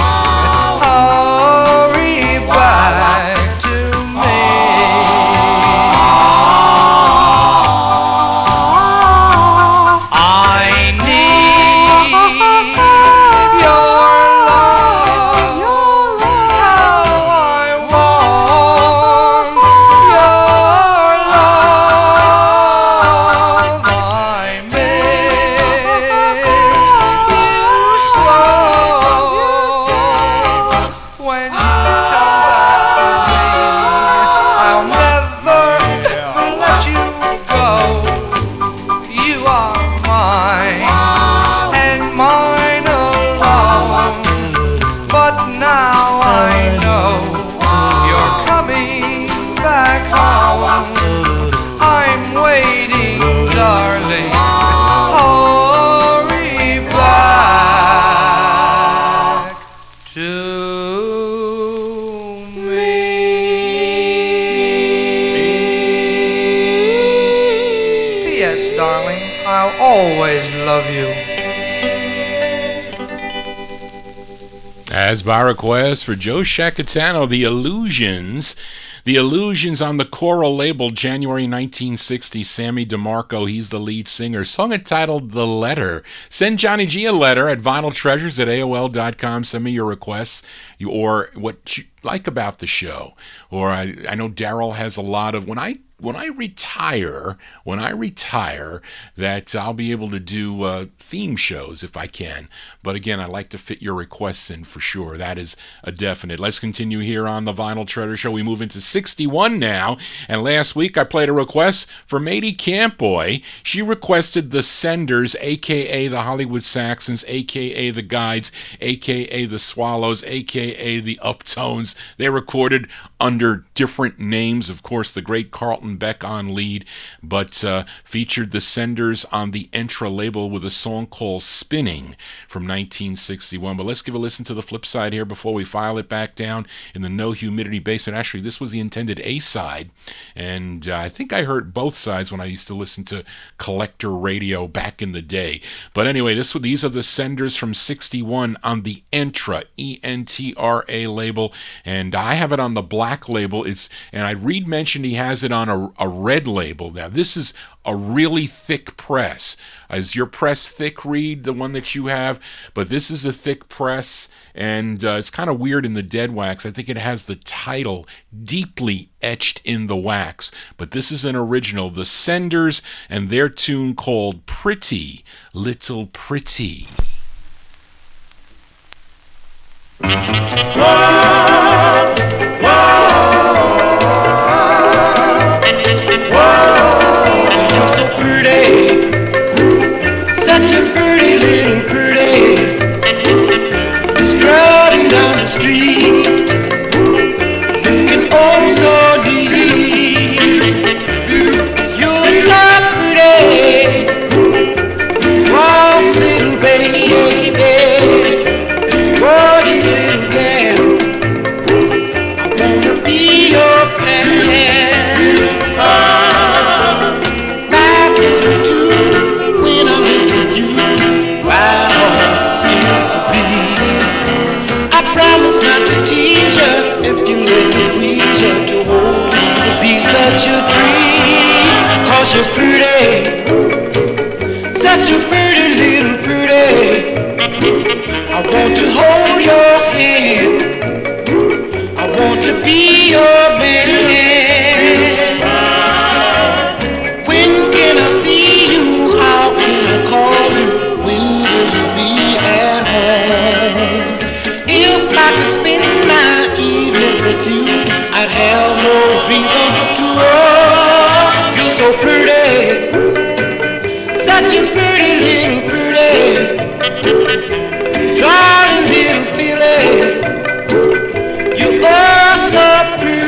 Hurry back to me. I need your love. How I want your love. I miss you so. When you come back to me, I'll never let you go. You are mine and mine alone. But now I know you're coming back home. I'm waiting, darling. Hurry back to me. P.S. darling, I'll always love you. As by request for Joe Shacatano, The Illusions. The Illusions on the choral label, January 1960. Sammy DeMarco, he's the lead singer. Song entitled The Letter. Send Johnny G a letter at vinyltreasures@aol.com. Send me your requests or what you like about the show. Or I know Daryl has a lot of... When I retire, that I'll be able to do theme shows if I can. But again, I like to fit your requests in for sure. That is a definite. Let's continue here on the Vinyl Treasure Show. We move into 61 now. And last week I played a request for Matey Campboy. She requested the Senders, a.k.a. the Hollywood Saxons, a.k.a. the Guides, a.k.a. the Swallows, a.k.a. the Uptones. They recorded under different names. Of course, the great Carlton Beck on lead, but featured the Senders on the Entra label with a song called Spinning from 1961. But let's give a listen to the flip side here before we file it back down in the No Humidity basement. Actually, this was the intended A-side, and I think I heard both sides when I used to listen to collector radio back in the day. But anyway, these are the Senders from 61 on the Entra, E-N-T-R-A label, and I have it on the black label. And Reed mentioned he has it on a red label. Now, this is a really thick press. Is your press thick, Reed, the one that you have? But this is a thick press, and it's kind of weird in the dead wax. I think it has the title deeply etched in the wax. But this is an original. The Senders and their tune called Pretty Little Pretty. Such a pretty little pretty, strutting down the street, looking oh so neat. You're so pretty, lost little baby, gorgeous little girl. I wanna be your pal. My little tune when I look at you, wild skips a beat. I promise not to tease you if you let me squeeze you to hold you to be such a treat. 'Cause you're pretty, such a pretty little pretty. I want to hold your hand, I want to be your man. When can I see you? How can I call you? When will you be at home? If I could spend my evenings was with you, I'd have no reason to worry. You're so pretty, such a pretty little pretty, trying little filly. You are so pretty.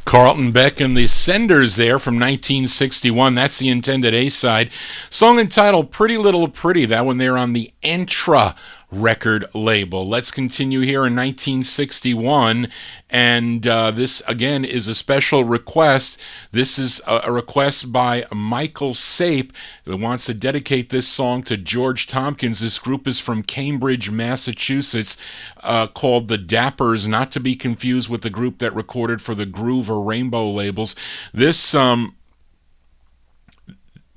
Carlton Beck and the Senders there from 1961. That's the intended A-side. Song entitled Pretty Little Pretty. That one there on the Entra record label. Let's continue here in 1961, and this again is a special request. This is a request by Michael Sape, who wants to dedicate this song to George Tompkins. This group is from Cambridge, Massachusetts, called the Dappers, not to be confused with the group that recorded for the Groove or Rainbow labels.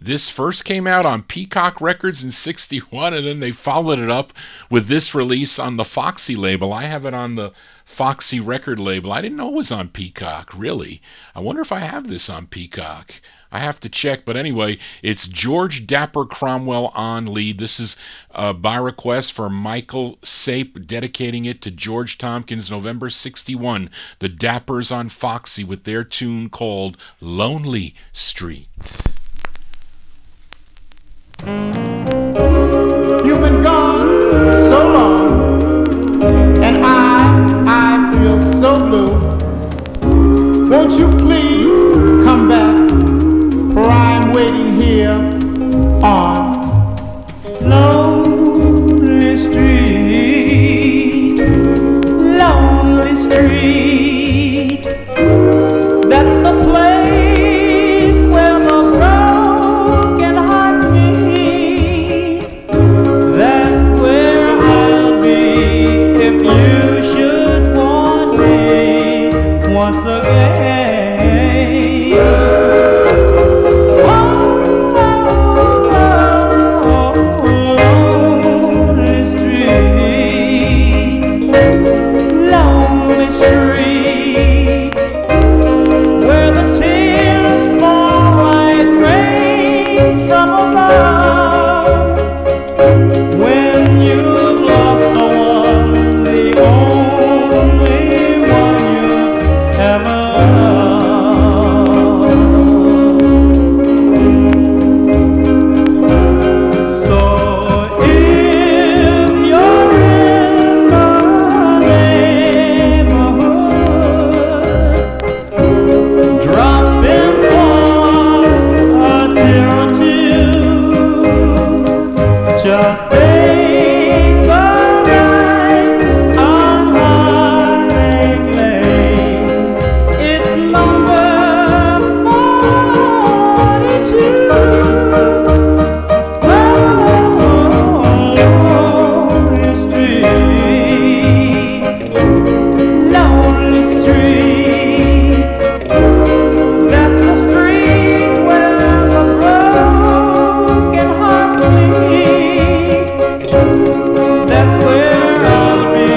This first came out on Peacock Records in 61, and then they followed it up with this release on the Foxy label. I have it on the Foxy record label. I didn't know it was on Peacock, really. I wonder if I have this on Peacock. I have to check, but anyway, it's George Dapper Cromwell on lead. This is by request for Michael Sape, dedicating it to George Tompkins, November 61. The Dappers on Foxy with their tune called Lonely Street. You've been gone so long, and I feel so blue. Won't you please come back, for I'm waiting here on Lonely Street, Lonely Street. That's the place where the broken hearts meet. That's where I'll be if you should want me once again. Lonely street, lonely street, where the tears fall like rain from above. When you've lost the one, the only one you ever loved. So if you're in the neighborhood, drop in for a tear or two. Just take the ride on Heartache Lane. It's number 42. Lonely street, lonely street. That's the street where the broken hearts bleed. That's where I'll be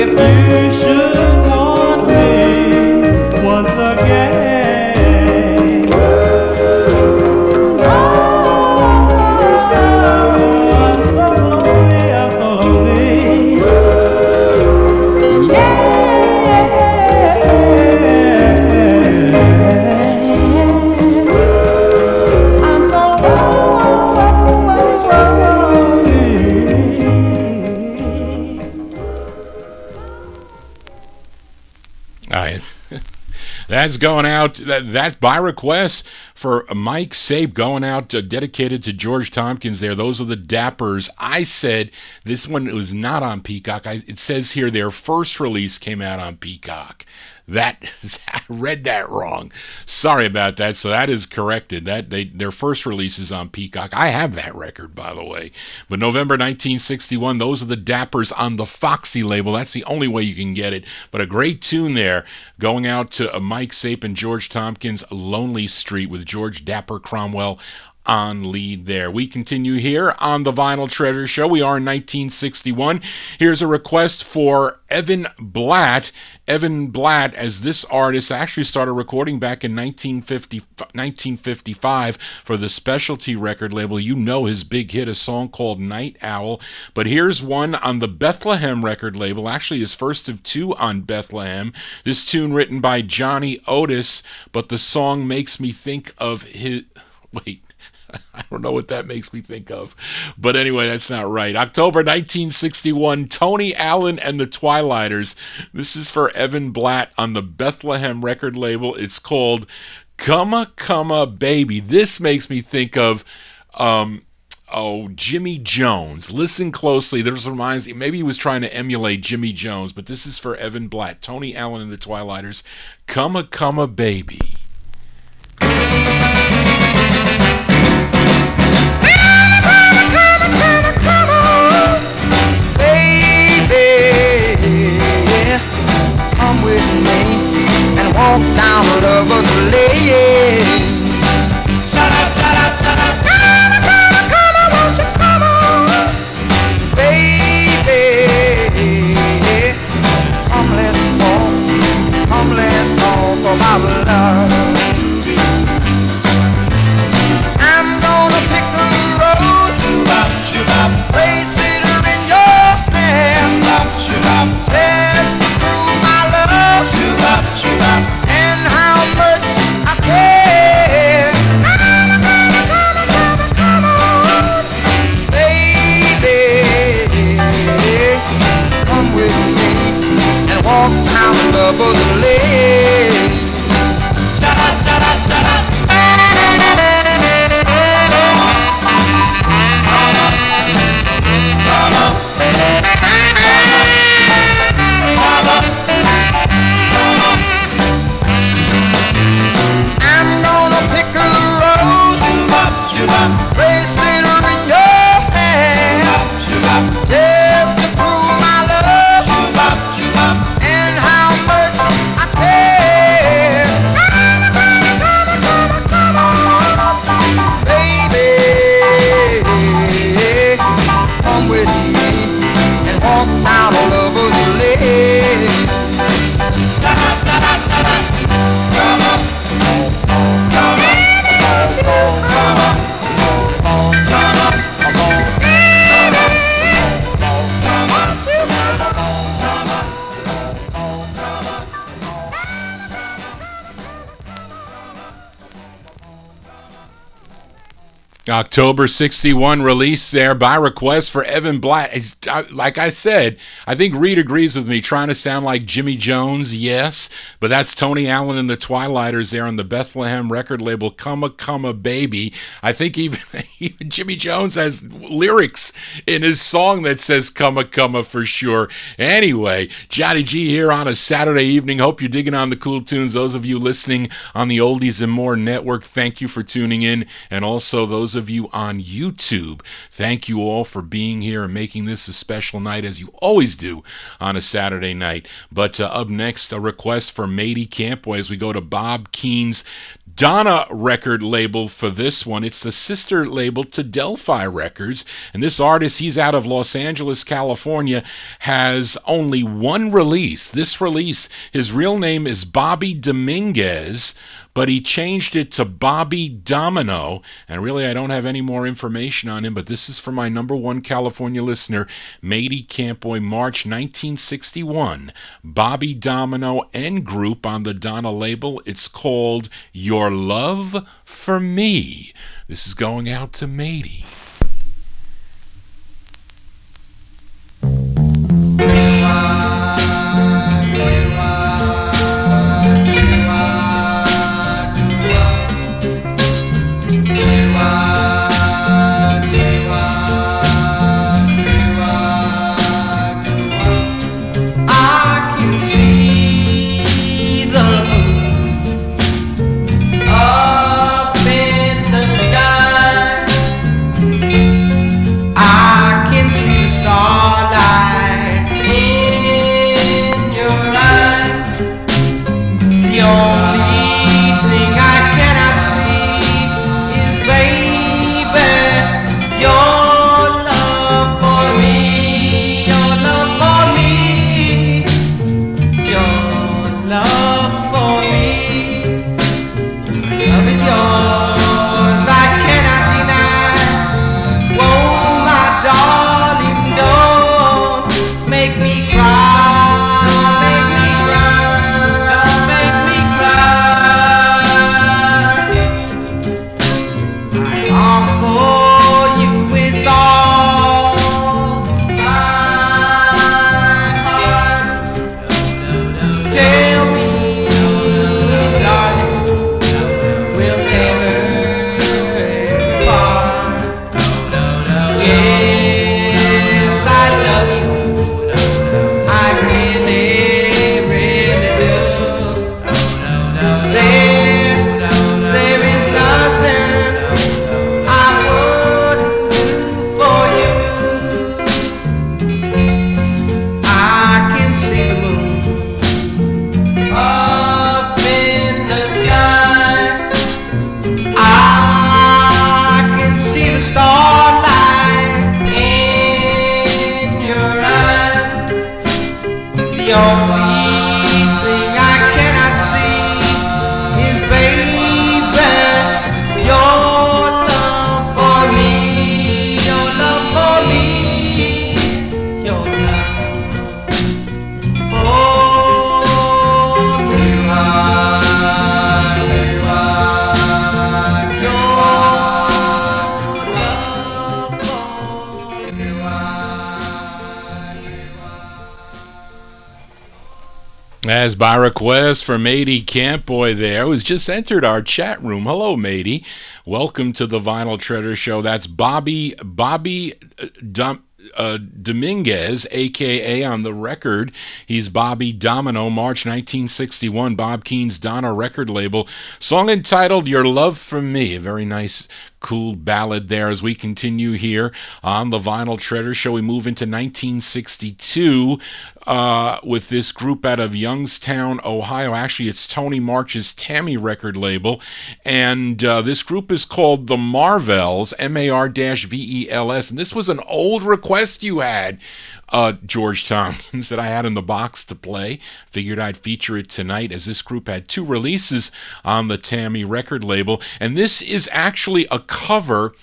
if you should want me once again. Oh, I'm so lonely, I'm so lonely. I'm so lonely. All right. That's going out, that's by request for Mike Sape, going out dedicated to George Tompkins there. Those are the Dappers. I said this one was not on Peacock. It says here their first release came out on Peacock. I read that wrong. Sorry about that. So that is corrected. Their first release is on Peacock. I have that record, by the way. But November 1961, those are the Dappers on the Foxy label. That's the only way you can get it. But a great tune there, going out to Mike Sape and George Tompkins, Lonely Street with George Dapper Cromwell on lead there. We continue here on the Vinyl Treasure Show. We are in 1961. Here's a request for Evan Blatt. Evan Blatt, as this artist actually started recording back in 1955 for the Specialty record label. You know his big hit, a song called Night Owl. But here's one on the Bethlehem record label, actually his first of two on Bethlehem. This tune written by Johnny Otis, but the song makes me think of his... Wait. I don't know what that makes me think of. But anyway, that's not right. October 1961, Tony Allen and the Twilighters. This is for Evan Blatt on the Bethlehem record label. It's called Come a Baby. This makes me think of Jimmy Jones. Listen closely. This reminds me, maybe he was trying to emulate Jimmy Jones, but this is for Evan Blatt. Tony Allen and the Twilighters. Come a Baby. Come with me and walk down Lover's Lane. Come on, won't you come on, baby? Come, let's talk about love. I'm gonna pick a rose, place it in your hand, just to prove my love and how much I care. Come on, baby, come with me and walk down Lover's Lane. Place it in your hand, just to prove my love and how much I care. Come on, baby, come with me and walk down Lover's Lane. Come on. October 61 release there by request for Evan Blatt. Like I said, I think Reed agrees with me, trying to sound like Jimmy Jones, yes, but that's Tony Allen and the Twilighters there on the Bethlehem record label, Come a Baby. I think even Jimmy Jones has lyrics in his song that says Come a for sure. Anyway, Johnny G here on a Saturday evening. Hope you're digging on the cool tunes. Those of you listening on the Oldies and More Network, thank you for tuning in, and also those of you on YouTube, thank you all for being here and making this a special night, as you always do on a Saturday night. But up next, a request for Matey Campway as we go to Bob Keene's Donna record label for this one. It's the sister label to Delphi Records, and this artist, he's out of Los Angeles, California, has only one release. This release, his real name is Bobby Dominguez, but he changed it to Bobby Domino, and really I don't have any more information on him, but this is for my number one California listener, Matey Campboy, March 1961. Bobby Domino and group on the Donna label. It's called Your Love for Me. This is going out to Matey. Starlight in your eyes. The only thing I cannot see is, baby, only thing I cannot see is, baby, your love for me, your love for me, your love for me. As by request for Matey Campboy there, who's just entered our chat room. Hello, Matey. Welcome to the Vinyl Treasure Show. That's Bobby Dominguez, a.k.a. on the record. He's Bobby Domino, March 1961, Bob Keene's Donna record label. Song entitled Your Love for Me. A very nice, cool ballad there. As we continue here on the Vinyl Treasure Show, we move into 1962 with this group out of Youngstown, Ohio. Actually, it's Tony March's Tammy record label. And this group is called the Mar-Vells, M-A-R-V-E-L-S. And this was an old request you had, George Tompkins, that I had in the box to play. Figured I'd feature it tonight, as this group had 2 releases on the Tammy record label. And this is actually a cover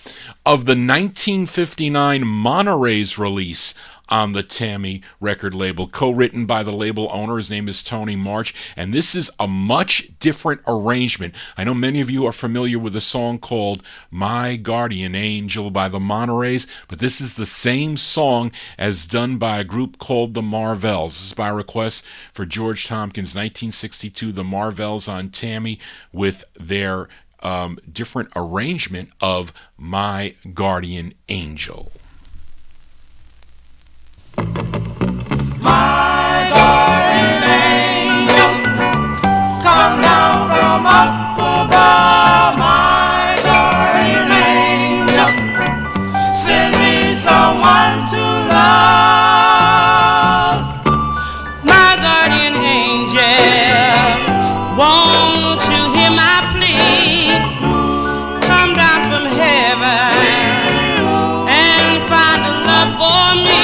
of the 1959 Monterey's release on the Tammy record label, co-written by the label owner. His name is Tony March, and this is a much different arrangement. I know many of you are familiar with a song called My Guardian Angel by the Monterey's, but this is the same song as done by a group called the Mar-Vells. This is by request for George Tompkins, 1962, the Mar-Vells on Tammy, with their different arrangement of My Guardian Angel. My guardian angel, come down from up above. My guardian angel, send me someone to love. My guardian angel, won't you hear my plea? Come down from heaven and find a love for me.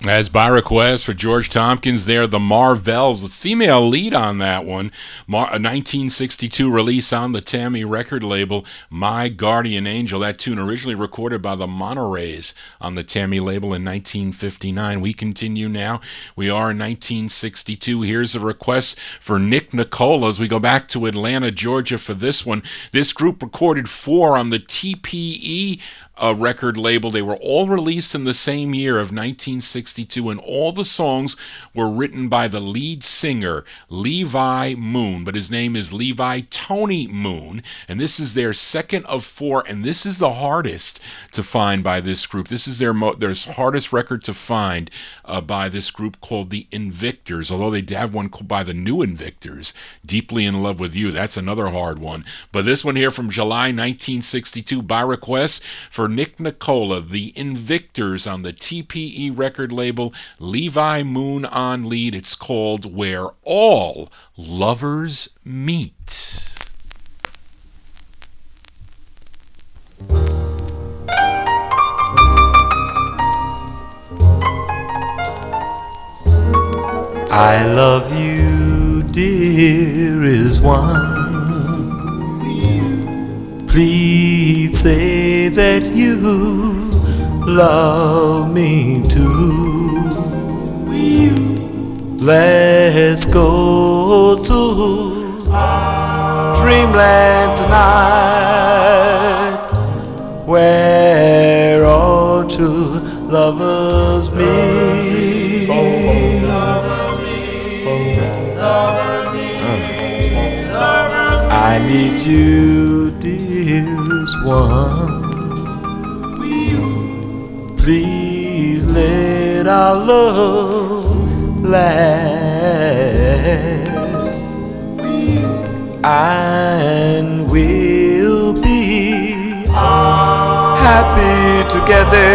As by request for George Tompkins there, the Mar-Vells, the female lead on that one, a 1962 release on the Tammy record label, My Guardian Angel. That tune originally recorded by the Monterey's on the Tammy label in 1959. We continue now. We are in 1962. Here's a request for Nick Nicola as we go back to Atlanta, Georgia for this one. This group recorded 4 on the TPE record label. They were all released in the same year of 1962, and all the songs were written by the lead singer, Levi Moon, but his name is Levi Tony Moon, and this is their second of 4, and this is the hardest to find by this group. This is their hardest record to find by this group, called the Invictors, although they have one called by the New Invictors, Deeply in Love with You. That's another hard one. But this one here from July 1962, by request for Nick Nicola, the Invictors on the TPE record label, Levi Moon on lead. It's called Where All Lovers Meet. I love you, dearest one. Please say that you love me too. Let's go to dreamland tonight, where all true lovers meet. I need you, dearest one. Please let our love last, and we'll be happy together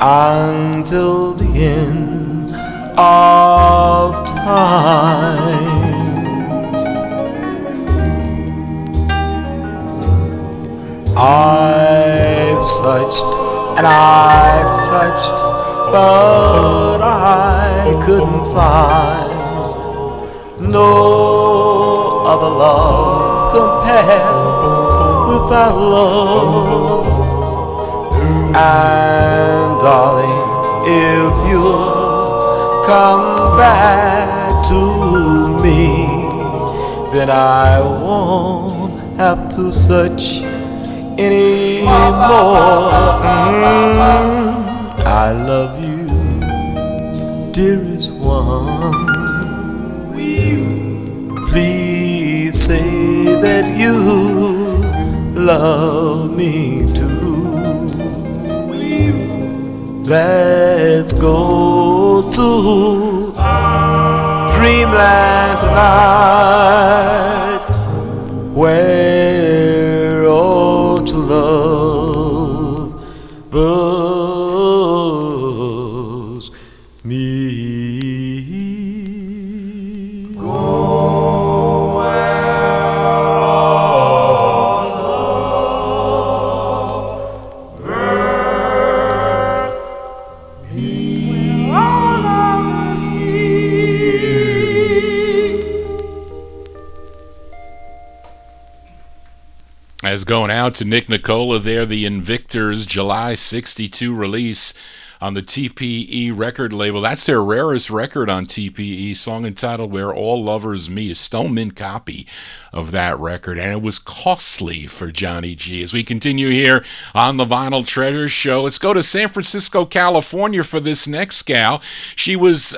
until the end of time. I've searched and I've searched, but I couldn't find no other love compared with our love. And darling, if you'll come back to me, then I won't have to search anymore. I love you, dearest one. Please say that you love me too. Let's go to dreamland tonight, where all to love me. Go where all lovers meet. All lovers meet. As going out to Nick Nicola there, the Invictors July 62 release on the TPE record label. That's their rarest record on TPE, song entitled Where All Lovers Meet, a stone mint copy of that record, and it was costly for Johnny G. As we continue here on the Vinyl Treasure Show, let's go to San Francisco, California for this next gal. She was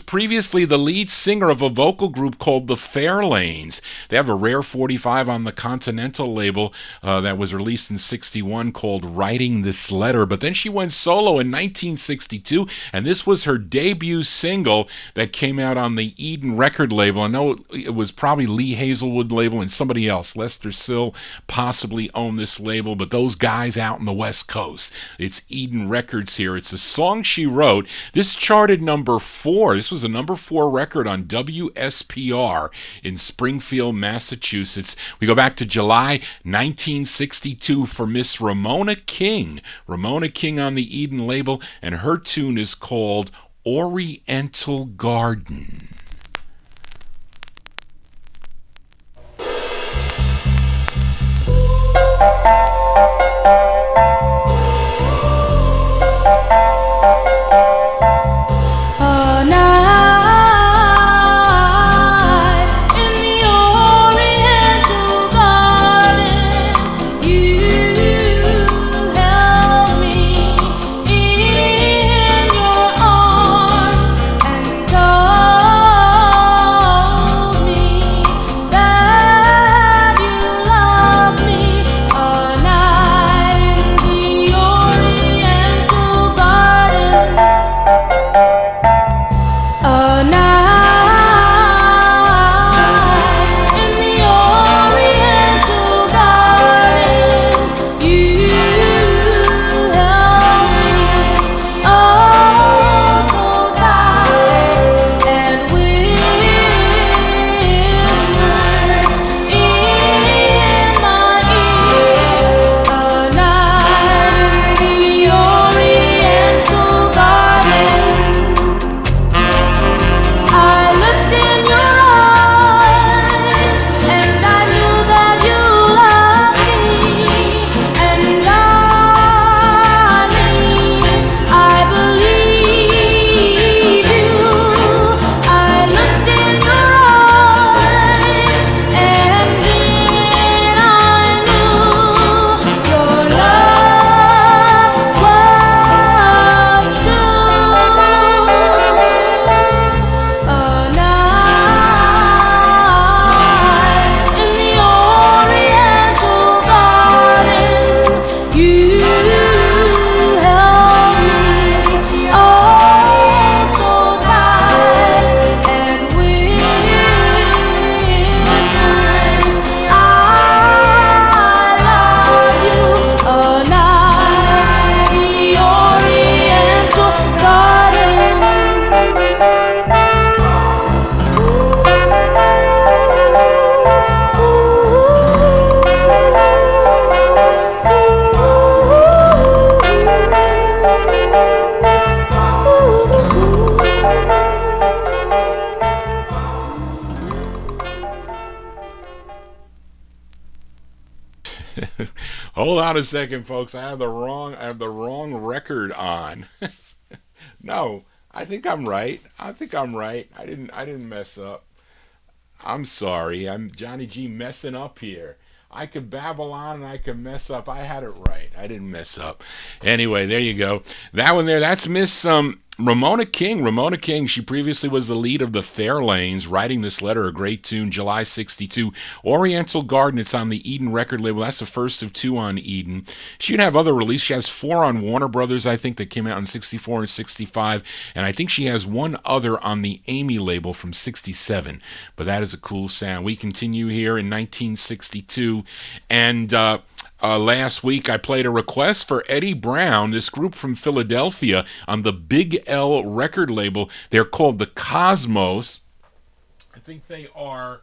previously the lead singer of a vocal group called the Fairlanes. They have a rare 45 on the Continental label that was released in 61 called Writing This Letter, but then she went solo in 1962, and this was her debut single that came out on the Eden record label. I know it was probably Lee Hazelwood label and somebody else. Lester Sill possibly owned this label, but those guys out in the West Coast, it's Eden Records here. It's a song she wrote. This charted number 4. This was a number 4 record on WSPR in Springfield, Massachusetts. We go back to July 1962 for Miss Ramona King. Ramona King on the Eden label, and her tune is called Oriental Garden. A night in the Oriental Garden, you Hold on a second, folks. I have the wrong record on. No, I think I'm right. I didn't mess up. I'm sorry. I'm Johnny G messing up here. I could babble on and I could mess up. I had it right. I didn't mess up. Anyway, there you go. That one there, that's Miss Ramona King. Ramona King, she previously was the lead of the Fairlanes, writing this letter, a great tune, July 62. Oriental Garden, it's on the Eden record label. That's the first of 2 on Eden. She would have other releases. She has 4 on Warner Brothers, I think, that came out in 64 and 65. And I think she has 1 other on the Amy label from 67. But that is a cool sound. We continue here in 1962. And last week I played a request for Eddie Brown, this group from Philadelphia on the Big L record label. They're called the Cosmos. I think they are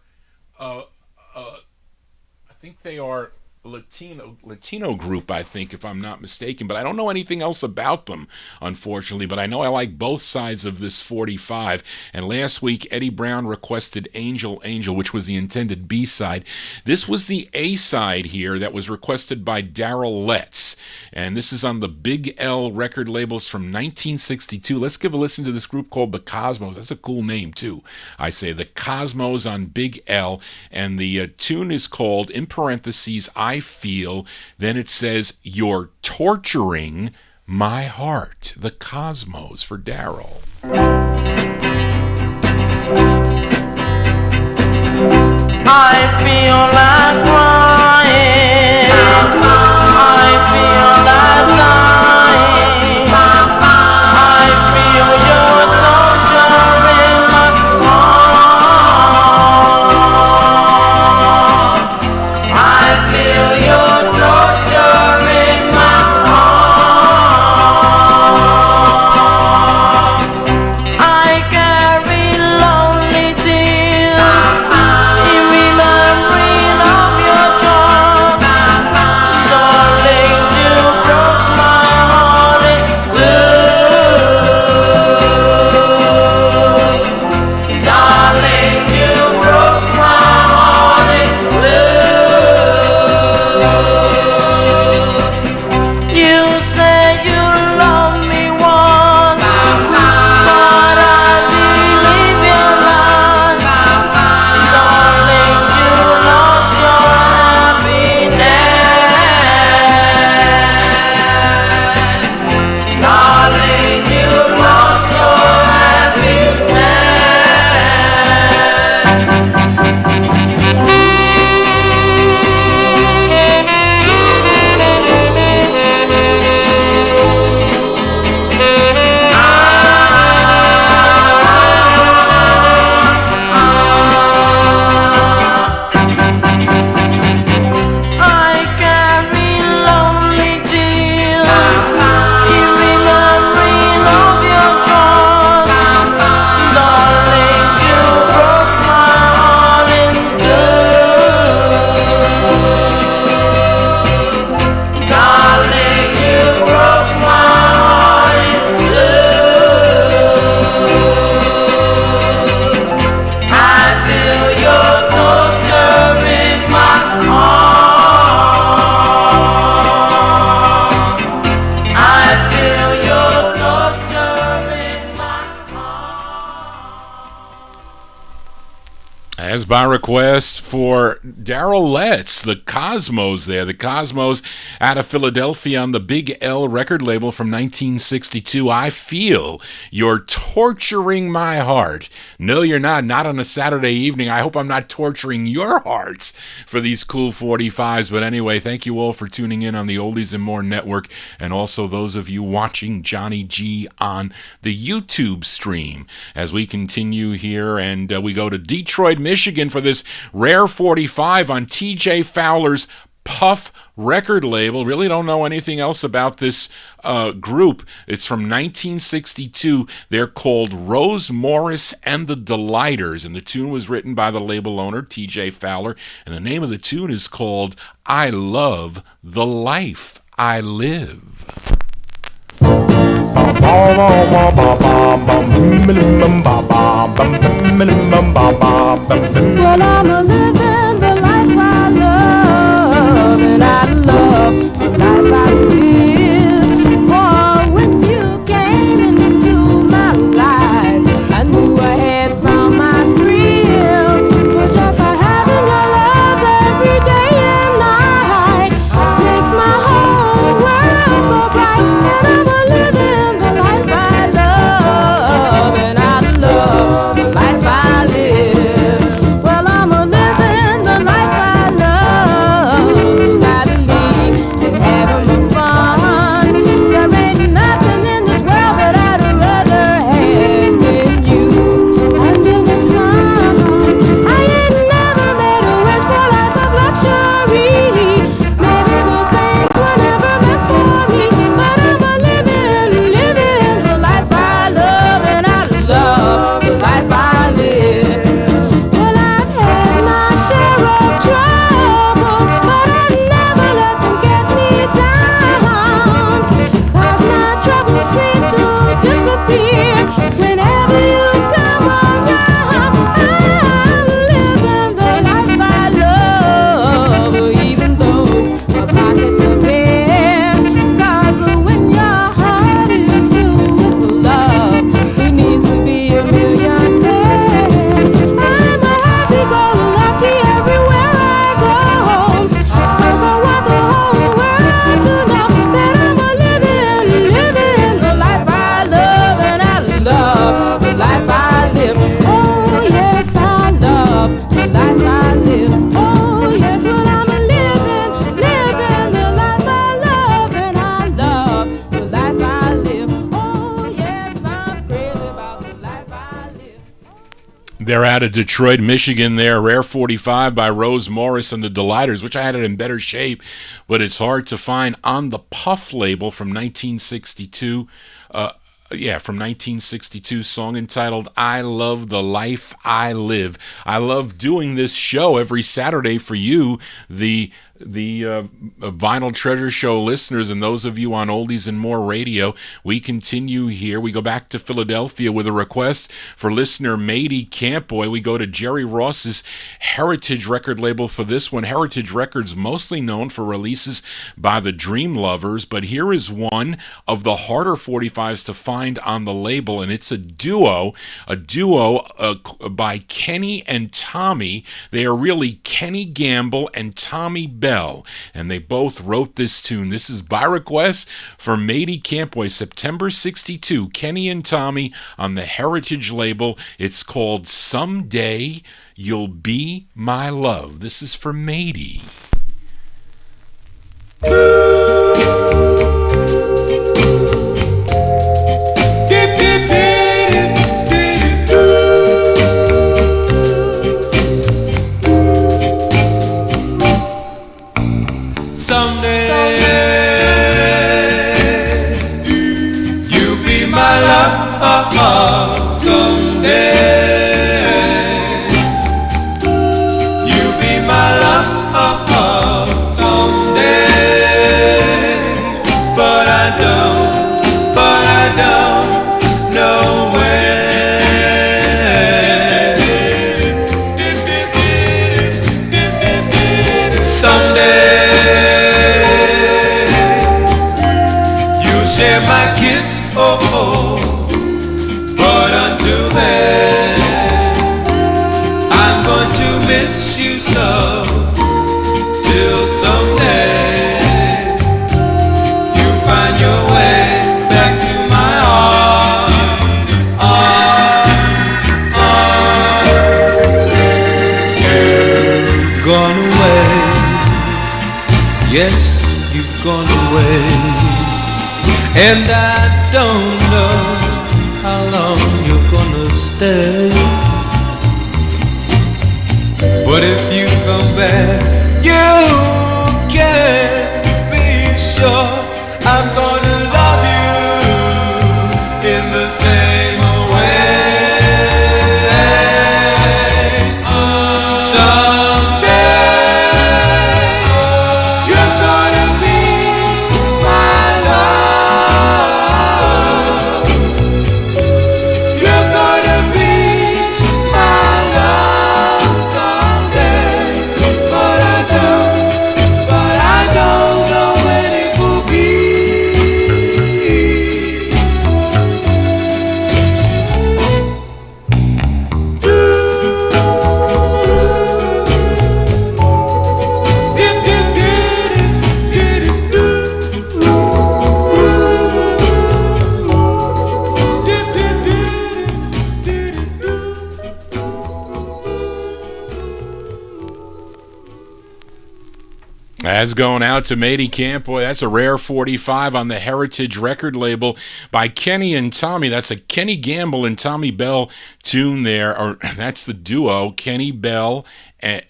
Latino group, I think, if I'm not mistaken, but I don't know anything else about them, unfortunately, but I know I like both sides of this 45. And last week Eddie Brown requested Angel Angel, which was the intended B-side. This was the A-side here that was requested by Darrell Letts, and this is on the Big L record labels from 1962. Let's give a listen to this group called the Cosmos. That's a cool name too, I say. The Cosmos on Big L, and the tune is called, in parentheses, I Feel. Then it says, You're Torturing My Heart. The Cosmos for Darrell. I feel like crying. I feel like dying. I feel your torture in my heart. I feel your torture in my heart. I carry lonely tears. By request for Darrell Letts, the Cosmos there. The Cosmos out of Philadelphia on the Big L record label from 1962. I Feel You're Torturing My Heart. No, you're not. Not on a Saturday evening. I hope I'm not torturing your hearts for these cool 45s. But anyway, thank you all for tuning in on the Oldies and More Network, and also those of you watching Johnny G on the YouTube stream as we continue here, and we go to Detroit, Michigan for this rare 45 on T.J. Fowler's Puff record label. Really don't know anything else about this group. It's from 1962. They're called Rose Morris and the Delighters, and the tune was written by the label owner, T.J. Fowler, and the name of the tune is called I Love the Life I Live. Well, I'm a living the life I love, and I love They're out of Detroit, Michigan there. Rare 45 by Rose Morris and the Delighters, which I had it in better shape, but it's hard to find on the Puff label from 1962. From 1962, song entitled I Love the Life I Live. I love doing this show every Saturday for you, the Vinyl Treasure Show listeners, and those of you on Oldies and More Radio. We continue here. We go back to Philadelphia with a request for listener Mady Campboy. We go to Jerry Ross's Heritage record label for this one. Heritage Records, mostly known for releases by the Dream Lovers, but here is one of the harder 45s to find on the label, and it's a duo by Kenny and Tommy. They are really Kenny Gamble and Tommy Bell, and they both wrote this tune. This is by request for Mady Campboy, September 62, Kenny and Tommy on the Heritage label. It's called Someday You'll Be My Love. This is for Mady. Yes, you've gone away, and I don't know how long you're gonna stay. But if you come back, you can be sure I'm gonna love you in the same way. That's going out to Mady Campboy. That's a rare 45 on the Heritage record label by Kenny and Tommy. That's a Kenny Gamble and Tommy Bell tune there. Or that's the duo, Kenny Gamble, and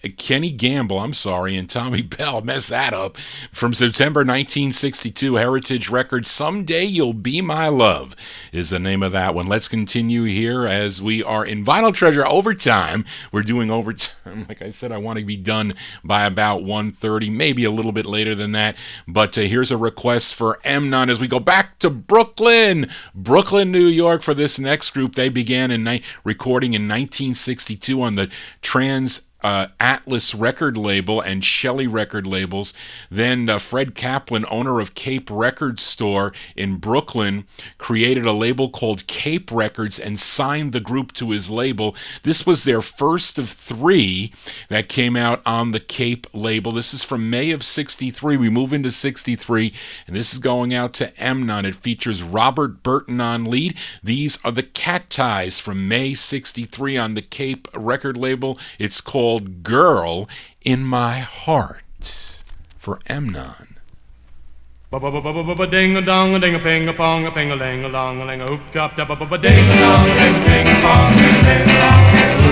Tommy Bell. Mess that up. From September 1962, Heritage Records. Someday You'll Be My Love is the name of that one. Let's continue here as we are in Vinyl Treasure Overtime. We're doing overtime. Like I said, I want to be done by about 1:30, maybe a little bit later than that. But here's a request for Emnon as we go back to Brooklyn, New York for this next group. They began recording in 1962 on the Atlas record label and Shelley record labels. Then Fred Kaplan, owner of Cape Record Store in Brooklyn, created a label called Cape Records and signed the group to his label. This was their first of three that came out on the Cape label. This is from May of 63. We move into 63, and this is going out to Emnon. It features Robert Burton on lead. These are the Cat Ties from May 63 on the Cape record label. It's called Girl in My Heart for Emnon. Ding a dong a ding a ping a pong a ping a ling a long a ling a hoop drop ding a dong a ding a ping a pong a ling a long.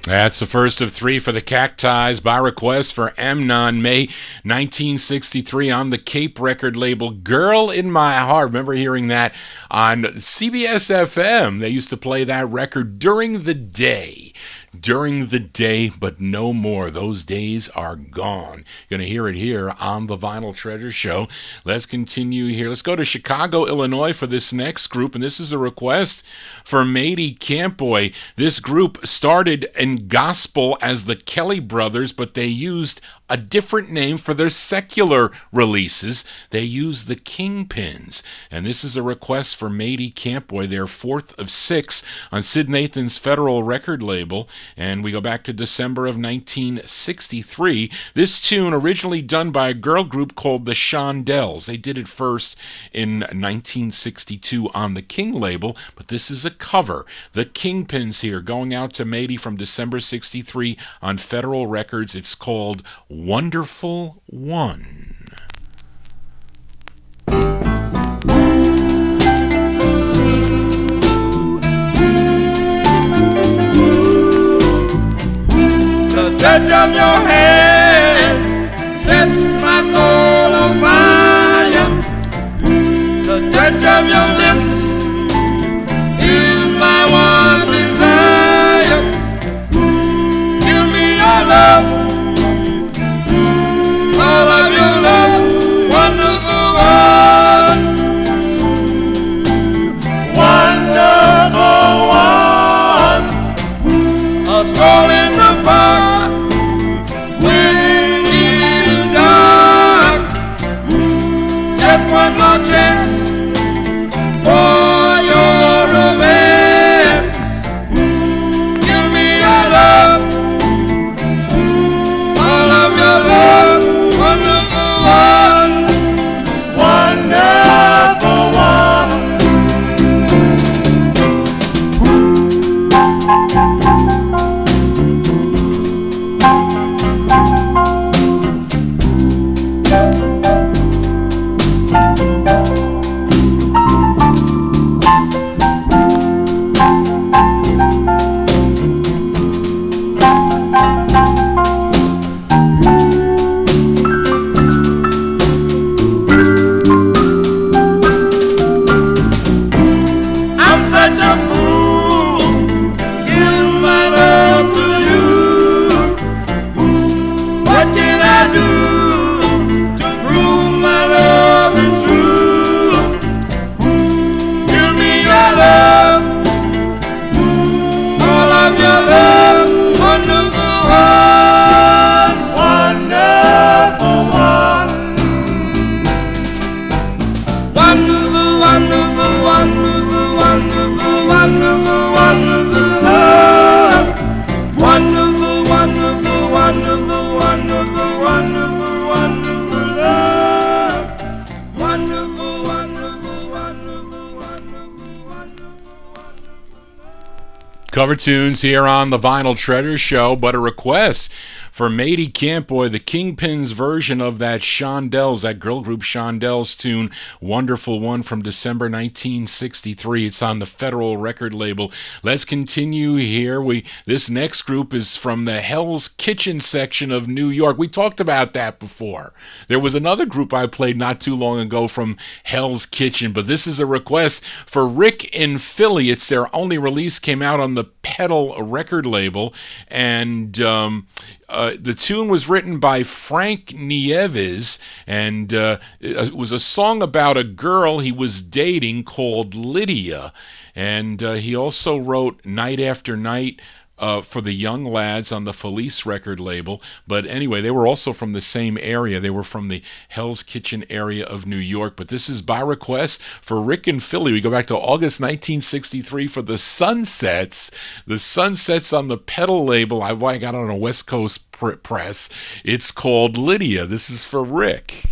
That's the first of three for the Cacti's by request for Amnon, May 1963 on the Cape record label. Girl in My Heart. Remember hearing that on CBS FM. They used to play that record during the day. But no more. Those days are gone. You're going to hear it here on the Vinyl Treasure Show. Let's continue here. Let's go to Chicago, Illinois for this next group, and this is a request for Matey Campboy. This group started in gospel as the Kelly Brothers, but they used a different name for their secular releases. They used the Kingpins, and this is a request for Matey Campboy, their fourth of six on Sid Nathan's Federal record label. And we go back to December of 1963. This tune originally done by a girl group called the Shondells. They did it first in 1962 on the King label, but this is a cover. The Kingpins here, going out to Matey from December 63 on Federal Records. It's called Wonderful One. The touch of your hand sets my soul on fire. The touch of your lips is my one desire. Give me your love, all of your love, wonderful one. Wonderful one, a stroll in the park. Cover tunes here on the Vinyl Treasure Show, but a request for Matey Campboy, the Kingpins version of that Shondells, that girl group Shondells tune, Wonderful One from December 1963. It's on the Federal record label. Let's continue here. This next group is from the Hell's Kitchen section of New York. We talked about that before. There was another group I played not too long ago from Hell's Kitchen, but this is a request for Rick in Philly. It's their only release, came out on the Pedal record label, and the tune was written by Frank Nieves, and it was a song about a girl he was dating called Lydia, and he also wrote Night After Night for the Young Lads on the Felice record label. But anyway, they were also from the same area. They were from the Hell's Kitchen area of New York. But this is by request for Rick and Philly. We go back to August 1963 for the Sunsets. The Sunsets on the Pedal label. I got it on a West Coast press. It's called Lydia. This is for Rick.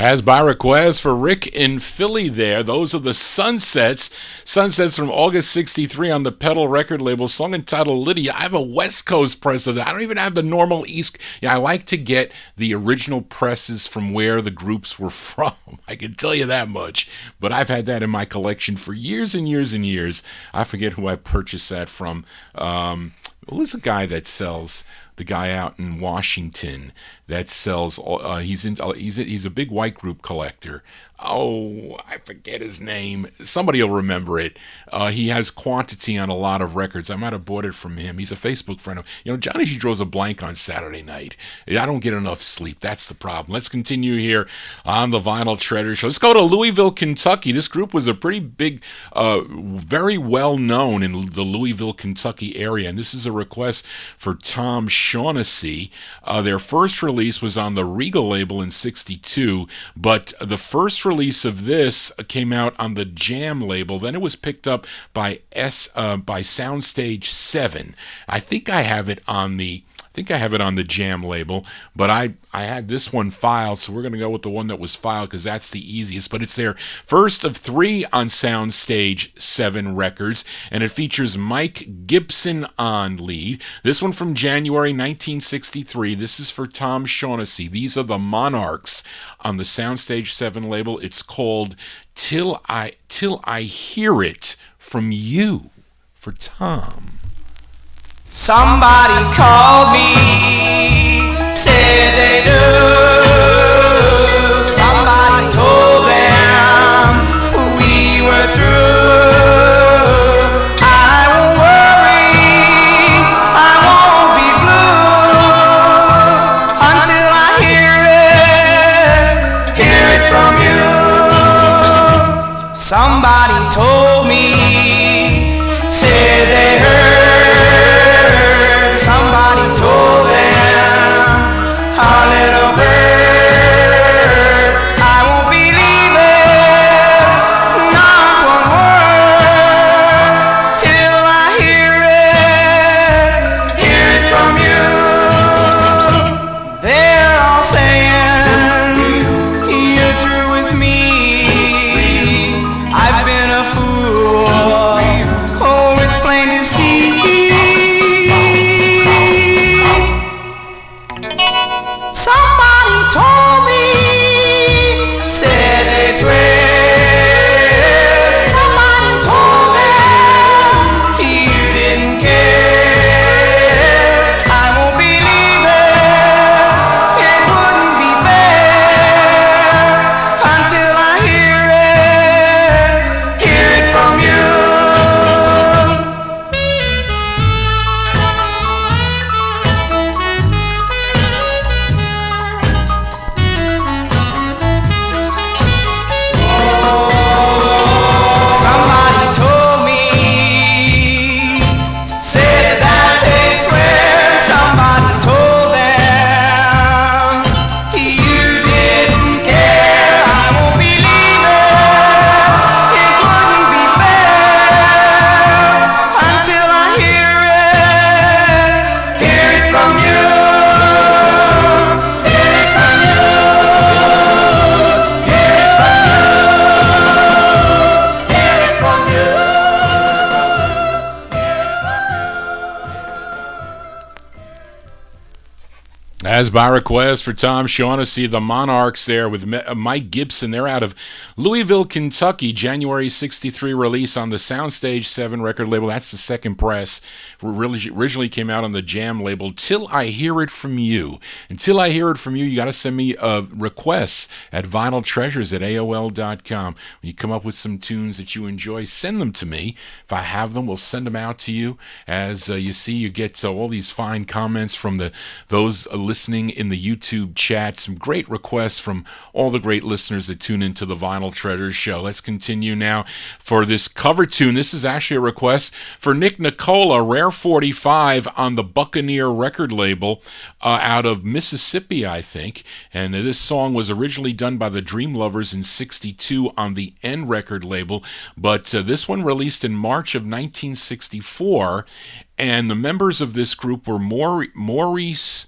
As by request for Rick in Philly there, those are the Sunsets. Sunsets from August 63 on the Pedal record label, song entitled Lydia. I have a West Coast press of that. I don't even have the normal East. Yeah, I like to get the original presses from where the groups were from. I can tell you that much. But I've had that in my collection for years and years and years. I forget who I purchased that from. Who's the guy that sells... The guy out in Washington that sells, he's a big white group collector. Oh, I forget his name. Somebody will remember it. He has quantity on a lot of records. I might have bought it from him. He's a Facebook friend. Johnny G draws a blank on Saturday night. I don't get enough sleep. That's the problem. Let's continue here on the Vinyl Treasure Show. Let's go to Louisville, Kentucky. This group was a pretty big, very well known in the Louisville, Kentucky area. And this is a request for Tom Shaughnessy. Their first release was on the Regal label in '62, but the first release of this came out on the Jam label. Then it was picked up by Soundstage 7. I think I have it on the Jam label, but I had this one filed, so we're going to go with the one that was filed because that's the easiest. But it's their first of 3 on Soundstage 7 records, and it features Mike Gibson on lead. This one from January 1963. This is for Tom Shaughnessy. These are the Monarchs on the Soundstage 7 label. It's called Till I Hear It From You, for Tom. Somebody called me, said they Somebody told me, said they swear. Somebody told them you didn't care. I won't believe it. It wouldn't be fair until I hear it from you. Somebody told me, said that they swear. Somebody told them you didn't care. I won't believe it. It wouldn't be fair until I hear it from you. Hear it from you. Hear it from you. Hear it from you. As by request for Tom Shaughnessy, the Monarchs there with Mike Gibson. They're out of Louisville, Kentucky. January 63 release on the Soundstage 7 record label. That's the second press. Originally came out on the Jam label. Till I Hear It From You. Until I Hear It From You, you got to send me requests at vinyltreasures@aol.com. When you come up with some tunes that you enjoy, send them to me. If I have them, we'll send them out to you. As you see, you get all these fine comments from those listening in the YouTube chat. Some great requests from all the great listeners that tune into the Vinyl Treasures show. Let's continue now for this cover tune. This is actually a request for Nick Nicola, Rare 45 on the Buccaneer record label out of Mississippi, I think. And this song was originally done by the Dream Lovers in 62 on the N record label, but this one released in March of 1964. And the members of this group were Maurice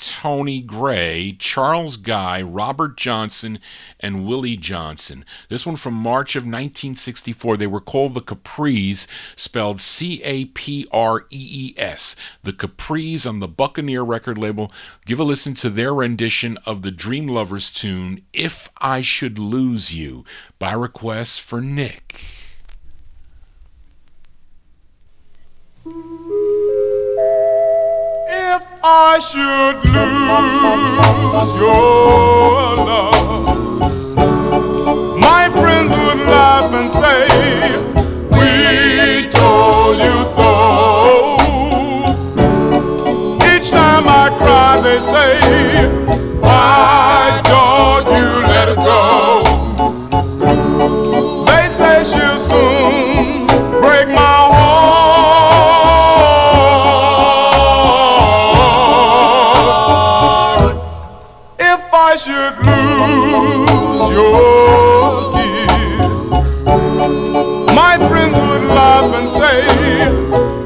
Tony Gray, Charles Guy, Robert Johnson, and Willie Johnson. This one from March of 1964. They were called the Capris, spelled Caprees. The Capris on the Buccaneer record label. Give a listen to their rendition of the Dream Lovers tune, If I Should Lose You, by request for Nick. If I should lose your love, my friends would laugh and say, we told you so. Each time I cry they say, why don't you let it go? They say she'll soon break my heart. I should lose your kiss, my friends would laugh and say,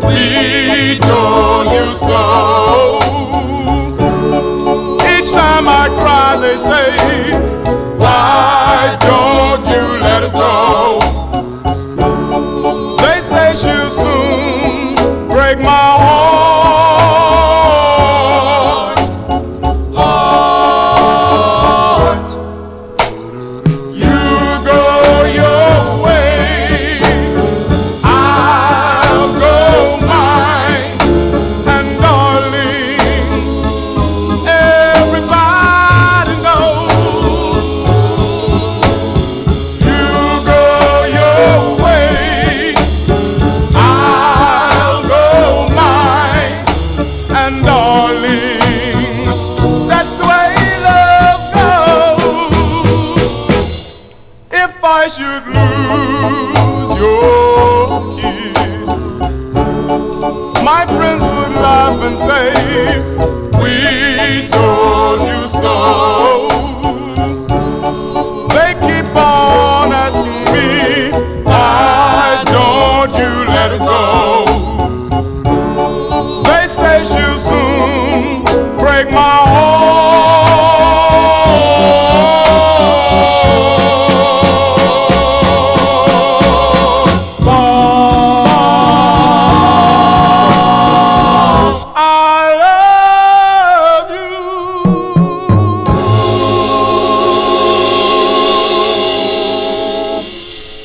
we told you so. Each time I cry they say, why don't you let it go? They say she'll soon break my heart. I should lose your kiss, my friends would laugh and say, we told you so. They keep on asking me, why don't you let it go? They say she'll soon break my heart. I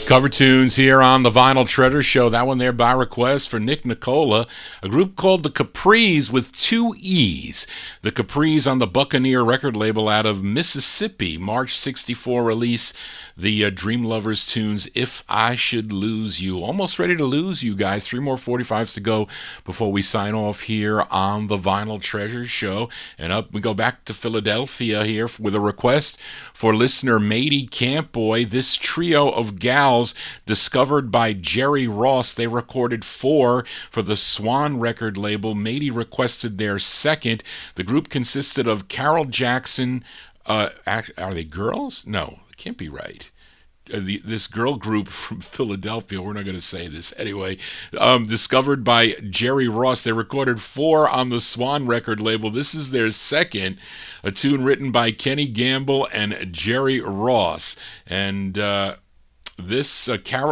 Cover tunes here on the Vinyl Treasure Show. That one there by request for Nick Nicola, a group called the Capris with two E's. The Capris on the Buccaneer record label out of Mississippi, March 64 release. The Dream Lovers tunes, If I Should Lose You. Almost ready to lose you guys. 3 more 45s to go before we sign off here on the Vinyl Treasure Show. And up we go back to Philadelphia here with a request for listener Matey Campboy. This trio of gals discovered by Jerry Ross. They recorded 4 for the Swan record label. Matey requested their second. The group consisted of Carol Jackson. Are they girls? No. Can't be right. This girl group from Philadelphia, we're not going to say this anyway, discovered by Jerry Ross. They recorded 4 on the Swan record label. This is their second, a tune written by Kenny Gamble and Jerry Ross. And this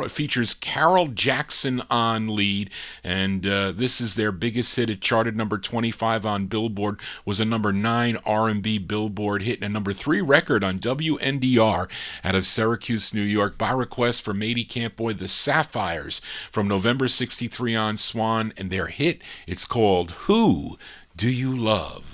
features Carol Jackson on lead, and this is their biggest hit. It charted number 25 on Billboard, was a number 9 R&B Billboard hit, and a number 3 record on WNDR out of Syracuse, New York. By request for Matey Campboy, the Sapphires from November 63 on Swan, and their hit, it's called Who Do You Love?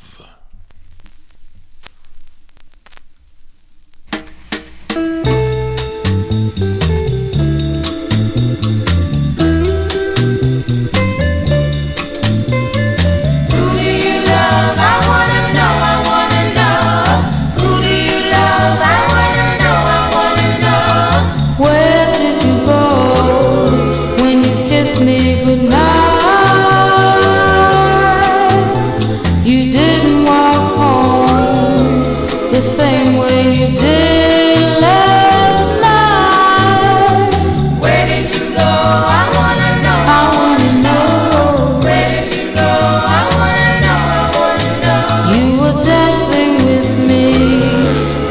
Same way you did last night. Where did you go? I wanna know. I wanna know. Where did you go? I wanna know. I wanna know. You were dancing with me,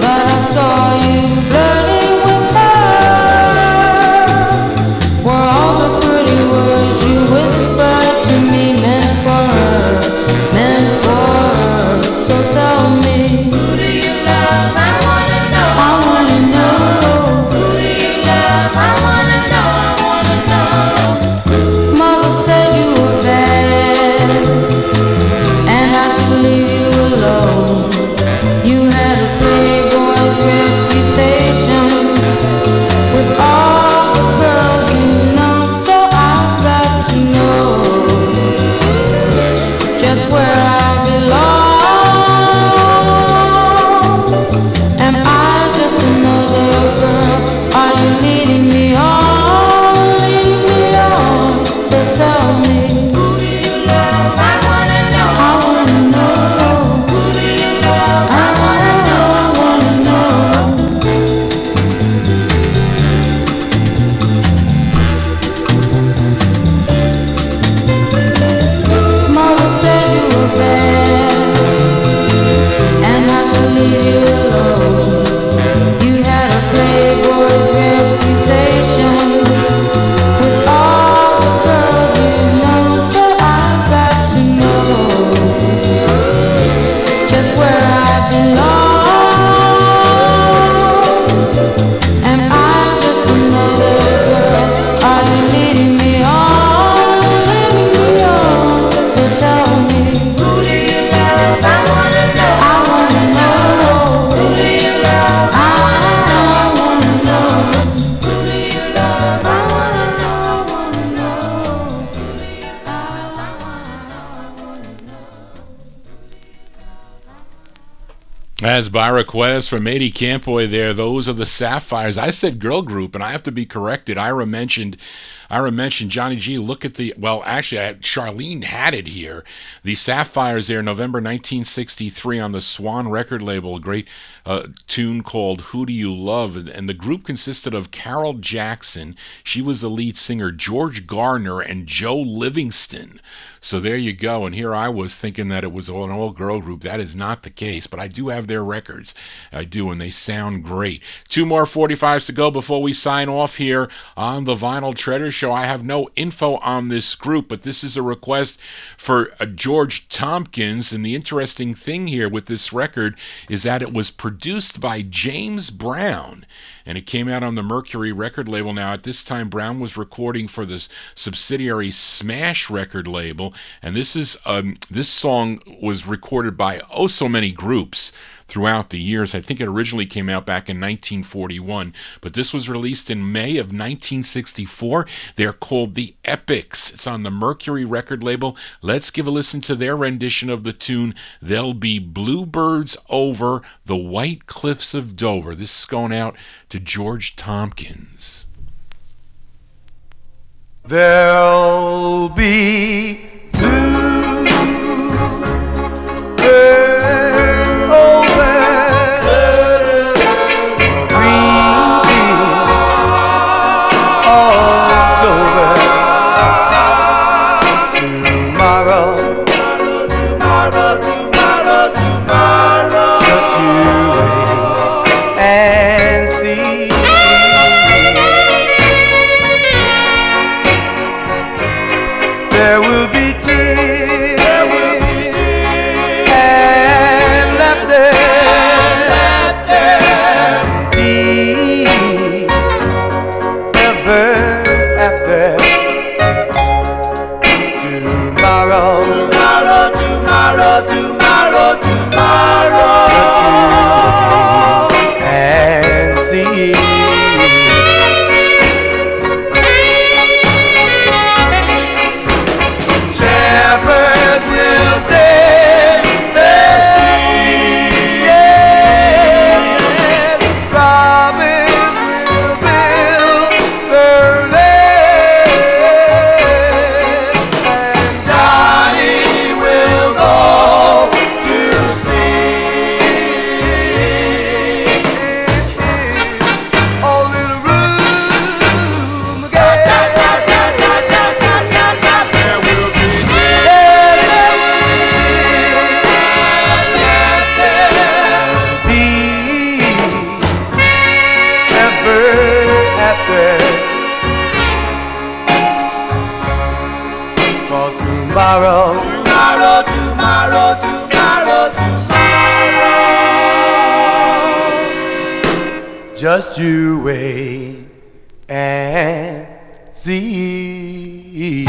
but I saw you flirting with her. Were all the pretty words you whispered to me meant for her, meant for her? So tell me. As by request from Matey Campboy there, those are the Sapphires. I said girl group, and I have to be corrected. Ira mentioned Johnny G. Look at the, well, actually, Charlene had it here. The Sapphires there, November 1963 on the Swan record label, a great tune called Who Do You Love? And the group consisted of Carol Jackson. She was the lead singer, George Garner, and Joe Livingston. So there you go. And here I was thinking that it was an all-girl group. That is not the case, but I do have their records. I do, and they sound great. 2 more 45s to go before we sign off here on the Vinyl Treasure Show. I have no info on this group, but this is a request for George Tompkins. And the interesting thing here with this record is that it was produced by James Brown. and it came out on the Mercury record label. Now, at this time, Brown was recording for the subsidiary Smash record label, and this song was recorded by so many groups throughout the years. I think it originally came out back in 1941, but this was released in May of 1964. They're called the Epics. It's on the Mercury record label. Let's give a listen to their rendition of the tune, There'll Be Bluebirds Over the White Cliffs of Dover. This is going out to George Tompkins. There'll be bluebirds over the green field of Dover. Tomorrow, just you wait and see. There will be tears and laughter, deep ever after. Tomorrow, and see. Shepherds will tend their sheep, robins will build their nest, and Johnny will go to sleep. Oh, little room again. There will be ever after. 'Cause tomorrow, just you wait and see.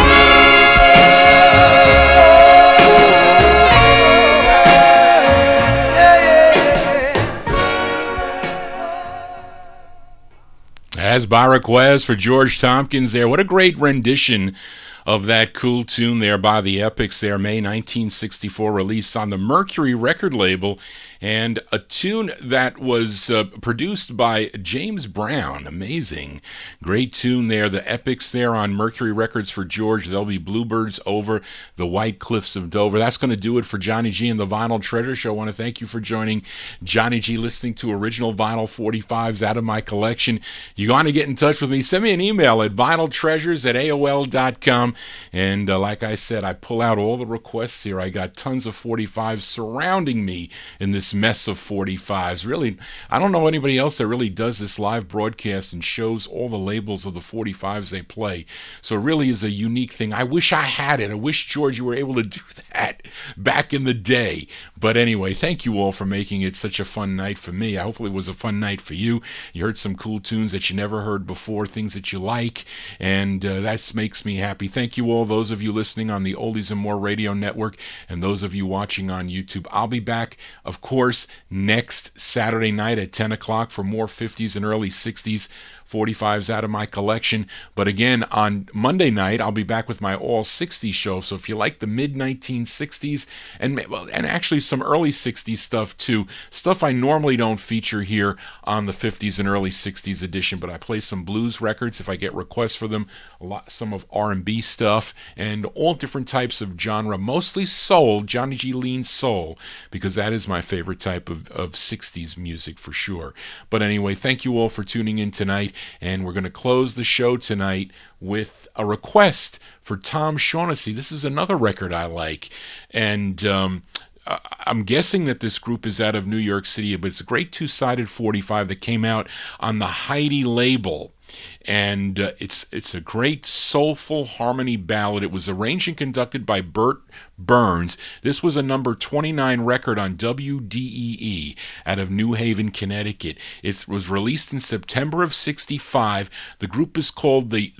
As by request for George Tompkins there. What a great rendition of that cool tune there by the Epics there, May 1964 release on the Mercury record label, and a tune that was produced by James Brown. Amazing. Great tune there, the Epics there on Mercury Records for George. There'll be Bluebirds Over the White Cliffs of Dover. That's going to do it for Johnny G and the Vinyl Treasure Show. I want to thank you for joining Johnny G, listening to original vinyl 45s out of my collection. You want to get in touch with me, send me an email at vinyltreasures@aol.com. And like I said, I pull out all the requests here. I got tons of 45s surrounding me in this mess of 45s. Really, I don't know anybody else that really does this live broadcast and shows all the labels of the 45s they play. So it really is a unique thing. I wish I had it. I wish, George, you were able to do that back in the day. But anyway, thank you all for making it such a fun night for me. Hopefully it was a fun night for you. You heard some cool tunes that you never heard before, things that you like, and that makes me happy. Thank you all, those of you listening on the Oldies and More Radio Network, and those of you watching on YouTube. I'll be back, of course, next Saturday night at 10 o'clock for more 50s and early 60s 45s out of my collection. But again, on Monday night, I'll be back with my all 60s show. So if you like the mid 1960s and actually some early 60s stuff too, stuff I normally don't feature here on the 50s and early 60s edition, but I play some blues records if I get requests for them, some of R&B stuff, and all different types of genre, mostly soul. Johnny G leans soul, because that is my favorite type of 60s music for sure. But anyway, thank you all for tuning in tonight. And we're going to close the show tonight with a request for Tom Shaughnessy. This is another record I like. And I'm guessing that this group is out of New York City, but it's a great two-sided 45 that came out on the Heidi label. And it's a great soulful harmony ballad. It was arranged and conducted by Bert Burns. This was a number 29 record on WDEE out of New Haven, Connecticut. It was released in September of '65. The group is called the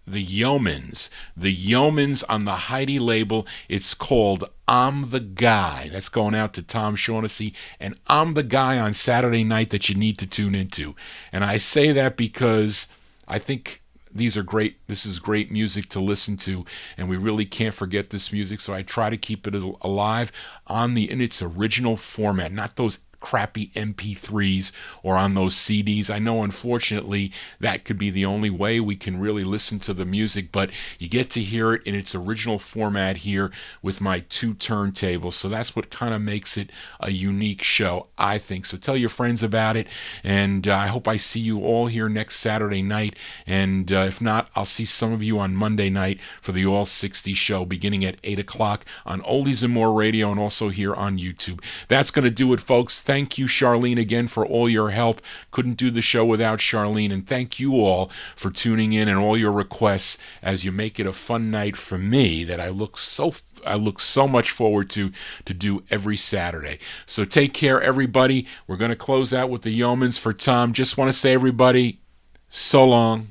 Yeomans. The Yeomans on the Heidi label. It's called I'm the Guy. That's going out to Tom Shaughnessy. And I'm the guy on Saturday night that you need to tune into. And I say that because I think these are great. This is great music to listen to, and we really can't forget this music. So I try to keep it alive in its original format, not those crappy MP3s or on those CDs. I know, unfortunately, that could be the only way we can really listen to the music, but you get to hear it in its original format here with my two turntables. So that's what kind of makes it a unique show, I think. So tell your friends about it, and I hope I see you all here next Saturday night. And if not, I'll see some of you on Monday night for the All 60 show beginning at 8 o'clock on Oldies and More Radio and also here on YouTube. That's going to do it, folks. Thank you, Charlene, again for all your help. Couldn't do the show without Charlene. And thank you all for tuning in and all your requests as you make it a fun night for me that I look so much forward to do every Saturday. So take care, everybody. We're going to close out with the Yeomans for Tom. Just want to say, everybody, so long.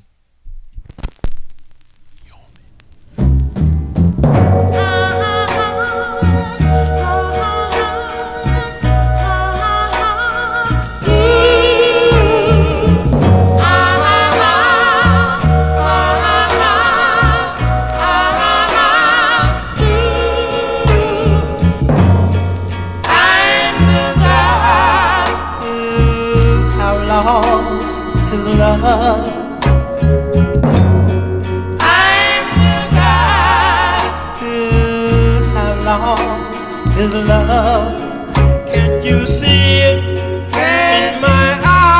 His love, can't you see it in my eyes?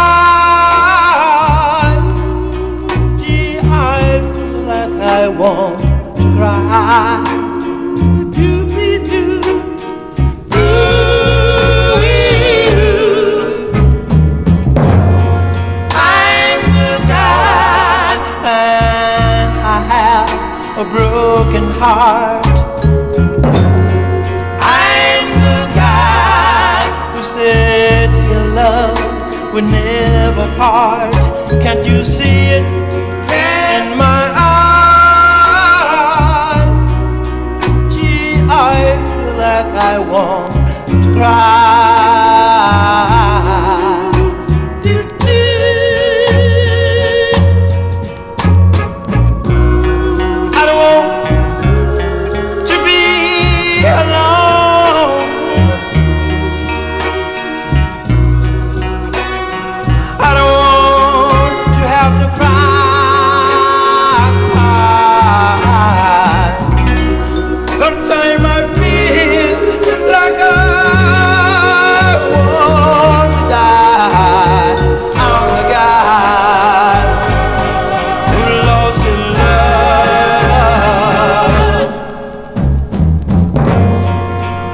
Gee, I feel like I want to cry. Doobie-doo. I'm the guy, and I have a broken heart. Would never part. Can't you see it in my eyes? Gee, I feel like I want to cry. I don't want to be alone. I don't want to have to cry. Sometimes I feel like I want to die. I'm the guy who lost his love.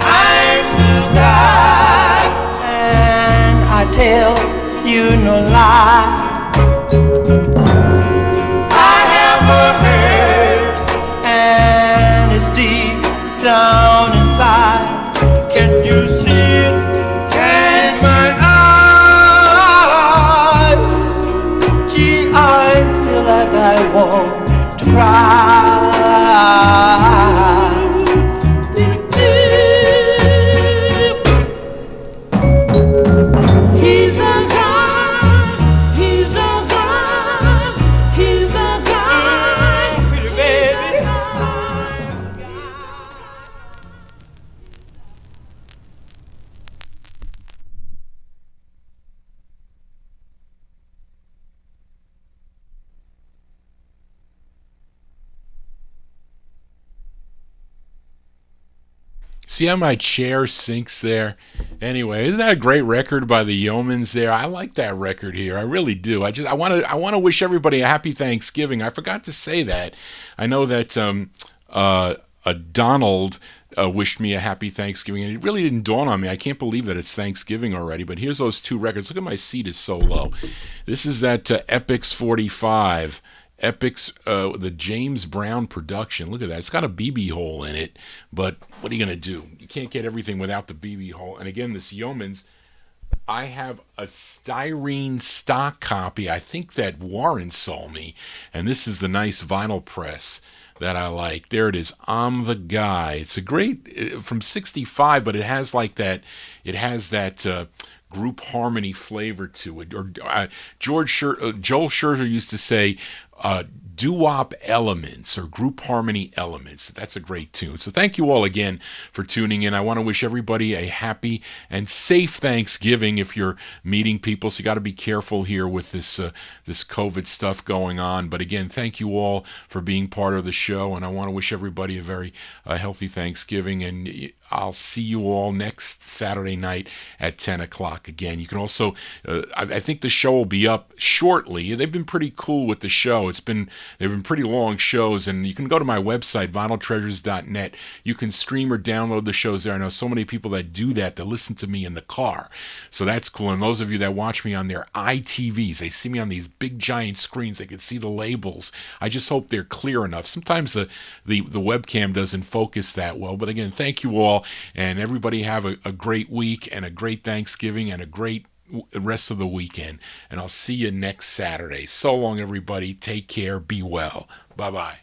I'm the guy, and I tell you no lie. I have a hurt, and it's deep down inside. Can't you see it in my eyes? Gee, I feel like I want to cry. He's the guy, he's the guy, he's the guy, pretty baby. See how my chair sinks there? Anyway, isn't that a great record by the Yeomans there? I like that record here. I really do. I want to wish everybody a happy Thanksgiving. I forgot to say that. I know that Donald wished me a happy Thanksgiving, and it really didn't dawn on me. I can't believe that it's Thanksgiving already, but here's those two records. Look at my seat is so low. This is that Epix 45. Epix, the James Brown production. Look at that. It's got a BB hole in it, but what are you going to do? You can't get everything without the BB hole. And again, this Yeoman's, I have a styrene stock copy. I think that Warren sold me, and this is the nice vinyl press that I like. There it is. I'm the Guy. It's a great, from 65, but it has like that, group harmony flavor to it. Or Joel Scherzer used to say doo-wop elements or group harmony elements. That's a great tune. So thank you all again for tuning in. I want to wish everybody a happy and safe Thanksgiving if you're meeting people. So you got to be careful here with this COVID stuff going on. But again, thank you all for being part of the show, and I want to wish everybody a very healthy Thanksgiving, and I'll see you all next Saturday night at 10 o'clock again. You can also, I think the show will be up shortly. They've been pretty cool with the show. They've been pretty long shows, and you can go to my website, vinyltreasures.net. You can stream or download the shows there. I know so many people that do that listen to me in the car. So that's cool. And those of you that watch me on their iTVs, they see me on these big giant screens. They can see the labels. I just hope they're clear enough. Sometimes the webcam doesn't focus that well. But again, thank you all, and everybody have a great week and a great Thanksgiving and a great rest of the weekend, and I'll see you next Saturday. So long, everybody. Take care. Be well. Bye-bye.